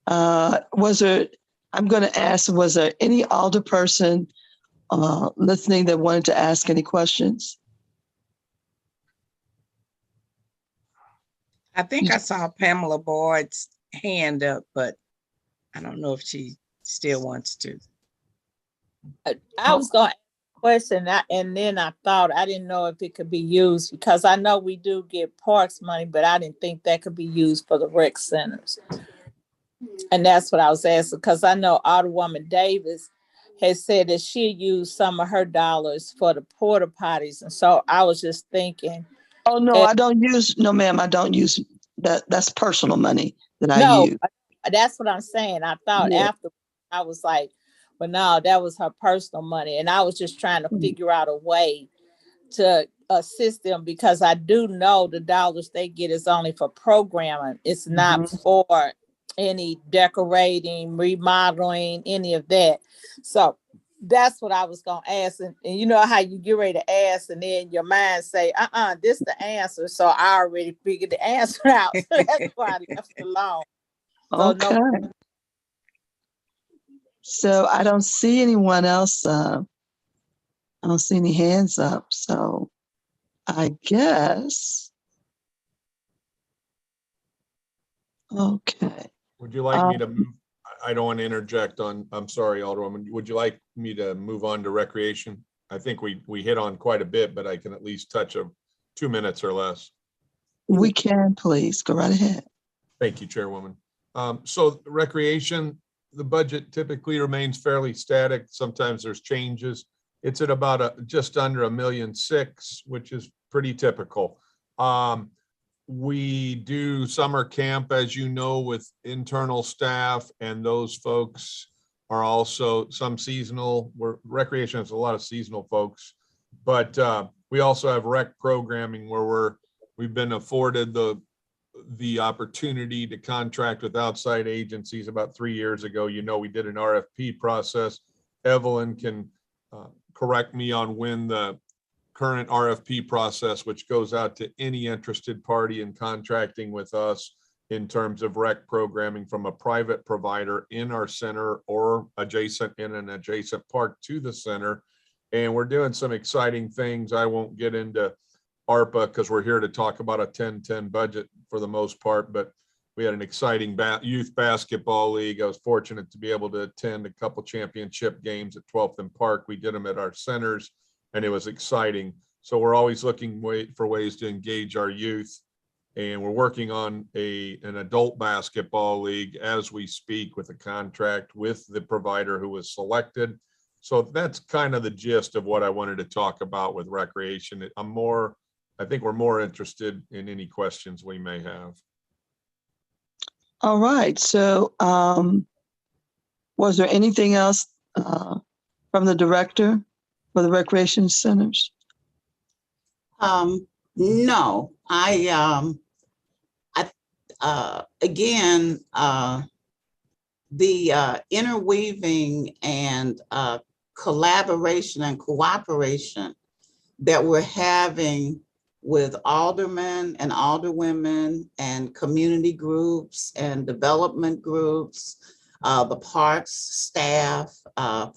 Was there any alderperson listening that wanted to ask any questions? I think I saw Pamela Boyd's hand up, but I don't know if she still wants to. I was going to ask a question, and then I thought I didn't know if it could be used because I know we do get parks money, but I didn't think that could be used for the rec centers. And that's what I was asking because I know Alderwoman Davis has said that she used some of her dollars for the porta potties, and so I was just thinking. Oh no, I don't use ma'am. I don't use that. That's personal money that I use. That's what I'm saying. I thought after I was like, well, no, that was her personal money, and I was just trying to figure out a way to assist them because I do know the dollars they get is only for programming. It's not for any decorating, remodeling, any of that. So that's what I was going to ask. And you know how you get ready to ask and then your mind say, this is the answer. So I already figured the answer out. So that's why I left it alone. So Okay. So I don't see anyone else. I don't see any hands up. So I guess. Okay. Would you like me to move? I don't want to interject on, I'm sorry, Alderwoman. Would you like me to move on to recreation? I think we hit on quite a bit, but I can at least touch 2 minutes or less. We can, please go right ahead. Thank you, Chairwoman. So recreation, the budget typically remains fairly static. Sometimes there's changes. It's at about just under $1.6 million, which is pretty typical. We do summer camp, as you know, with internal staff, and those folks are also some seasonal. Recreation has a lot of seasonal folks, but we also have rec programming where we've been afforded the opportunity to contract with outside agencies about 3 years ago. You know, we did an RFP process. Evelyn can correct me on when the current RFP process, which goes out to any interested party in contracting with us in terms of rec programming from a private provider in our center or in an adjacent park to the center. And we're doing some exciting things. I won't get into ARPA because we're here to talk about a 10-10 budget for the most part, but we had an exciting youth basketball league. I was fortunate to be able to attend a couple championship games at 12th and Park. We did them at our centers, and it was exciting. So we're always looking for ways to engage our youth. And we're working on an adult basketball league as we speak with a contract with the provider who was selected. So that's kind of the gist of what I wanted to talk about with recreation. I think we're more interested in any questions we may have. All right. So was there anything else from the director? for the recreation centers? No, again, the interweaving and collaboration and cooperation that we're having with aldermen and alderwomen and community groups and development groups, the parks staff,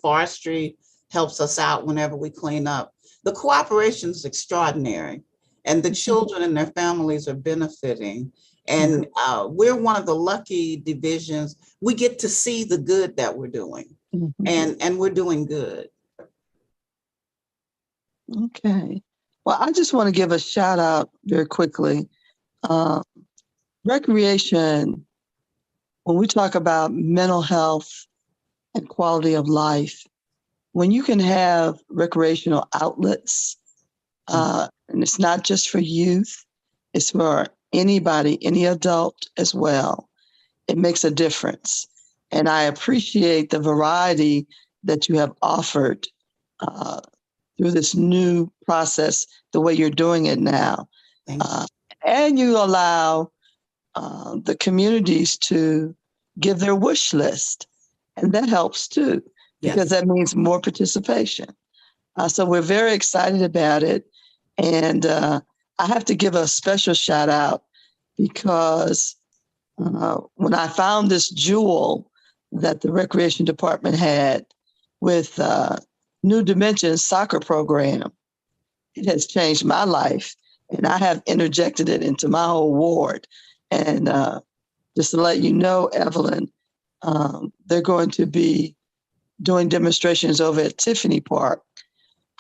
forestry helps us out whenever we clean up. The cooperation is extraordinary, and the children and their families are benefiting. And we're one of the lucky divisions. We get to see the good that we're doing, and we're doing good. Okay. Well, I just want to give a shout out very quickly. Recreation, when we talk about mental health and quality of life, when you can have recreational outlets, and it's not just for youth, it's for anybody, any adult as well, it makes a difference. And I appreciate the variety that you have offered through this new process, the way you're doing it now. And you allow the communities to give their wish list. And that helps too, because that means more participation. So we're very excited about it. And I have to give a special shout out because when I found this jewel that the Recreation Department had with New Dimensions soccer program, it has changed my life. And I have interjected it into my whole ward. And just to let you know, Evelyn, they're going to be doing demonstrations over at Tiffany Park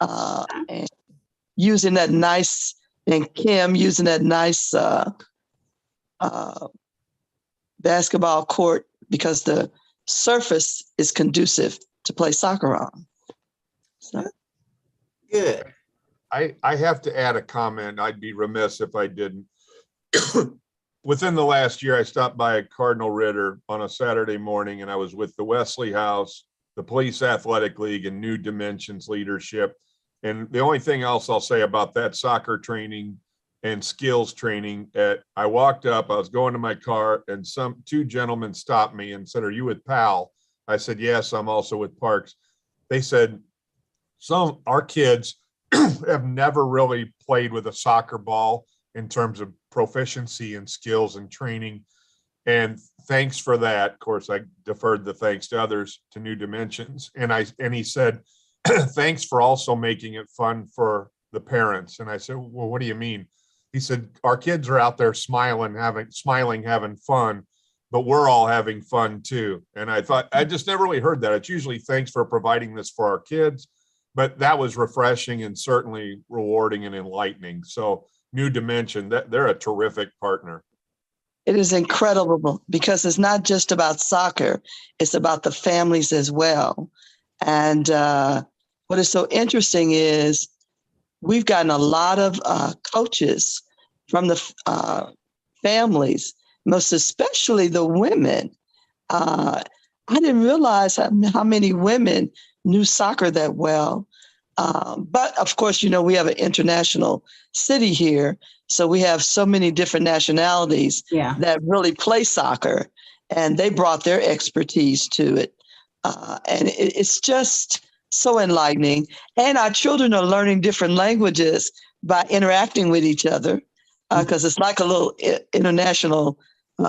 and using that nice, and Kim using that nice basketball court because the surface is conducive to play soccer on. So. Good. I have to add a comment. I'd be remiss if I didn't. Within the last year, I stopped by a Cardinal Ritter on a Saturday morning, and I was with the Wesley House, the Police Athletic League, and New Dimensions leadership. And the only thing else I'll say about that soccer training and skills training, I walked up, I was going to my car, and two gentlemen stopped me and said, "Are you with PAL?" I said, "Yes, I'm also with Parks." They said, our kids have never really played with a soccer ball in terms of proficiency and skills and training. And thanks for that. Of course, I deferred the thanks to others, to New Dimensions. And he said, "Thanks for also making it fun for the parents." And I said, "Well, what do you mean?" He said, "Our kids are out there smiling, having fun, but we're all having fun too." And I thought, I just never really heard that. It's usually thanks for providing this for our kids, but that was refreshing and certainly rewarding and enlightening. So New Dimension, they're a terrific partner. It is incredible because it's not just about soccer, it's about the families as well. And what is so interesting is we've gotten a lot of coaches from the families, most especially the women. I didn't realize how many women knew soccer that well. But of course, we have an international city here. So we have so many different nationalities that really play soccer, and they brought their expertise to it. And it's just so enlightening. And our children are learning different languages by interacting with each other, because it's like a little international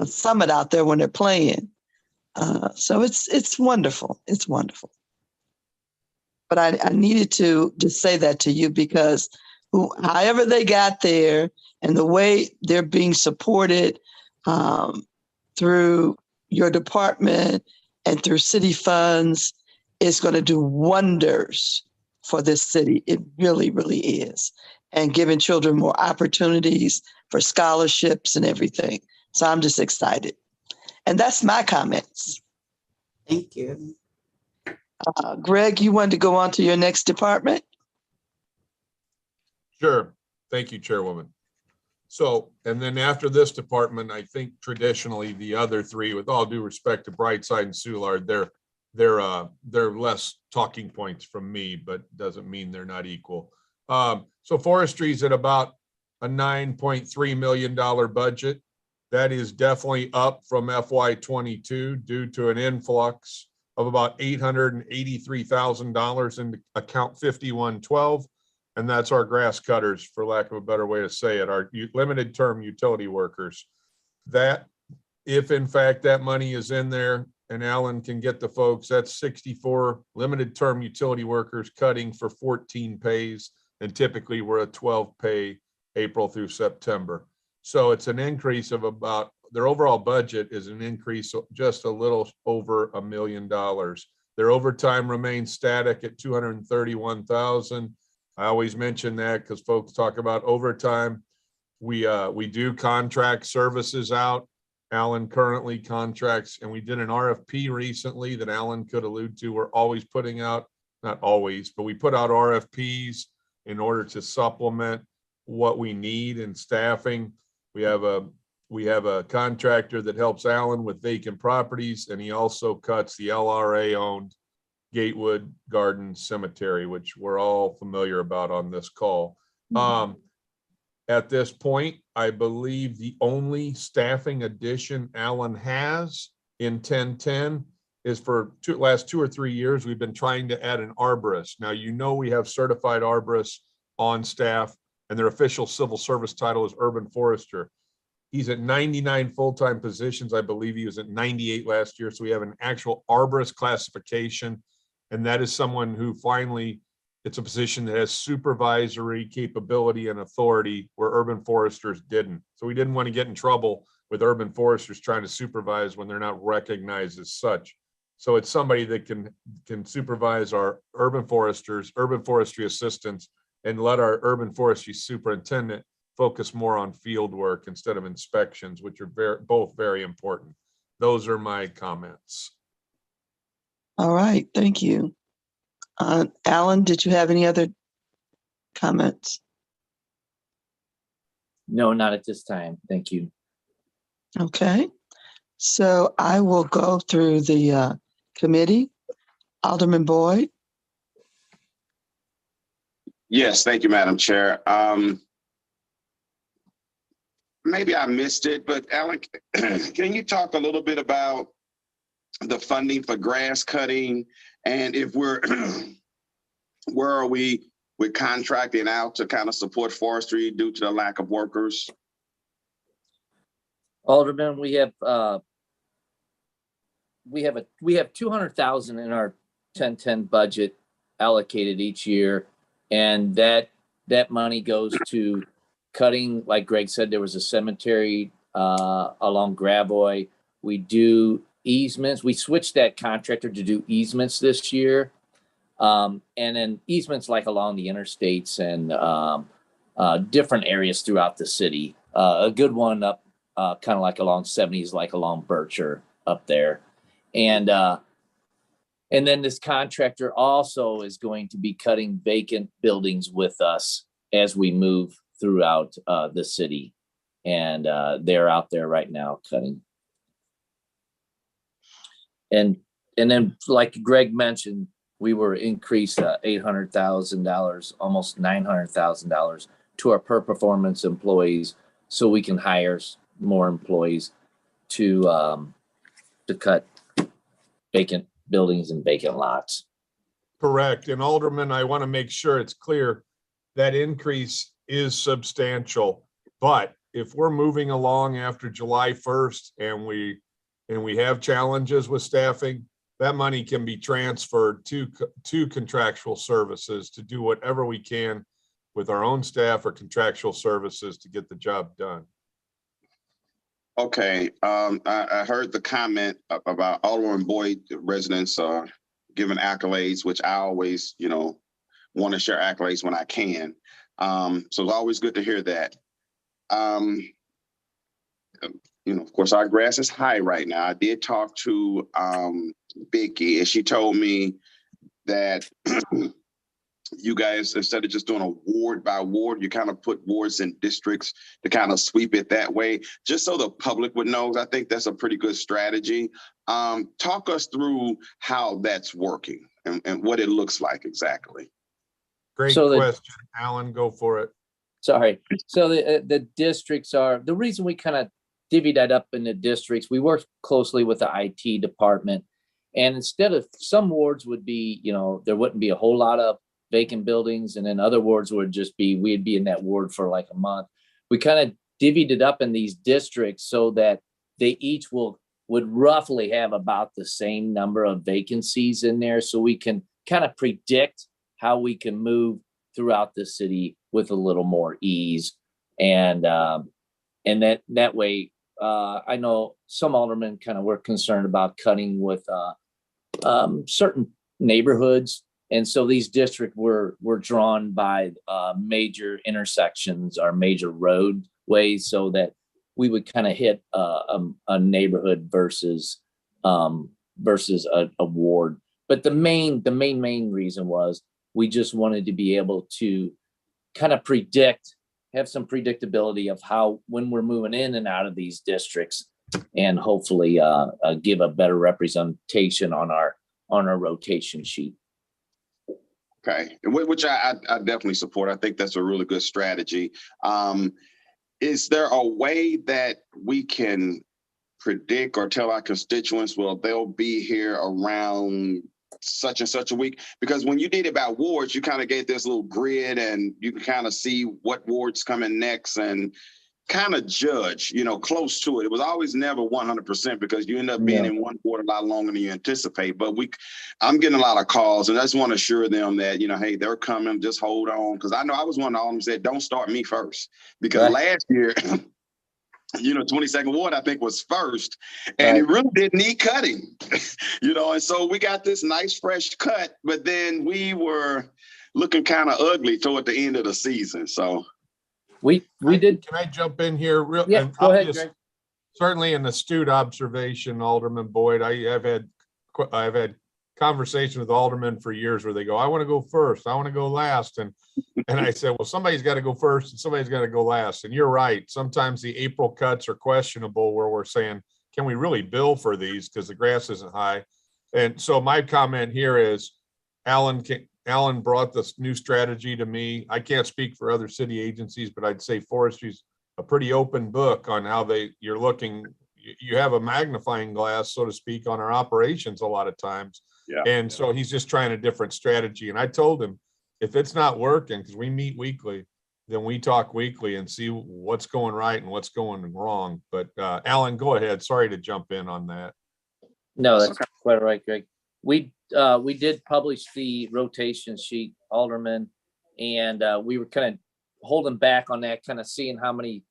summit out there when they're playing. So it's wonderful. It's wonderful. But I needed to just say that to you because however they got there and the way they're being supported through your department and through city funds is going to do wonders for this city. It really, really is. And giving children more opportunities for scholarships and everything. So I'm just excited. And that's my comments. Thank you. Greg, you wanted to go on to your next department? Sure. Thank you, Chairwoman. So, and then after this department, I think traditionally the other three, with all due respect to Brightside and Soulard, they're less talking points from me, but doesn't mean they're not equal. So forestry's at about a $9.3 million budget. That is definitely up from FY22 due to an influx of about $883,000 in account 5112. And that's our grass cutters, for lack of a better way to say it, our limited term utility workers. That, if in fact that money is in there and Alan can get the folks, that's 64 limited term utility workers cutting for 14 pays. And typically we're a 12 pay April through September. So it's an increase of about, their overall budget is an increase of just a little over $1 million. Their overtime remains static at 231,000. I always mention that because folks talk about overtime. We do contract services out. Alan currently contracts, and we did an RFP recently that Alan could allude to. We're always putting out, not always, but we put out RFPs in order to supplement what we need in staffing. We have a contractor that helps Alan with vacant properties, and he also cuts the LRA-owned Gatewood Garden Cemetery, which we're all familiar about on this call. At this point, I believe the only staffing addition Alan has in 1010 is for last 2 or 3 years, we've been trying to add an arborist. Now, you know, we have certified arborists on staff, and their official civil service title is urban forester. He's at 99 full-time positions. I believe he was at 98 last year. So we have an actual arborist classification. And that is someone who finally, it's a position that has supervisory capability and authority where urban foresters didn't. So we didn't want to get in trouble with urban foresters trying to supervise when they're not recognized as such. So it's somebody that can supervise our urban foresters, urban forestry assistants, and let our urban forestry superintendent focus more on field work instead of inspections, which are both very important. Those are my comments. All right, thank you. Alan, did you have any other comments? No, not at this time. Thank you. Okay, so I will go through the committee. Alderman Boyd. Yes, thank you, Madam Chair. Maybe I missed it, but Alan, can you talk a little bit about the funding for grass cutting, and if we're where are we with contracting out to kind of support forestry due to the lack of workers? Alderman, we have 200,000 in our 1010 budget allocated each year, and that money goes to cutting. Like Greg said, there was a cemetery along Gravois. We do easements. We switched that contractor to do easements this year. And then easements like along the interstates and different areas throughout the city. A good one up kind of like along 70s, like along Bircher up there. And then this contractor also is going to be cutting vacant buildings with us as we move throughout the city. And they're out there right now cutting. And then, like Greg mentioned, we were increased $800,000, almost $900,000 to our per performance employees, so we can hire more employees to cut vacant buildings and vacant lots. Correct. And Alderman, I want to make sure it's clear that increase is substantial. But if we're moving along after July 1st and we have challenges with staffing, that money can be transferred to contractual services to do whatever we can with our own staff or contractual services to get the job done. Okay, I heard the comment about Alderman Boyd residents giving accolades, which I always, want to share accolades when I can. So it's always good to hear that. Of course, our grass is high right now. I did talk to Vicky, and she told me that you guys, instead of just doing a ward by ward, you kind of put wards in districts to kind of sweep it that way, just so the public would know. I think that's a pretty good strategy. Talk us through how that's working and what it looks like exactly. Great So question, Alan, go for it. Sorry. So the districts are, the reason we kind of divvy that up into districts, we work closely with the IT department. And instead of some wards would be, there wouldn't be a whole lot of vacant buildings, and then other wards would just be, we'd be in that ward for like a month. We kind of divvied it up in these districts so that they each would roughly have about the same number of vacancies in there, so we can kind of predict how we can move throughout the city with a little more ease. And that way, I know some aldermen kind of were concerned about cutting with certain neighborhoods. And so these districts were drawn by major intersections or major roadways, so that we would kind of hit a neighborhood versus a ward. But the main reason was we just wanted to be able to kind of have some predictability of how, when we're moving in and out of these districts, and hopefully give a better representation on our rotation sheet. Okay, which I definitely support. I think that's a really good strategy. Is there a way that we can predict or tell our constituents, well, they'll be here around such and such a week? Because when you did it by wards, you kind of gave this little grid and you can kind of see what ward's coming next and kind of judge, close to it. It was always never 100% because you end up being in one ward a lot longer than you anticipate. But I'm getting a lot of calls, and I just want to assure them that, hey, they're coming, just hold on. Because I know I was one of them who said, don't start me first. Because last year, 22nd Ward, I think, was first, and it really didn't need cutting, and so we got this nice fresh cut, but then we were looking kind of ugly toward the end of the season. So we did. Can I jump in here? Yeah, go ahead, Greg. Certainly an astute observation, Alderman Boyd. I've had conversation with aldermen for years where they go, I want to go first, I want to go last. And I said, well, somebody's got to go first and somebody's got to go last. And you're right. Sometimes the April cuts are questionable, where we're saying, can we really bill for these because the grass isn't high? And so my comment here is, Alan brought this new strategy to me. I can't speak for other city agencies, but I'd say Forestry's a pretty open book on how you're looking. You have a magnifying glass, so to speak, on our operations a lot of times. Yeah. And so he's just trying a different strategy. And I told him, if it's not working, because we meet weekly, then we talk weekly and see what's going right and what's going wrong. But Alan, go ahead. Sorry to jump in on that. No, that's quite right, Greg. We did publish the rotation sheet, Alderman, and we were kind of holding back on that, kind of seeing how many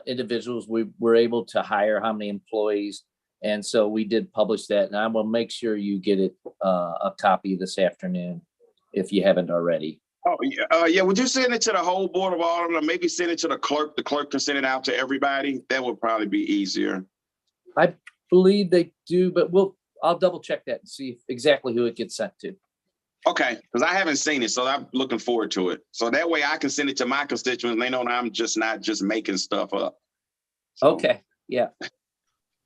individuals we were able to hire, how many employees. And so we did publish that, and I will make sure you get it a copy this afternoon if you haven't already. Oh, yeah. Would you send it to the whole board of aldermen, or maybe send it to the clerk? The clerk can send it out to everybody. That would probably be easier. I believe they do, but I'll double check that and see exactly who it gets sent to. Okay, because I haven't seen it, so I'm looking forward to it. So that way I can send it to my constituents, and they know I'm just not just making stuff up. So, okay, yeah.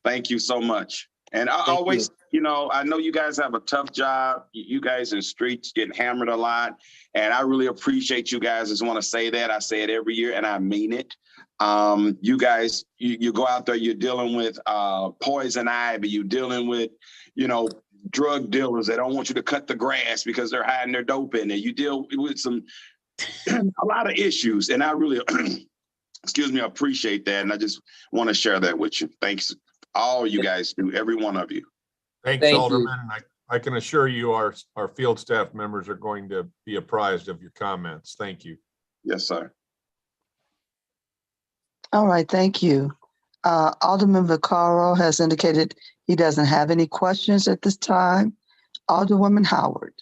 Thank you so much. And I always, I know you guys have a tough job. You guys in streets getting hammered a lot. And I really appreciate you guys. Just want to say that. I say it every year and I mean it. You guys, you go out there, you're dealing with poison ivy, you're dealing with, drug dealers that don't want you to cut the grass because they're hiding their dope in there. You deal with a lot of issues. And I really, I appreciate that. And I just want to share that with you. Thanks. All you guys do, every one of you. Thanks, Alderman. I can assure you our field staff members are going to be apprised of your comments. Thank you. Yes, sir. All right, thank you. Alderman Vaccaro has indicated he doesn't have any questions at this time. Alderwoman Howard.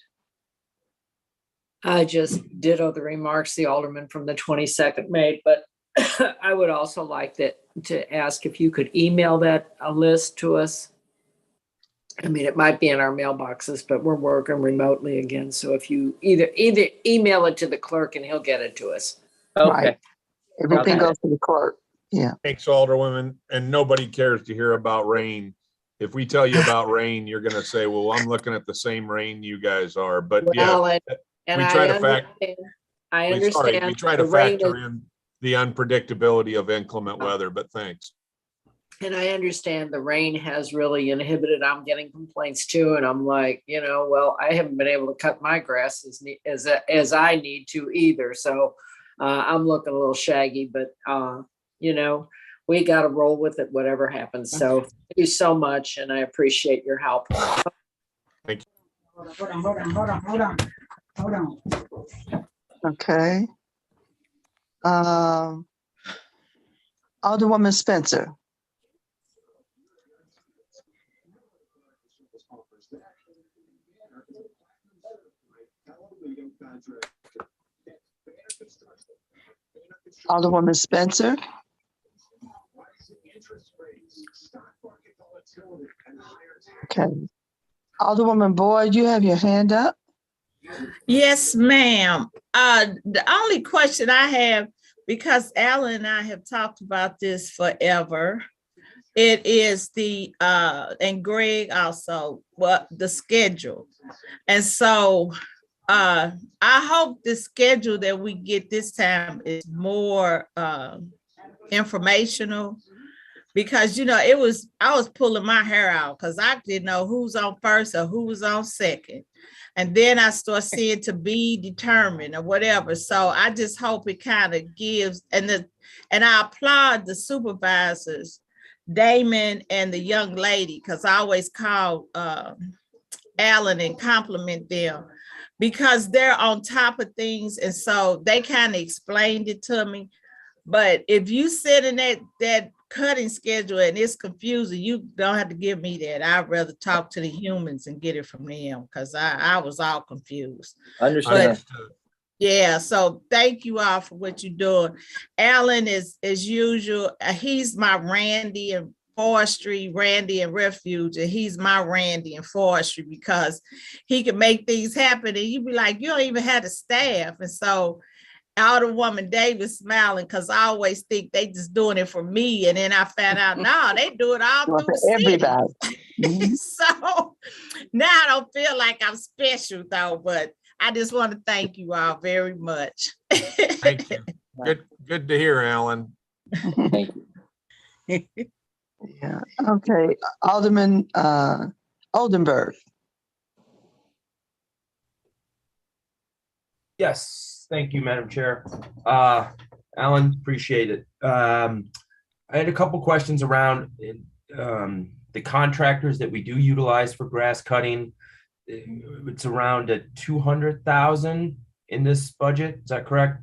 I just ditto the remarks the alderman from the 22nd made, but I would also like to ask if you could email that a list to us. I mean, it might be in our mailboxes, but we're working remotely again. So if you either email it to the clerk and he'll get it to us. Okay. Right. Everything Okay. goes to the clerk. Yeah. Thanks, Alderwoman. And nobody cares to hear about rain. If we tell you about rain, you're gonna say, well, I'm looking at the same rain you guys are. But yeah, Well, and we try I to fact. understand. I We understand. try to the rain factor is- in the unpredictability of inclement weather, but thanks. And I understand the rain has really inhibited. I'm getting complaints too, and I'm like, well, I haven't been able to cut my grass as I need to either. So I'm looking a little shaggy, but we got to roll with it, whatever happens. So thank you so much, and I appreciate your help. Thank you. Hold on. Okay. Alderwoman Spencer. Alderwoman Spencer. Okay. Alderwoman Boyd, you have your hand up. Yes, ma'am. The only question I have, because Alan and I have talked about this forever, it is and Greg also, the schedule. And so I hope the schedule that we get this time is more informational, because I was pulling my hair out because I didn't know who's on first or who was on second. And then I start seeing to be determined or whatever. So I just hope it kind of gives, and I applaud the supervisors, Damon and the young lady, because I always call Alan and compliment them, because they're on top of things. And so they kind of explained it to me. But if you sit in that cutting schedule and it's confusing, you don't have to give me that. I'd rather talk to the humans and get it from them, because I was all confused. Understand. Yeah, so thank you all for what you're doing. Alan is, as usual, he's my Randy and Forestry, Randy and Refuge, and he's my Randy and Forestry, because he can make things happen. And you'd be like, you don't even have the staff. And so Alderwoman Davis smiling, because I always think they just doing it for me. And then I found out, no, they do it all through the city. Everybody. So now I don't feel like I'm special though, but I just want to thank you all very much. Thank you. Good to hear, Alan. Thank you. Yeah. Okay. Alderman Oldenburg. Yes, thank you, Madam Chair. Alan, appreciate it. I had a couple questions around the contractors that we do utilize for grass cutting. It's around 200,000 in this budget. Is that correct?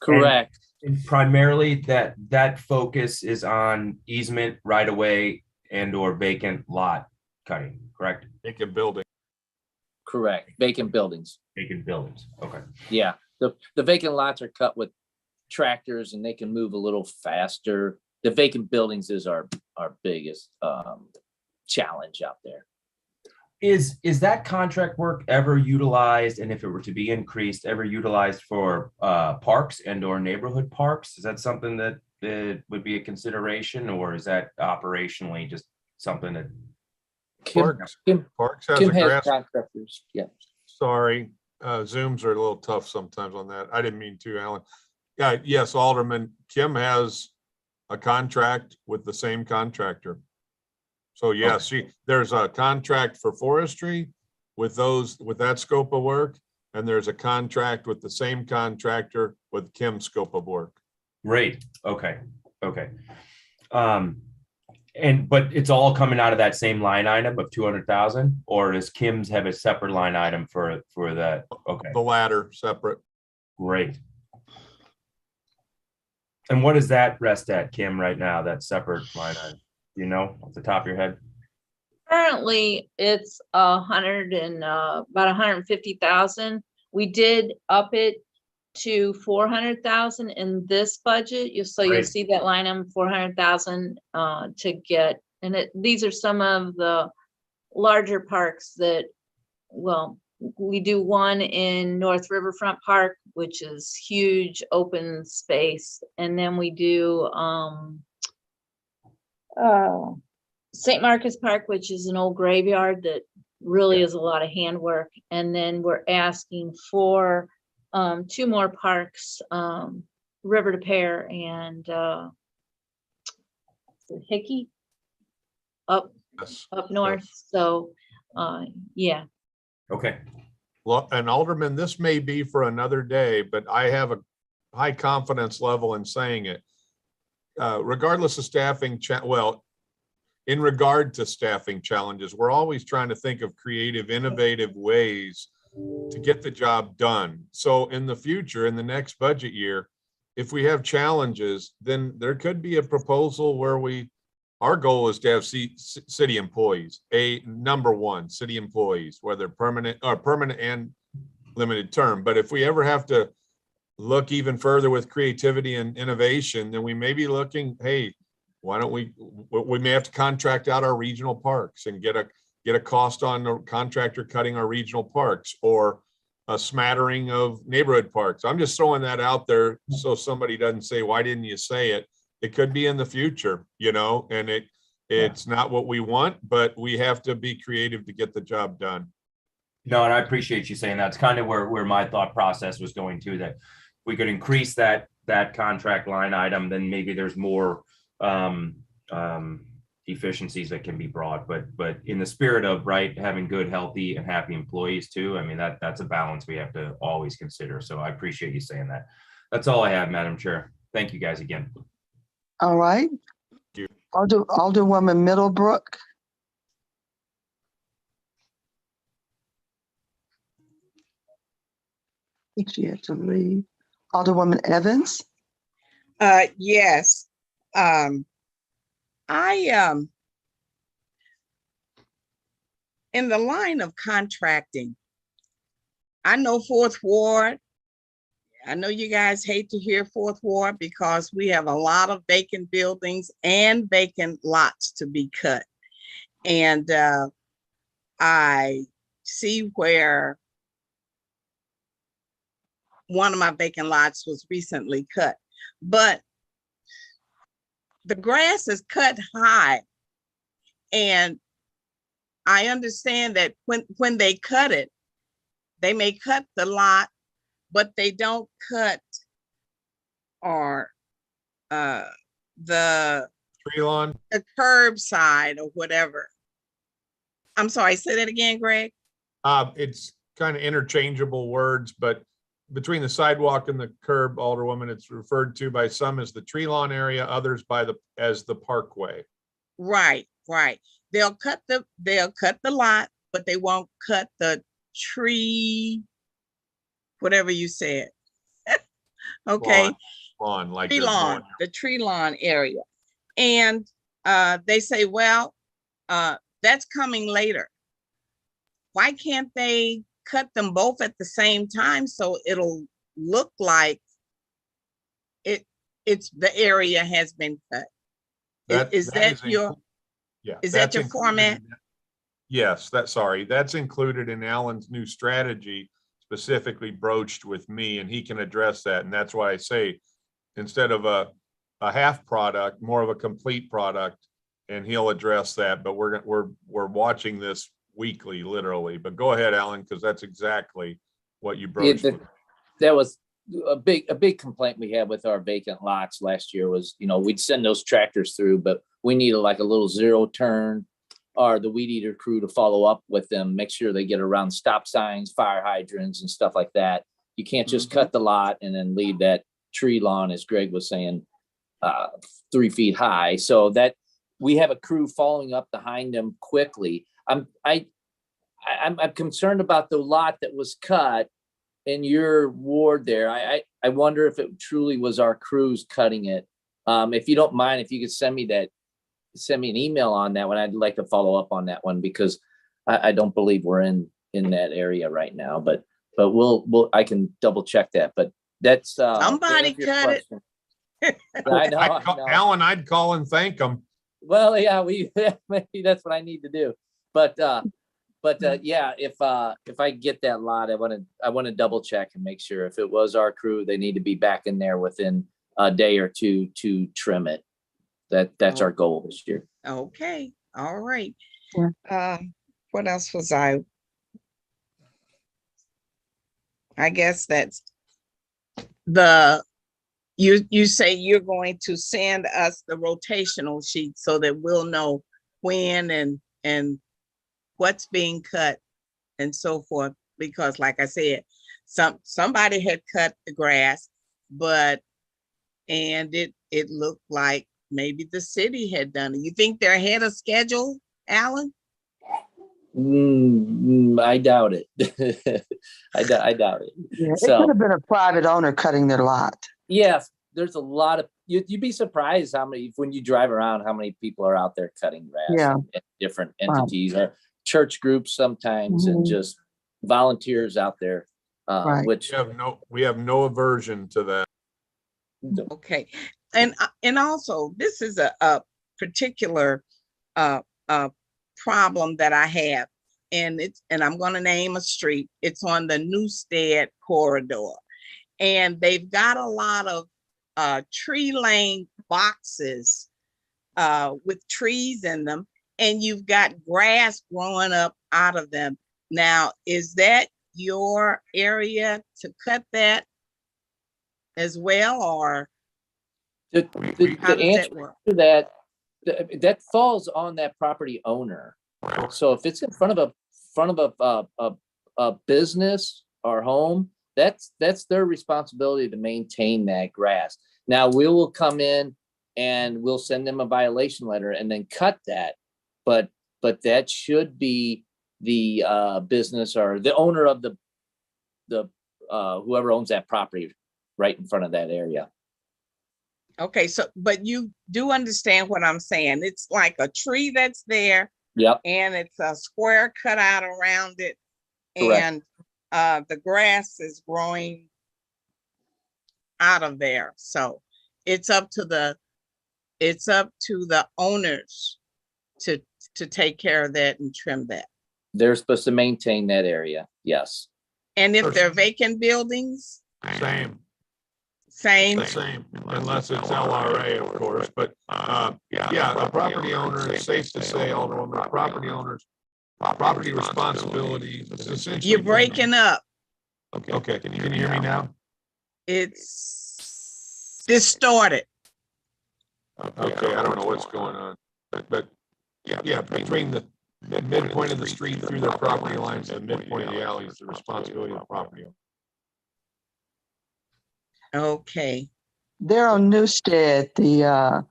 Correct. And primarily that focus is on easement, right of way, and or vacant lot cutting, correct? Vacant building. Correct. Vacant buildings. Vacant buildings. Okay. Yeah. The vacant lots are cut with tractors and they can move a little faster. The vacant buildings is our biggest challenge out there. Is that contract work ever utilized, and if it were to be increased, ever utilized for parks and or neighborhood parks? Is that something that would be a consideration, or is that operationally just something that Parks has Kim a has grass. contractors. Yeah. Sorry, Zooms are a little tough sometimes on that. I didn't mean to, Alan. Yeah, yes, Alderman, Kim has a contract with the same contractor. So yes, there's a contract for forestry with that scope of work, and there's a contract with the same contractor with Kim's scope of work. Great. Okay. But it's all coming out of that same line item of 200,000, or does Kim's have a separate line item for that? Okay. The latter, separate. Great. And what does that rest at, Kim, right now, that separate line item? You know, off the top of your head? Currently, it's about 150,000. We did up it to 400,000 in this budget. You'll see that line item 400,000 to get, and these are some of the larger parks that, well, we do one in North Riverfront Park, which is huge open space. And then we do St. Marcus Park, which is an old graveyard that really is a lot of handwork. And then we're asking for 2 more parks, River to Pear and Hickey up north. So yeah. Okay. Well, and Alderman, this may be for another day, but I have a high confidence level in saying it. Regardless of staffing, in regard to staffing challenges, we're always trying to think of creative, innovative ways to get the job done. So in the future, in the next budget year, if we have challenges, then there could be a proposal where our goal is to have city employees, number one, city employees, whether permanent and limited term. But if we ever have to look even further with creativity and innovation, then we may be looking, hey, why don't we may have to contract out our regional parks and get a cost on the contractor cutting our regional parks, or a smattering of neighborhood parks. I'm just throwing that out there so somebody doesn't say, why didn't you say it? It could be in the future, and it's not what we want, but we have to be creative to get the job done. No, and I appreciate you saying that. It's kind of where my thought process was going to, that we could increase that contract line item, then maybe there's more efficiencies that can be brought. But in the spirit of having good, healthy, and happy employees too, I mean, that's a balance we have to always consider. So I appreciate you saying that. That's all I have, Madam Chair. Thank you guys again. All right. You. Alderwoman Middlebrook. I think she had to leave. Alderwoman Evans. Yes. In the line of contracting, I know Fourth Ward. I know you guys hate to hear Fourth Ward because we have a lot of vacant buildings and vacant lots to be cut. And I see where one of my vacant lots was recently cut, but the grass is cut high. And I understand that when they cut it, they may cut the lot, but they don't cut the tree lawn, the curb side or whatever. I'm sorry, say that again, Greg. It's kind of interchangeable words, but between the sidewalk and the curb, Alderwoman, it's referred to by some as the tree lawn area, others as the parkway. Right. They'll cut the lot, but they won't cut the tree, whatever you said. Okay. Lawn, like tree lawn, the tree lawn area. And they say, well, that's coming later. Why can't they cut them both at the same time so it'll look like it's the area has been cut? Is that your format? Yes, that's included in Alan's new strategy, specifically broached with me, and he can address that. And that's why I say, instead of a half product, more of a complete product, and he'll address that. But we're watching this weekly, literally. But go ahead, Alan, because that's exactly what you broached. That was a big complaint we had with our vacant lots last year was, we'd send those tractors through, but we needed like a little zero turn, or the weed eater crew to follow up with them, make sure they get around stop signs, fire hydrants, and stuff like that. You can't just cut the lot and then leave that tree lawn, as Greg was saying, 3 feet high. So that we have a crew following up behind them quickly. I'm concerned about the lot that was cut in your ward there. I wonder if it truly was our crews cutting it. If you don't mind, if you could send me an email on that one, I'd like to follow up on that one, because I don't believe we're in that area right now, but I can double check that. But that's somebody cut it. I know, Alan, I'd call and thank them. Well, yeah, maybe that's what I need to do. Yeah, if I get that lot, I want to double check and make sure if it was our crew, they need to be back in there within a day or two to trim it. That's our goal this year. Okay, all right. Yeah. What else was I guess that's you say you're going to send us the rotational sheet so that we'll know when and what's being cut and so forth, because like I said, somebody had cut the grass, and it looked like maybe the city had done it. You think they're ahead of schedule, Alan? I doubt it. I doubt it. Yeah, it could have been a private owner cutting their lot. Yes, there's a lot of you'd be surprised how many when you drive around how many people are out there cutting grass. Yeah. And different entities or church groups sometimes and just volunteers out there. Which we have no aversion to that. Okay, and also this is a particular problem that I have, and I'm going to name a street. It's on the Newstead corridor, and they've got a lot of tree lane boxes with trees in them, and you've got grass growing up out of them. Now, is that your area to cut that as well, or the answer that to that falls on that property owner. So if it's in front of a business or home, that's their responsibility to maintain that grass. Now we will come in and we'll send them a violation letter and then cut that, but that should be the business or the owner of the whoever owns that property right in front of that area. Okay, so but you do understand what I'm saying. It's like a tree that's there. Yep. And it's a square cut out around it. Correct. And the grass is growing out of there. So it's up to the owners to take care of that and trim that. They're supposed to maintain that area. Yes. And if they're vacant buildings? Same. Same, unless it's LRA, of course, but yeah, the property owner, it's safe to say, Alderwoman, the property owner's property responsibility is essentially. You're breaking up. Okay, can you hear me now? It's distorted. Okay, I don't know what's going on, but yeah, between the midpoint of the street through their property lines and the midpoint of the alley is the responsibility of the property owner. Okay. There on Newstead, the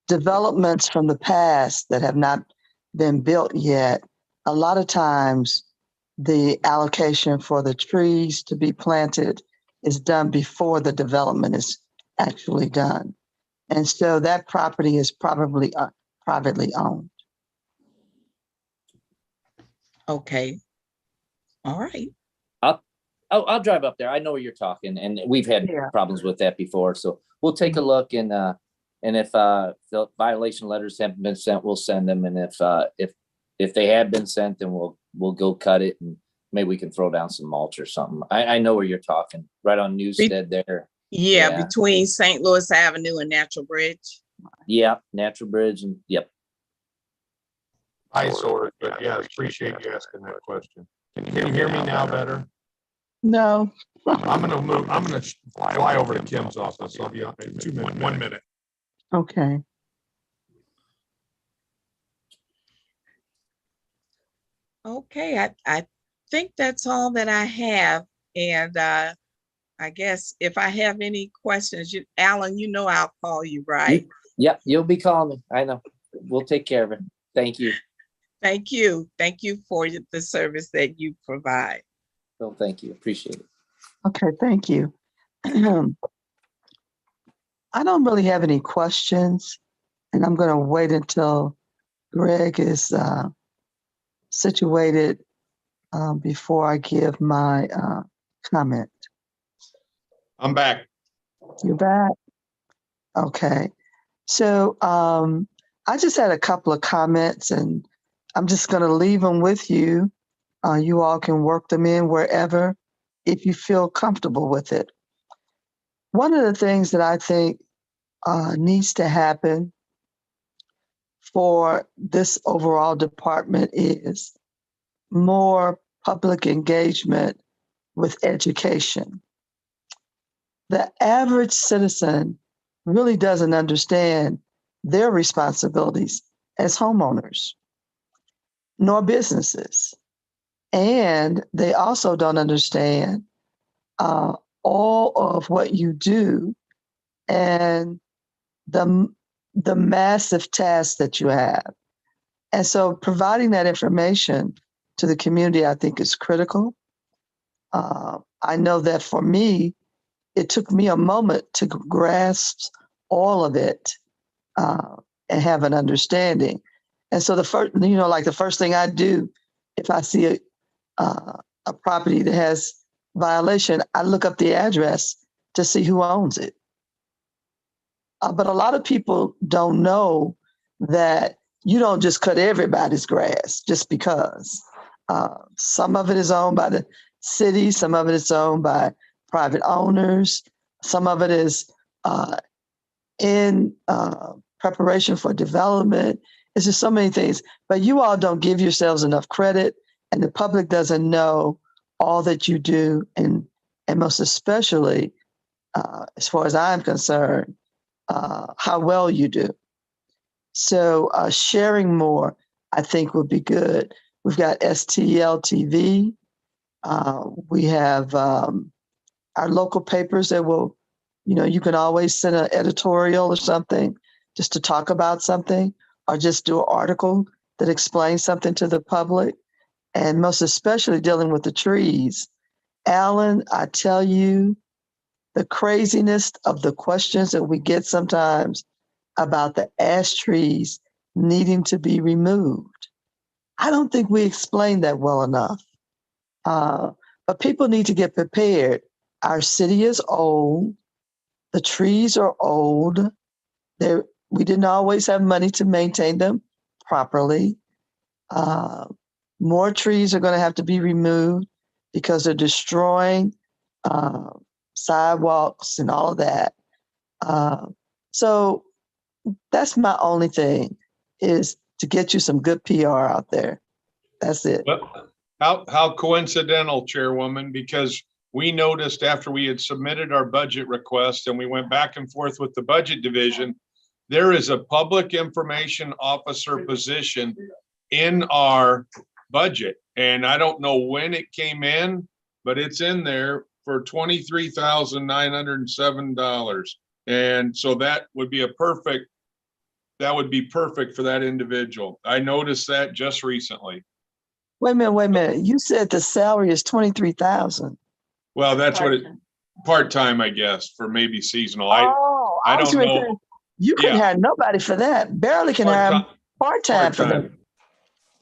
developments from the past that have not been built yet, a lot of times the allocation for the trees to be planted is done before the development is actually done. And so that property is probably privately owned. Okay. All right. I'll drive up there. I know where you're talking, and we've had problems with that before. So we'll take a look, and if the violation letters haven't been sent, we'll send them. And if they have been sent, then we'll go cut it, and maybe we can throw down some mulch or something. I know where you're talking, right on Newstead there. Yeah, between St. Louis Avenue and Natural Bridge. Yeah, Natural Bridge, and yep. I sort of, but yeah, appreciate you asking that question. Can you hear me now better? No. I'm gonna fly over to Kim's office. I'll be on in 2 minutes, 1 minute. Okay. Okay, I think that's all that I have. And I guess if I have any questions, Alan, you know I'll call you, right? Yep, you'll be calling me. I know. We'll take care of it. Thank you. Thank you. Thank you for the service that you provide. So thank you. Appreciate it. Okay, thank you. I don't really have any questions, and I'm going to wait until Greg is situated before I give my comment. I'm back. You're back? Okay. So I just had a couple of comments, and I'm just going to leave them with you. You all can work them in wherever if you feel comfortable with it. One of the things that I think needs to happen for this overall department is more public engagement with education. The average citizen really doesn't understand their responsibilities as homeowners, nor businesses. And they also don't understand all of what you do and the massive tasks that you have. And so providing that information to the community, I think, is critical. I know that for me, it took me a moment to grasp all of it and have an understanding. And so the first thing I do if I see a property that has violation, I look up the address to see who owns it. But a lot of people don't know that you don't just cut everybody's grass just because. Some of it is owned by the city, some of it is owned by private owners, some of it is in preparation for development. It's just so many things. But you all don't give yourselves enough credit, and the public doesn't know all that you do, and most especially, as far as I'm concerned, how well you do. So sharing more, I think, would be good. We've got STL TV. We have our local papers that will, you can always send an editorial or something just to talk about something, or just do an article that explains something to the public, and most especially dealing with the trees. Alan, I tell you, the craziness of the questions that we get sometimes about the ash trees needing to be removed. I don't think we explain that well enough. But people need to get prepared. Our city is old. The trees are old. We didn't always have money to maintain them properly. More trees are going to have to be removed because they're destroying sidewalks and all of that. So that's my only thing, is to get you some good PR out there. That's it. Well, how coincidental, Chairwoman, because we noticed after we had submitted our budget request and we went back and forth with the budget division, there is a public information officer position in our budget. And I don't know when it came in, but it's in there for $23,907. And so that would be perfect for that individual. I noticed that just recently. Wait a minute. You said the salary is $23,000. Well, that's what part-time, I guess, for maybe seasonal. I don't know. Saying, you couldn't hire nobody for that. Barely can hire part-time for them.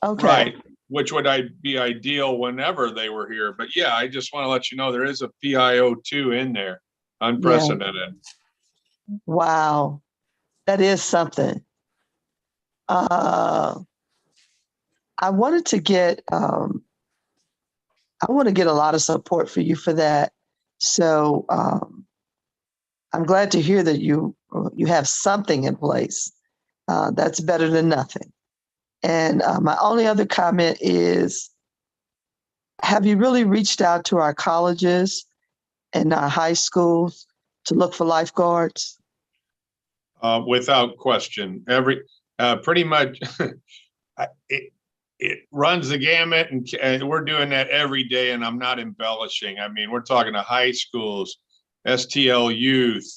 Okay. Right, which would be ideal whenever they were here. But yeah, I just want to let you know there is a PIO2 in there, unprecedented. Yeah. Wow, that is something. I wanted to get a lot of support for you for that. So I'm glad to hear that you have something in place. That's better than nothing. And my only other comment is, have you really reached out to our colleges and our high schools to look for lifeguards? Without question, pretty much it runs the gamut, and we're doing that every day, and I'm not embellishing. I mean, we're talking to high schools, STL youth,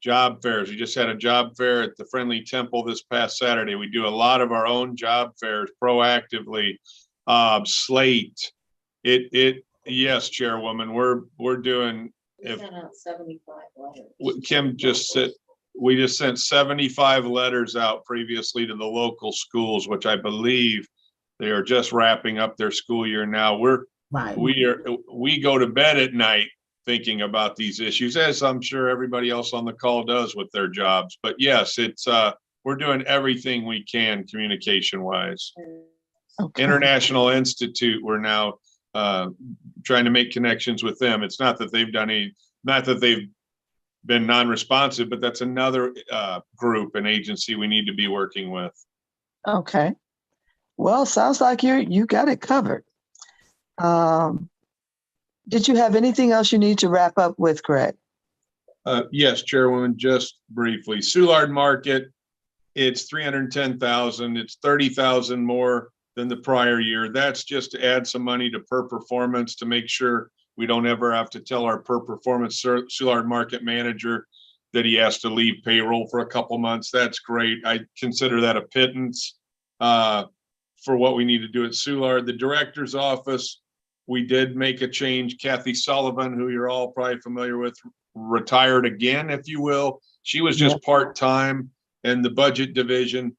job fairs. We just had a job fair at the Friendly Temple this past Saturday. We do a lot of our own job fairs proactively. Slate. Yes, Chairwoman, we're doing. We sent out 75 letters. Kim just said, we just sent 75 letters out previously to the local schools, which I believe they are just wrapping up their school year now. We go to bed at night thinking about these issues, as I'm sure everybody else on the call does with their jobs. But yes, it's we're doing everything we can communication wise. Okay. International Institute, we're now trying to make connections with them. It's not that they've been non-responsive, but that's another group and agency we need to be working with. Okay. Well, sounds like you got it covered. Did you have anything else you need to wrap up with, Greg? Yes, Chairwoman, just briefly. Soulard Market, it's 310,000. It's 30,000 more than the prior year. That's just to add some money to per performance to make sure we don't ever have to tell our per performance Soulard Market manager that he has to leave payroll for a couple months. That's great. I consider that a pittance for what we need to do at Soulard. The director's office, we did make a change. Kathy Sullivan, who you're all probably familiar with, retired again, if you will. She was just part-time, and the budget division,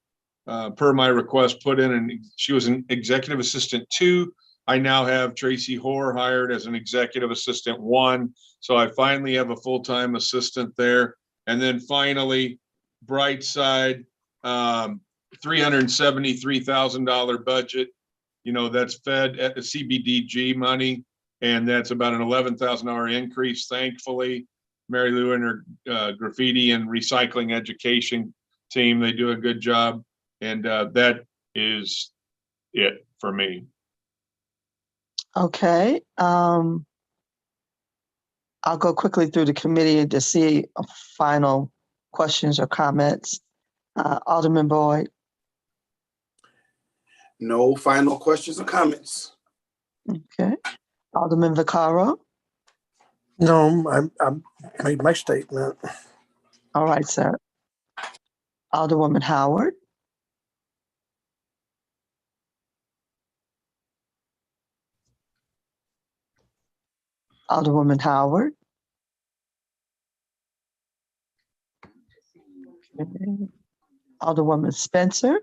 per my request, put in, and she was an executive assistant 2. I now have Tracy Hoare hired as an executive assistant 1. So I finally have a full-time assistant there. And then finally, Brightside, $373,000 budget. That's fed at the CBDG money, and that's about an $11,000 increase, thankfully. Mary Lou and her graffiti and recycling education team, they do a good job. And that is it for me. Okay. I'll go quickly through the committee to see final questions or comments. Alderman Boyd. No final questions or comments. Okay. Alderman Vaccaro. No, I made my statement. All right, sir. Alderwoman Howard. Alderwoman Howard. Okay. Alderwoman Spencer.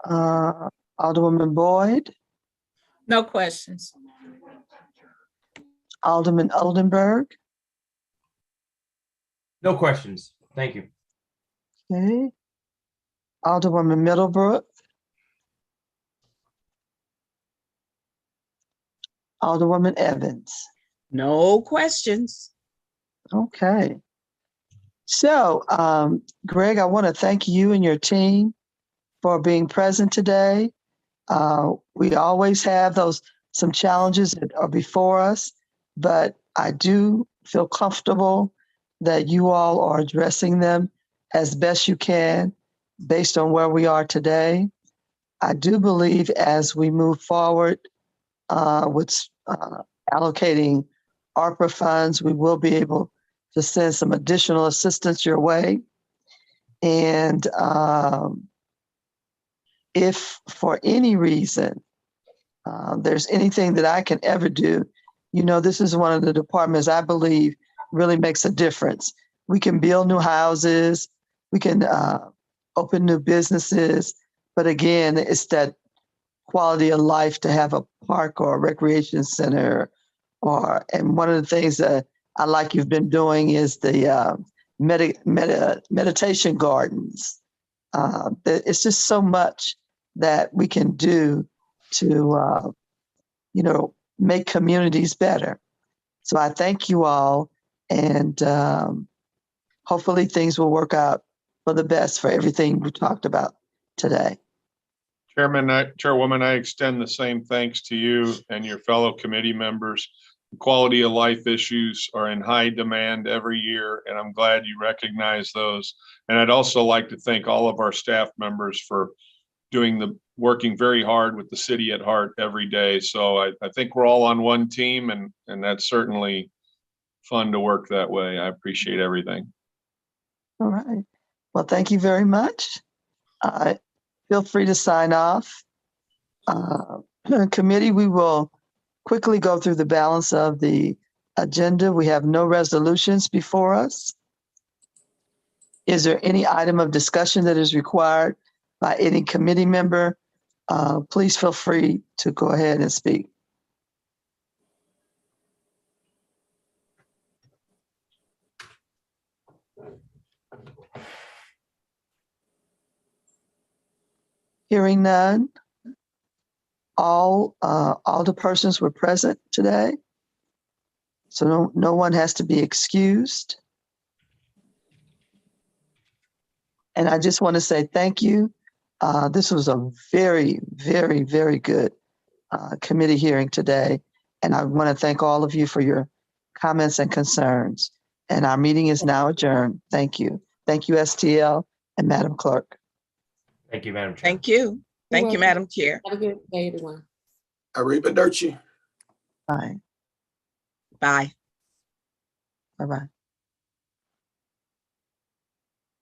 Alderwoman Boyd. No questions. Alderman Oldenburg. No questions. Thank you. Okay. Alderwoman Middlebrook. Alderwoman Evans. No questions. Okay. So, Greg, I want to thank you and your team for being present today. We always have some challenges that are before us, but I do feel comfortable that you all are addressing them as best you can based on where we are today. I do believe as we move forward with allocating ARPA funds, we will be able to send some additional assistance your way. And if for any reason there's anything that I can ever do, this is one of the departments I believe really makes a difference. We can build new houses, we can open new businesses, but again, it's that quality of life to have a park or a recreation center, and one of the things that I like you've been doing is the meditation gardens. It's just so much that we can do to, make communities better. So I thank you all, and hopefully things will work out for the best for everything we talked about today. Chairwoman, I extend the same thanks to you and your fellow committee members. Quality of life issues are in high demand every year, and I'm glad you recognize those. And I'd also like to thank all of our staff members for working very hard with the city at heart every day. So I think we're all on one team, and that's certainly fun to work that way. I appreciate everything. All right. Well, thank you very much. Feel free to sign off. Committee, we will quickly go through the balance of the agenda. We have no resolutions before us. Is there any item of discussion that is required by any committee member? Please feel free to go ahead and speak. Hearing none. All the persons were present today. So no one has to be excused. And I just want to say thank you. This was a very, very, very good committee hearing today. And I want to thank all of you for your comments and concerns. And our meeting is now adjourned. Thank you. Thank you, STL and Madam Clerk. Thank you, Madam Chair. Thank you. Thank you, Madam Chair. Have a good day, everyone. Arrivederci. Bye. Bye. Bye-bye.